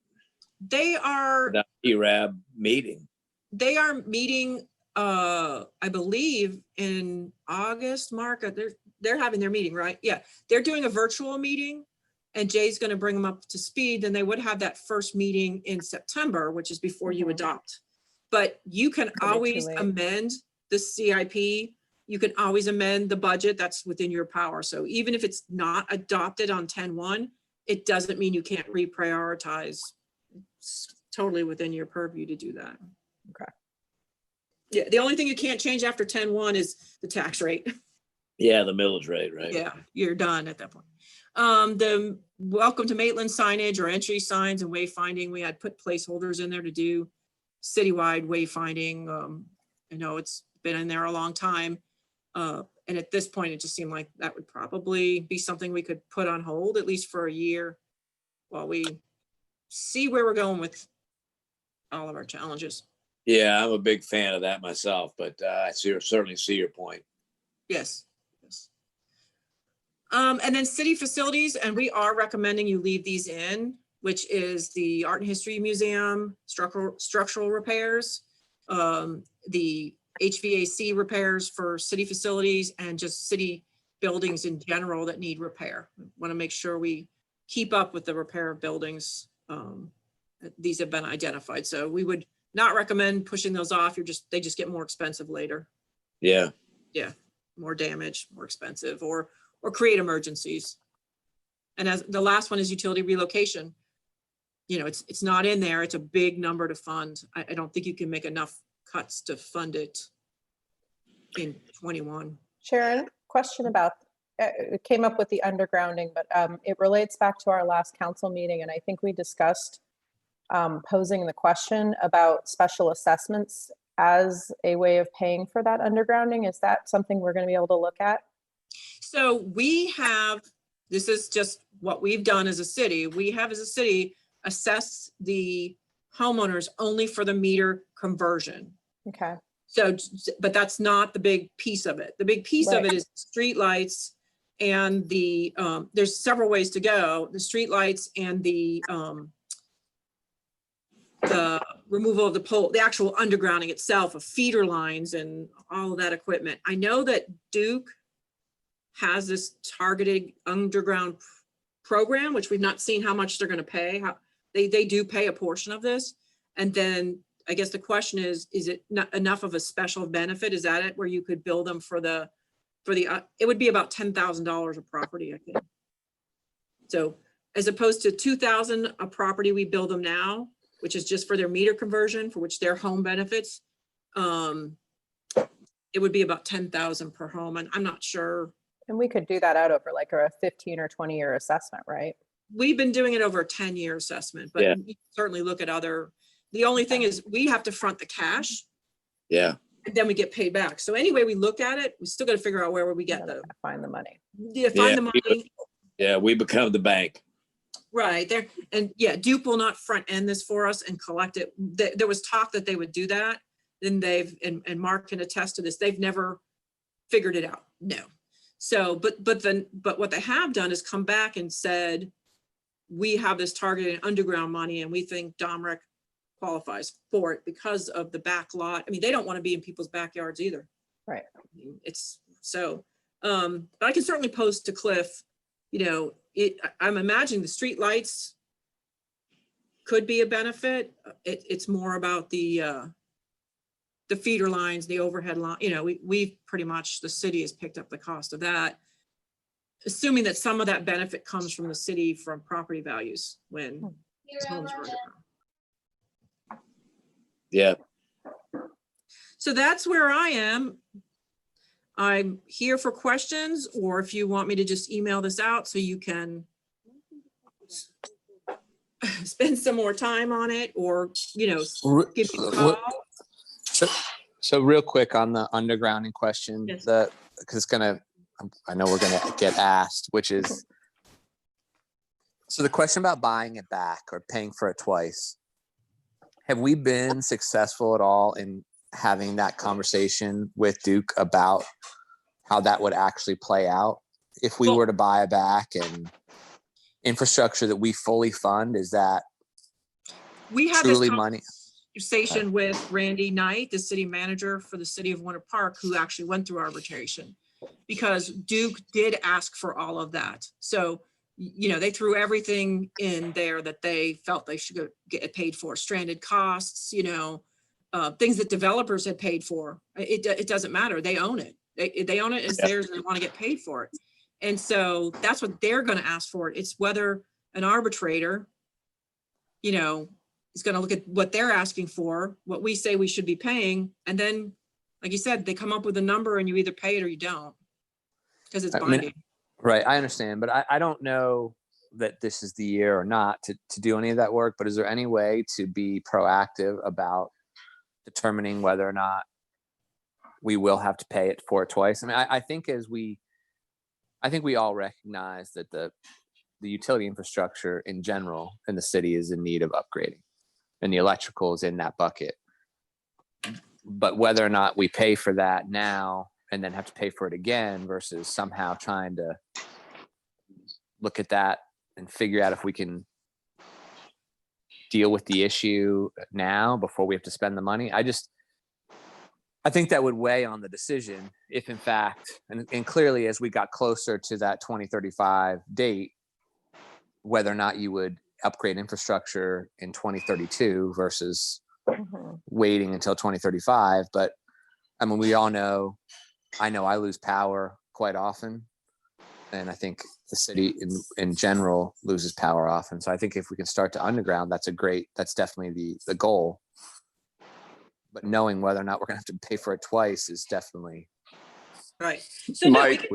[SPEAKER 2] They are
[SPEAKER 5] That PRAB meeting.
[SPEAKER 2] They are meeting, I believe in August, Mark. They're having their meeting, right? Yeah, they're doing a virtual meeting, and Jay's going to bring them up to speed. Then they would have that first meeting in September, which is before you adopt. But you can always amend the CIP. You can always amend the budget. That's within your power. So even if it's not adopted on 10-1, it doesn't mean you can't reprioritize. It's totally within your purview to do that.
[SPEAKER 3] Okay.
[SPEAKER 2] Yeah, the only thing you can't change after 10-1 is the tax rate.
[SPEAKER 5] Yeah, the millage rate, right?
[SPEAKER 2] Yeah, you're done at that point. The welcome to Maitland signage or entry signs and wayfinding, we had put placeholders in there to do citywide wayfinding. I know it's been in there a long time. And at this point, it just seemed like that would probably be something we could put on hold at least for a year while we see where we're going with all of our challenges.
[SPEAKER 5] Yeah, I'm a big fan of that myself, but certainly see your point.
[SPEAKER 2] Yes. Yes. And then city facilities, and we are recommending you leave these in, which is the Art and History Museum, structural repairs, the HVAC repairs for city facilities, and just city buildings in general that need repair. Want to make sure we keep up with the repair of buildings. These have been identified, so we would not recommend pushing those off. They just get more expensive later.
[SPEAKER 5] Yeah.
[SPEAKER 2] Yeah, more damage, more expensive, or create emergencies. And as the last one is utility relocation. You know, it's not in there. It's a big number to fund. I don't think you can make enough cuts to fund it in 21.
[SPEAKER 3] Sharon, question about, it came up with the undergrounding, but it relates back to our last council meeting, and I think we discussed posing the question about special assessments as a way of paying for that undergrounding. Is that something we're going to be able to look at?
[SPEAKER 2] So we have, this is just what we've done as a city. We have as a city assess the homeowners only for the meter conversion.
[SPEAKER 3] Okay.
[SPEAKER 2] So, but that's not the big piece of it. The big piece of it is streetlights and the, there's several ways to go. The streetlights and the removal of the pole, the actual undergrounding itself of feeder lines and all of that equipment. I know that Duke has this targeted underground program, which we've not seen how much they're going to pay. They do pay a portion of this. And then I guess the question is it not enough of a special benefit? Is that it, where you could bill them for the, it would be about $10,000 a property, I think. So as opposed to $2,000 a property we bill them now, which is just for their meter conversion, for which their home benefits, it would be about $10,000 per home. And I'm not sure.
[SPEAKER 3] And we could do that out over like a 15 or 20-year assessment, right?
[SPEAKER 2] We've been doing it over a 10-year assessment, but
[SPEAKER 5] Yeah.
[SPEAKER 2] we certainly look at other, the only thing is we have to front the cash.
[SPEAKER 5] Yeah.
[SPEAKER 2] And then we get paid back. So anyway, we look at it, we still got to figure out where we get the,
[SPEAKER 3] Find the money.
[SPEAKER 2] find the money.
[SPEAKER 5] Yeah, we become the bank.
[SPEAKER 2] Right there. And yeah, Duke will not front end this for us and collect it. There was talk that they would do that. Then and Mark can attest to this, they've never figured it out. No. So, but what they have done is come back and said, we have this targeted underground money and we think Domrick qualifies for it because of the back lot. I mean, they don't want to be in people's backyards either.
[SPEAKER 3] Right.
[SPEAKER 2] It's so, but I can certainly post to Cliff, you know, I'm imagining the street lights could be a benefit. It's more about the feeder lines, the overhead line, you know, we pretty much, the city has picked up the cost of that, assuming that some of that benefit comes from the city from property values when homes were underground.
[SPEAKER 5] Yeah.
[SPEAKER 2] So that's where I am. I'm here for questions, or if you want me to just email this out so you can spend some more time on it, or, you know, give me a call.
[SPEAKER 9] So real quick on the undergrounding question,
[SPEAKER 2] Yes.
[SPEAKER 9] because it's gonna, I know we're gonna get asked, which is, so the question about buying it back or paying for it twice, have we been successful at all in having that conversation with Duke about how that would actually play out if we were to buy it back, and infrastructure that we fully fund? Is that
[SPEAKER 2] We have
[SPEAKER 9] truly
[SPEAKER 2] this
[SPEAKER 9] money?
[SPEAKER 2] conversation with Randy Knight, the city manager for the city of Winter Park, who actually went through arbitration, because Duke did ask for all of that. So, you know, they threw everything in there that they felt they should get paid for, stranded costs, you know, things that developers had paid for. It doesn't matter. They own it. They own it as theirs and they want to get paid for it. And so that's what they're going to ask for. It's whether an arbitrator, you know, is going to look at what they're asking for, what we say we should be paying. And then, like you said, they come up with a number and you either pay it or you don't, because it's binding.
[SPEAKER 9] Right, I understand, but I don't know that this is the year or not to do any of that work, but is there any way to be proactive about determining whether or not we will have to pay it for it twice. I mean, I think I think we all recognize that the utility infrastructure in general in the city is in need of upgrading, and the electrical is in that bucket. But whether or not we pay for that now and then have to pay for it again versus somehow trying to look at that and figure out if we can deal with the issue now before we have to spend the money. I think that would weigh on the decision if in fact, and clearly as we got closer to that 2035 date, whether or not you would upgrade infrastructure in 2032 versus waiting until 2035. But I mean, we all know, I know I lose power quite often. And I think the city in general loses power often. So I think if we can start to underground, that's definitely the goal. But knowing whether or not we're going to have to pay for it twice is definitely
[SPEAKER 2] Right. So no,
[SPEAKER 5] Mike,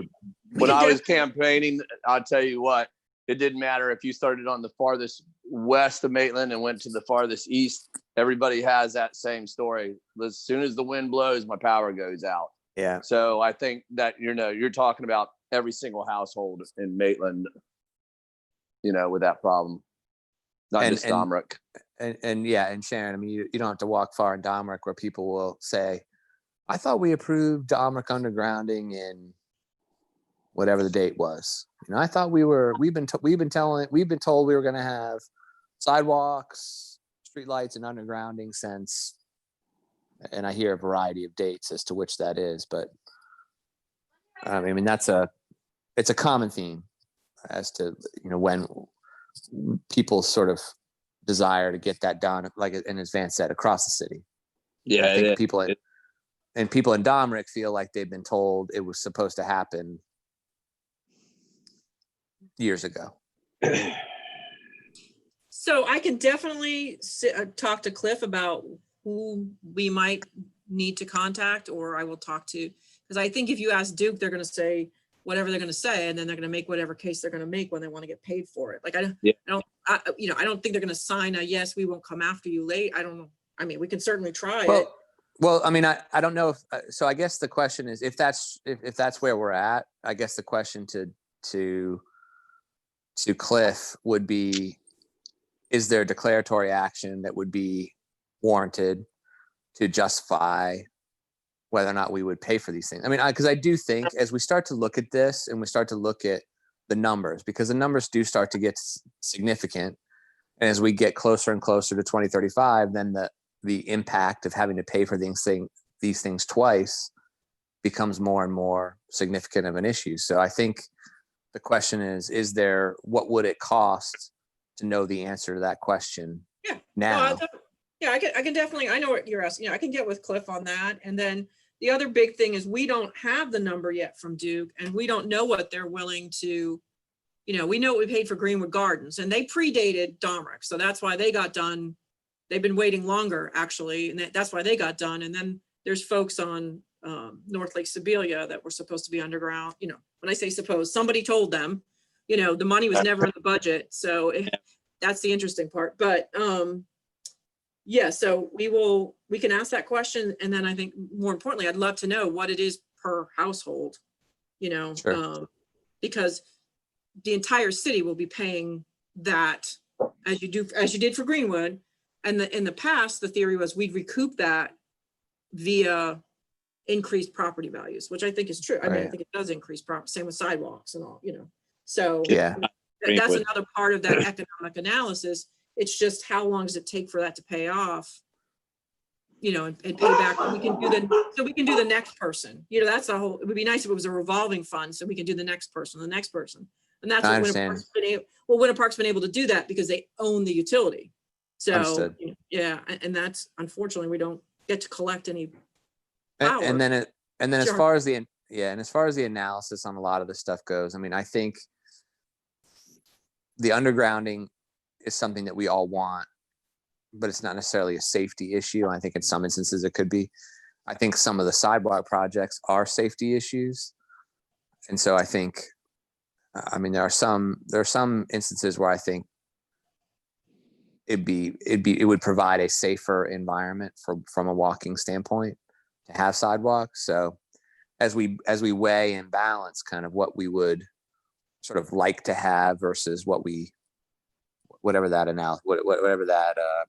[SPEAKER 5] when I was campaigning, I'll tell you what, it didn't matter if you started on the farthest west of Maitland and went to the farthest east. Everybody has that same story. As soon as the wind blows, my power goes out.
[SPEAKER 9] Yeah.
[SPEAKER 5] So I think that, you're talking about every single household in Maitland, with that problem. Not just Domrick.
[SPEAKER 9] And yeah, and Sharon, I mean, you don't have to walk far in Domrick where people will say, I thought we approved Domrick undergrounding in whatever the date was. I thought we've been told we were going to have sidewalks, streetlights, and undergrounding since, and I hear a variety of dates as to which that is, but I mean, it's a common theme as to, when people sort of desire to get that done, like in advance said, across the city.
[SPEAKER 5] Yeah.
[SPEAKER 9] I think people in Domrick feel like they've been told it was supposed to happen years ago.
[SPEAKER 2] So I can definitely talk to Cliff about who we might need to contact, or I will talk to, because I think if you ask Duke, they're going to say whatever they're going to say, and then they're going to make whatever case they're going to make when they want to get paid for it. Like I don't think they're going to sign a yes, we won't come after you late. I don't know. I mean, we can certainly try it.
[SPEAKER 9] Well, I mean, I don't know if so. I guess the question is if that's where we're at. I guess the question to Cliff would be, is there declaratory action that would be warranted to justify whether or not we would pay for these things? I mean, because I do think as we start to look at this and we start to look at the numbers, because the numbers do start to get significant, and as we get closer and closer to 2035, then the impact of having to pay for these things twice becomes more and more significant of an issue. So I think the question is there, what would it cost to know the answer to that question?
[SPEAKER 2] Yeah.
[SPEAKER 9] Now.
[SPEAKER 2] I can definitely, I know what you're asking. I can get with Cliff on that. And then the other big thing is we don't have the number yet from Duke, and we don't know what they're willing to, we know what we paid for Greenwood Gardens, and they predated Domrick. So that's why they got done. They've been waiting longer, actually, and that's why they got done. And then there's folks on North Lake Sibelia that were supposed to be underground. When I say supposed, somebody told them, the money was never in the budget. So that's the interesting part. But yeah, so we can ask that question. And then I think more importantly, I'd love to know what it is per household,
[SPEAKER 9] Sure.
[SPEAKER 2] Because the entire city will be paying that as you did for Greenwood. And in the past, the theory was we'd recoup that via increased property values, which I think is true. I mean, I think it does increase property, same with sidewalks and all, So
[SPEAKER 9] Yeah.
[SPEAKER 2] That's another part of that economic analysis. It's just how long does it take for that to pay off, and pay back. We can do the next person. That's the whole. It would be nice if it was a revolving fund, so we can do the next person, and that's what Winter Park's been able to do that because they own the utility. So
[SPEAKER 9] Understood.
[SPEAKER 2] yeah, and that's unfortunately we don't get to collect any
[SPEAKER 9] And,
[SPEAKER 2] power.
[SPEAKER 9] and then as
[SPEAKER 2] Sure.
[SPEAKER 9] far as the analysis on a lot of this stuff goes, I mean, I think the undergrounding is something that we all want, but it's not necessarily a safety issue. I think in some instances it could be. I think some of the sidewalk projects are safety issues. And so I think, I mean, there are some instances where I think it would provide a safer environment from a walking standpoint to have sidewalks. So as we weigh and balance kind of what we would sort of like to have versus whatever that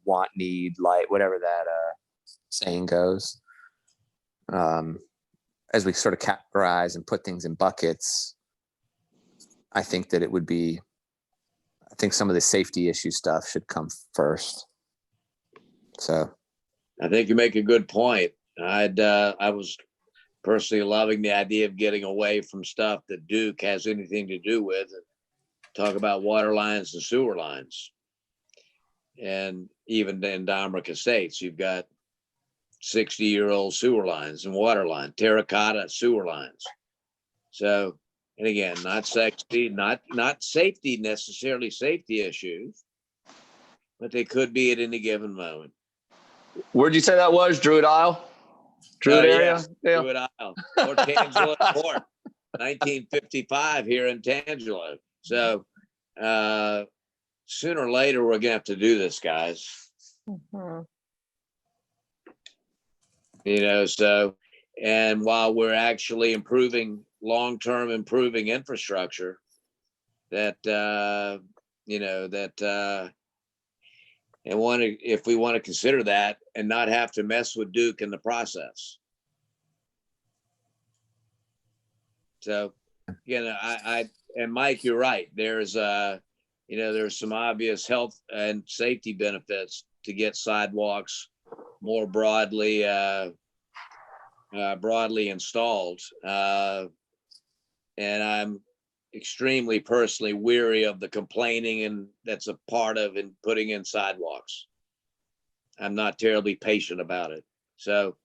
[SPEAKER 9] want, need, like, whatever that saying goes. As we sort of categorize and put things in buckets, I think that I think some of the safety issue stuff should come first. So
[SPEAKER 5] I think you make a good point. I was personally loving the idea of getting away from stuff that Duke has anything to do with. Talk about water lines and sewer lines. And even in Domrick Estates, you've got 60-year-old sewer lines and water line, terracotta sewer lines. So, and again, not safety, not safety necessarily safety issues, but they could be at any given moment.
[SPEAKER 8] Where'd you say that was? Druid Isle? Druid area?
[SPEAKER 5] Yeah. Druid Isle or Tangelo Court, 1955 here in Tangelo. So sooner or later, we're gonna have to do this, guys.
[SPEAKER 3] Mhm.
[SPEAKER 5] You know, so, and while we're actually improving long-term infrastructure, that if we want to consider that and not have to mess with Duke in the process. So again, and Mike, you're right. There's there's some obvious health and safety benefits to get sidewalks more broadly installed. And I'm extremely personally weary of the complaining and that's a part of in putting in sidewalks. I'm not terribly patient about it. So,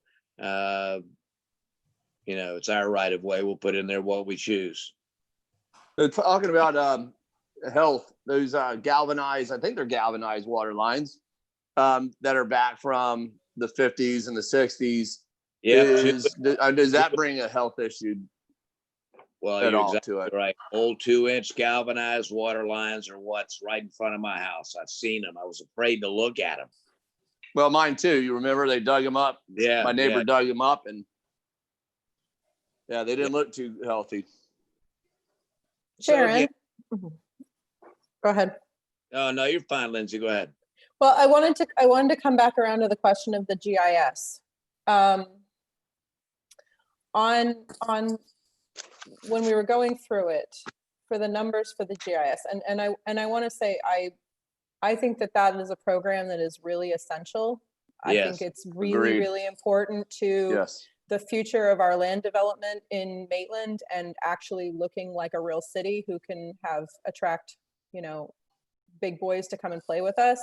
[SPEAKER 5] it's our right of way. We'll put in there what we choose.
[SPEAKER 8] So talking about health, those galvanized, I think they're galvanized water lines that are back from the 50s and the 60s.
[SPEAKER 5] Yeah.
[SPEAKER 8] Does that bring a health issue?
[SPEAKER 5] Well,
[SPEAKER 8] at
[SPEAKER 5] you're
[SPEAKER 8] all
[SPEAKER 5] exactly
[SPEAKER 8] to it?
[SPEAKER 5] right. Old 2-inch galvanized water lines are what's right in front of my house. I've seen them. I was afraid to look at them.
[SPEAKER 8] Well, mine too. You remember they dug them up?
[SPEAKER 5] Yeah.
[SPEAKER 8] My neighbor dug them up and they didn't look too healthy.
[SPEAKER 5] So
[SPEAKER 3] Sharon.
[SPEAKER 5] again,
[SPEAKER 3] Mhm. Go ahead.
[SPEAKER 5] oh, no, you're fine, Lindsay. Go ahead.
[SPEAKER 3] Well, I wanted to come back around to the question of the GIS. On when we were going through it for the numbers for the GIS, and I want to say I think that is a program that is really essential. I
[SPEAKER 5] Yes,
[SPEAKER 3] think it's really,
[SPEAKER 8] agreed.
[SPEAKER 3] really important to
[SPEAKER 8] Yes.
[SPEAKER 3] the future of our land development in Maitland and actually looking like a real city who can attract, big boys to come and play with us.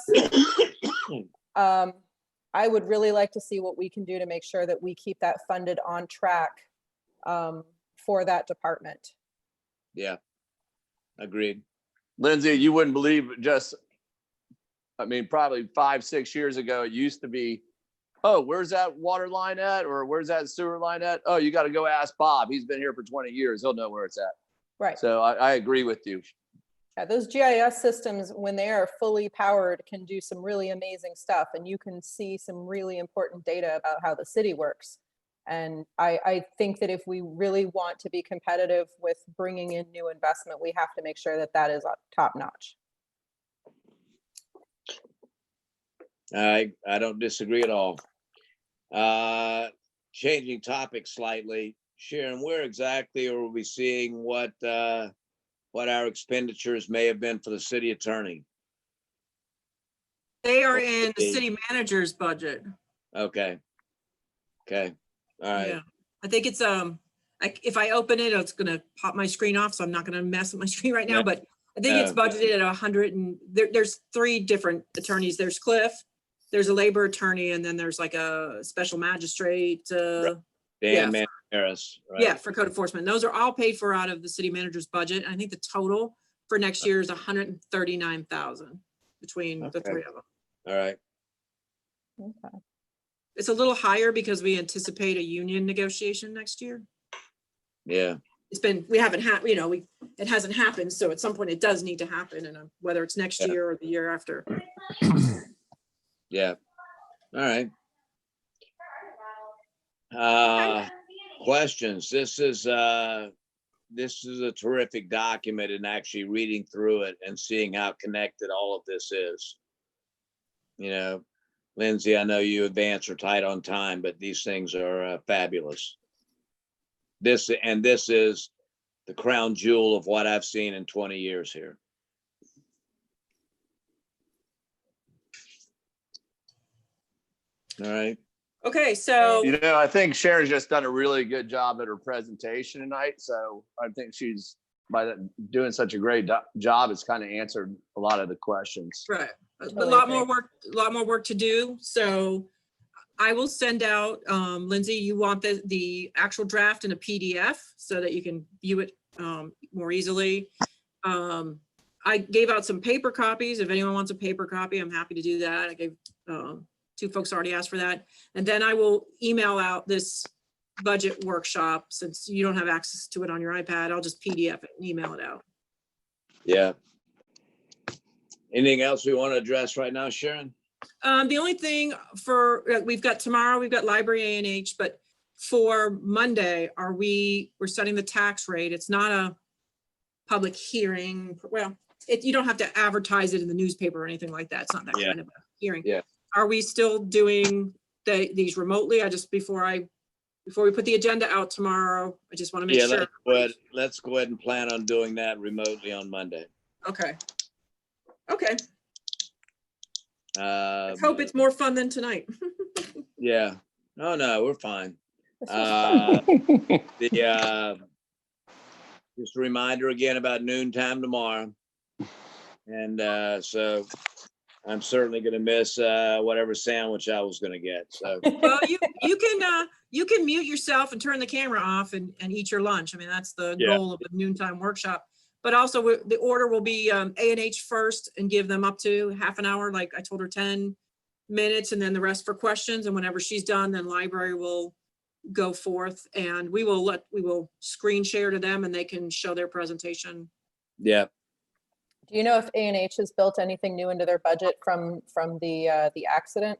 [SPEAKER 3] I would really like to see what we can do to make sure that we keep that funded on track for that department.
[SPEAKER 5] Yeah. Agreed.
[SPEAKER 8] Lindsay, you wouldn't believe probably 5-6 years ago, it used to be, oh, where's that water line at? Or where's that sewer line at? Oh, you got to go ask Bob. He's been here for 20 years. He'll know where it's at.
[SPEAKER 3] Right.
[SPEAKER 8] So I agree with you.
[SPEAKER 3] Yeah, those GIS systems, when they are fully powered, can do some really amazing stuff. And you can see some really important data about how the city works. And I think that if we really want to be competitive with bringing in new investment, we have to make sure that is top notch.
[SPEAKER 5] I don't disagree at all. Changing topics slightly, Sharon, where exactly are we seeing what our expenditures may have been for the city attorney?
[SPEAKER 2] They are in the city manager's budget.
[SPEAKER 5] Okay. All right.
[SPEAKER 2] Yeah, I think it's if I open it, it's gonna pop my screen off, so I'm not gonna mess with my screen right now.
[SPEAKER 5] Yeah.
[SPEAKER 2] But I think it's budgeted at 100, and there's 3 different attorneys. There's Cliff, there's a labor attorney, and then there's like a special magistrate.
[SPEAKER 5] Dan
[SPEAKER 2] yeah,
[SPEAKER 5] Harris. Right?
[SPEAKER 2] Yeah, for code enforcement. Those are all paid for out of the city manager's budget. I think the total for next year is 139,000 between the 3 of them.
[SPEAKER 5] All right.
[SPEAKER 3] Okay.
[SPEAKER 2] It's a little higher because we anticipate a union negotiation next year.
[SPEAKER 5] Yeah.
[SPEAKER 2] We haven't had, it hasn't happened. So at some point it does need to happen, and whether it's next year or the year after.
[SPEAKER 5] Yeah. All right. Questions. This is a terrific document, and actually reading through it and seeing how connected all of this is. You know, Lindsay, I know you advance are tight on time, but these things are fabulous. This is the crown jewel of what I've seen in 20 years here. All right.
[SPEAKER 2] Okay, so
[SPEAKER 8] You know, I think Sharon's just done a really good job at her presentation tonight. So I think she's doing such a great job. It's kind of answered a lot of the questions.
[SPEAKER 2] right, a
[SPEAKER 3] Totally
[SPEAKER 2] lot more
[SPEAKER 3] agree.
[SPEAKER 2] work to do. So I will send out, Lindsay, you want the actual draft in a PDF so that you can view it more easily. I gave out some paper copies. If anyone wants a paper copy, I'm happy to do that. I gave 2 folks already asked for that. And then I will email out this budget workshop. Since you don't have access to it on your iPad, I'll just PDF it and email it out.
[SPEAKER 5] Yeah. Anything else we want to address right now, Sharon?
[SPEAKER 2] The only thing for, tomorrow, we've got library A&H, but for Monday, we're setting the tax rate. It's not a public hearing. Well, you don't have to advertise it in the newspaper or anything like that. It's not that
[SPEAKER 5] Yeah.
[SPEAKER 2] kind of a hearing.
[SPEAKER 5] Yeah.
[SPEAKER 2] Are we still doing these remotely? Before we put the agenda out tomorrow, I just want to make sure.
[SPEAKER 5] Let's go ahead and plan on doing that remotely on Monday.
[SPEAKER 2] Okay. I hope it's more fun than tonight.
[SPEAKER 5] Yeah. No, we're fine.
[SPEAKER 3] This was fun.
[SPEAKER 5] Just a reminder again about noontime tomorrow. And so I'm certainly going to miss whatever sandwich I was going to get. So
[SPEAKER 2] Well, you can mute yourself and turn the camera off and eat your lunch. I mean, that's the goal of the noontime workshop. But also the order will be A&H first and give them up to half an hour. Like I told her, 10 minutes, and then the rest for questions. And whenever she's done, then library will go forth, and we will screen share to them and they can show their presentation.
[SPEAKER 5] yeah.
[SPEAKER 3] Do you know if A&H has built anything new into their budget from the accident?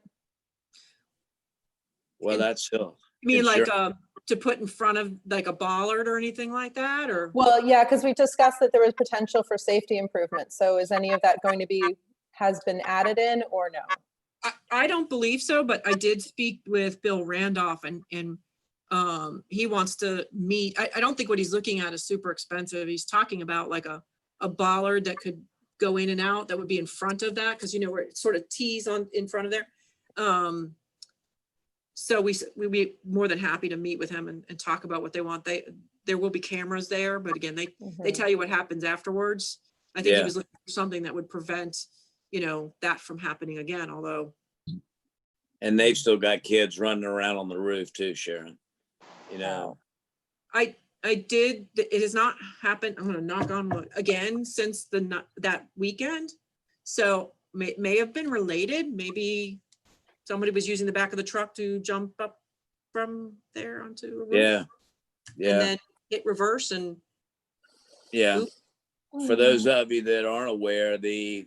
[SPEAKER 5] Well, that's still.
[SPEAKER 2] You mean like
[SPEAKER 5] Insurance.
[SPEAKER 2] to put in front of like a bollard or anything like that, or?
[SPEAKER 3] Well, yeah, because we discussed that there was potential for safety improvements. So is any of that has been added in or no?
[SPEAKER 2] I don't believe so, but I did speak with Bill Randolph and he wants to meet. I don't think what he's looking at is super expensive. He's talking about like a bollard that could go in and out that would be in front of that, because where it sort of tees in front of there. So we'd be more than happy to meet with him and talk about what they want. There will be cameras there, but again, they tell you what happens afterwards. I think he was looking for something that would prevent, that from happening again, although.
[SPEAKER 5] And they've still got kids running around on the roof too, Sharon.
[SPEAKER 2] It has not happened. I'm going to knock on wood again since that weekend. So may have been related. Maybe somebody was using the back of the truck to jump up from there onto a roof.
[SPEAKER 5] Yeah.
[SPEAKER 2] And then hit reverse and.
[SPEAKER 5] Yeah.
[SPEAKER 2] Oops.
[SPEAKER 5] For those of you that aren't aware, the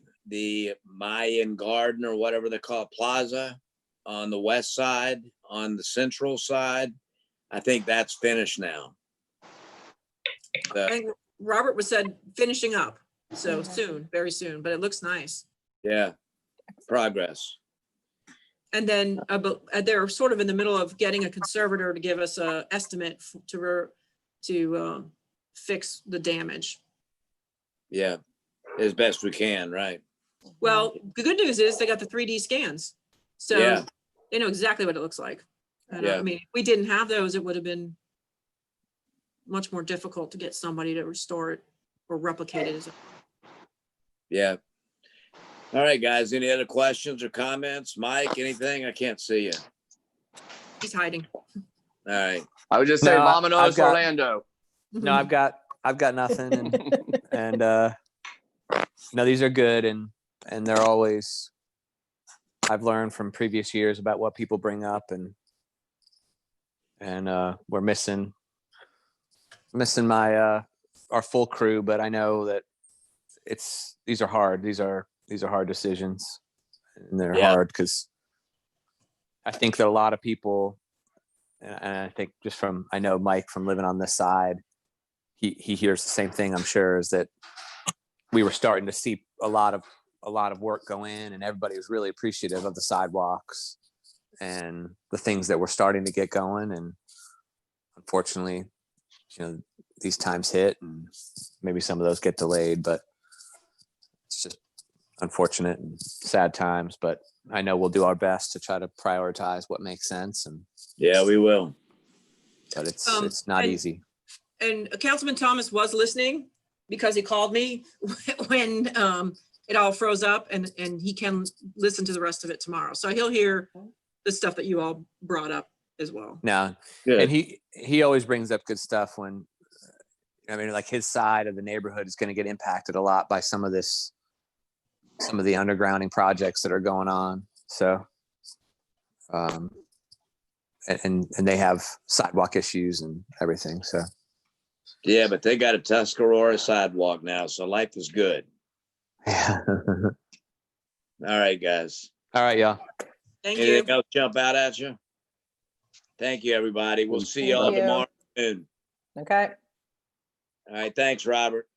[SPEAKER 5] Mayan Garden or whatever they call it, plaza on the west side, on the central side, I think that's finished now.
[SPEAKER 2] And Robert said finishing up. So soon, very soon, but it looks nice.
[SPEAKER 5] Yeah. Progress.
[SPEAKER 2] And then they're sort of in the middle of getting a conservator to give us a estimate to fix the damage.
[SPEAKER 5] Yeah. As best we can, right?
[SPEAKER 2] Well, the good news is they got the 3D scans. So they know exactly what it looks like. And I mean, if we didn't have those, it would have been much more difficult to get somebody to restore it or replicate it.
[SPEAKER 5] Yeah. All right, guys. Any other questions or comments? Mike, anything? I can't see you.
[SPEAKER 2] He's hiding.
[SPEAKER 5] All right.
[SPEAKER 8] I would just say
[SPEAKER 9] No,
[SPEAKER 8] Vamonos
[SPEAKER 9] I've got-
[SPEAKER 8] Orlando.
[SPEAKER 9] No, I've got nothing, and no, these are good, and they're always. I've learned from previous years about what people bring up, and we're missing my our full crew, but I know that these are hard. These are hard decisions. and they're
[SPEAKER 5] Yeah.
[SPEAKER 9] hard because I think that a lot of people, and I think just from, I know Mike from living on this side, he hears the same thing, I'm sure, is that we were starting to see a lot of work go in, and everybody was really appreciative of the sidewalks and the things that were starting to get going. And unfortunately, these times hit, and maybe some of those get delayed, but it's just unfortunate and sad times. But I know we'll do our best to try to prioritize what makes sense, and
[SPEAKER 5] Yeah, we will.
[SPEAKER 9] but it's not easy.
[SPEAKER 2] And Councilman Thomas was listening because he called me when it all froze up, and he can listen to the rest of it tomorrow. So he'll hear the stuff that you all brought up as well.
[SPEAKER 9] No,
[SPEAKER 5] Good.
[SPEAKER 9] and he always brings up good stuff when, I mean, like his side of the neighborhood is going to get impacted a lot by some of the undergrounding projects that are going on. So, and they have sidewalk issues and everything. So,
[SPEAKER 5] Yeah, but they got a Tuscarora sidewalk now, so life is good.
[SPEAKER 9] yeah.
[SPEAKER 5] All right, guys.
[SPEAKER 9] All right, y'all.
[SPEAKER 2] Thank
[SPEAKER 5] Anything
[SPEAKER 2] you.
[SPEAKER 5] else jump out at you? Thank you, everybody. We'll see
[SPEAKER 3] Thank
[SPEAKER 5] y'all
[SPEAKER 3] you.
[SPEAKER 5] tomorrow afternoon.
[SPEAKER 3] Okay.
[SPEAKER 5] All right, thanks, Robert.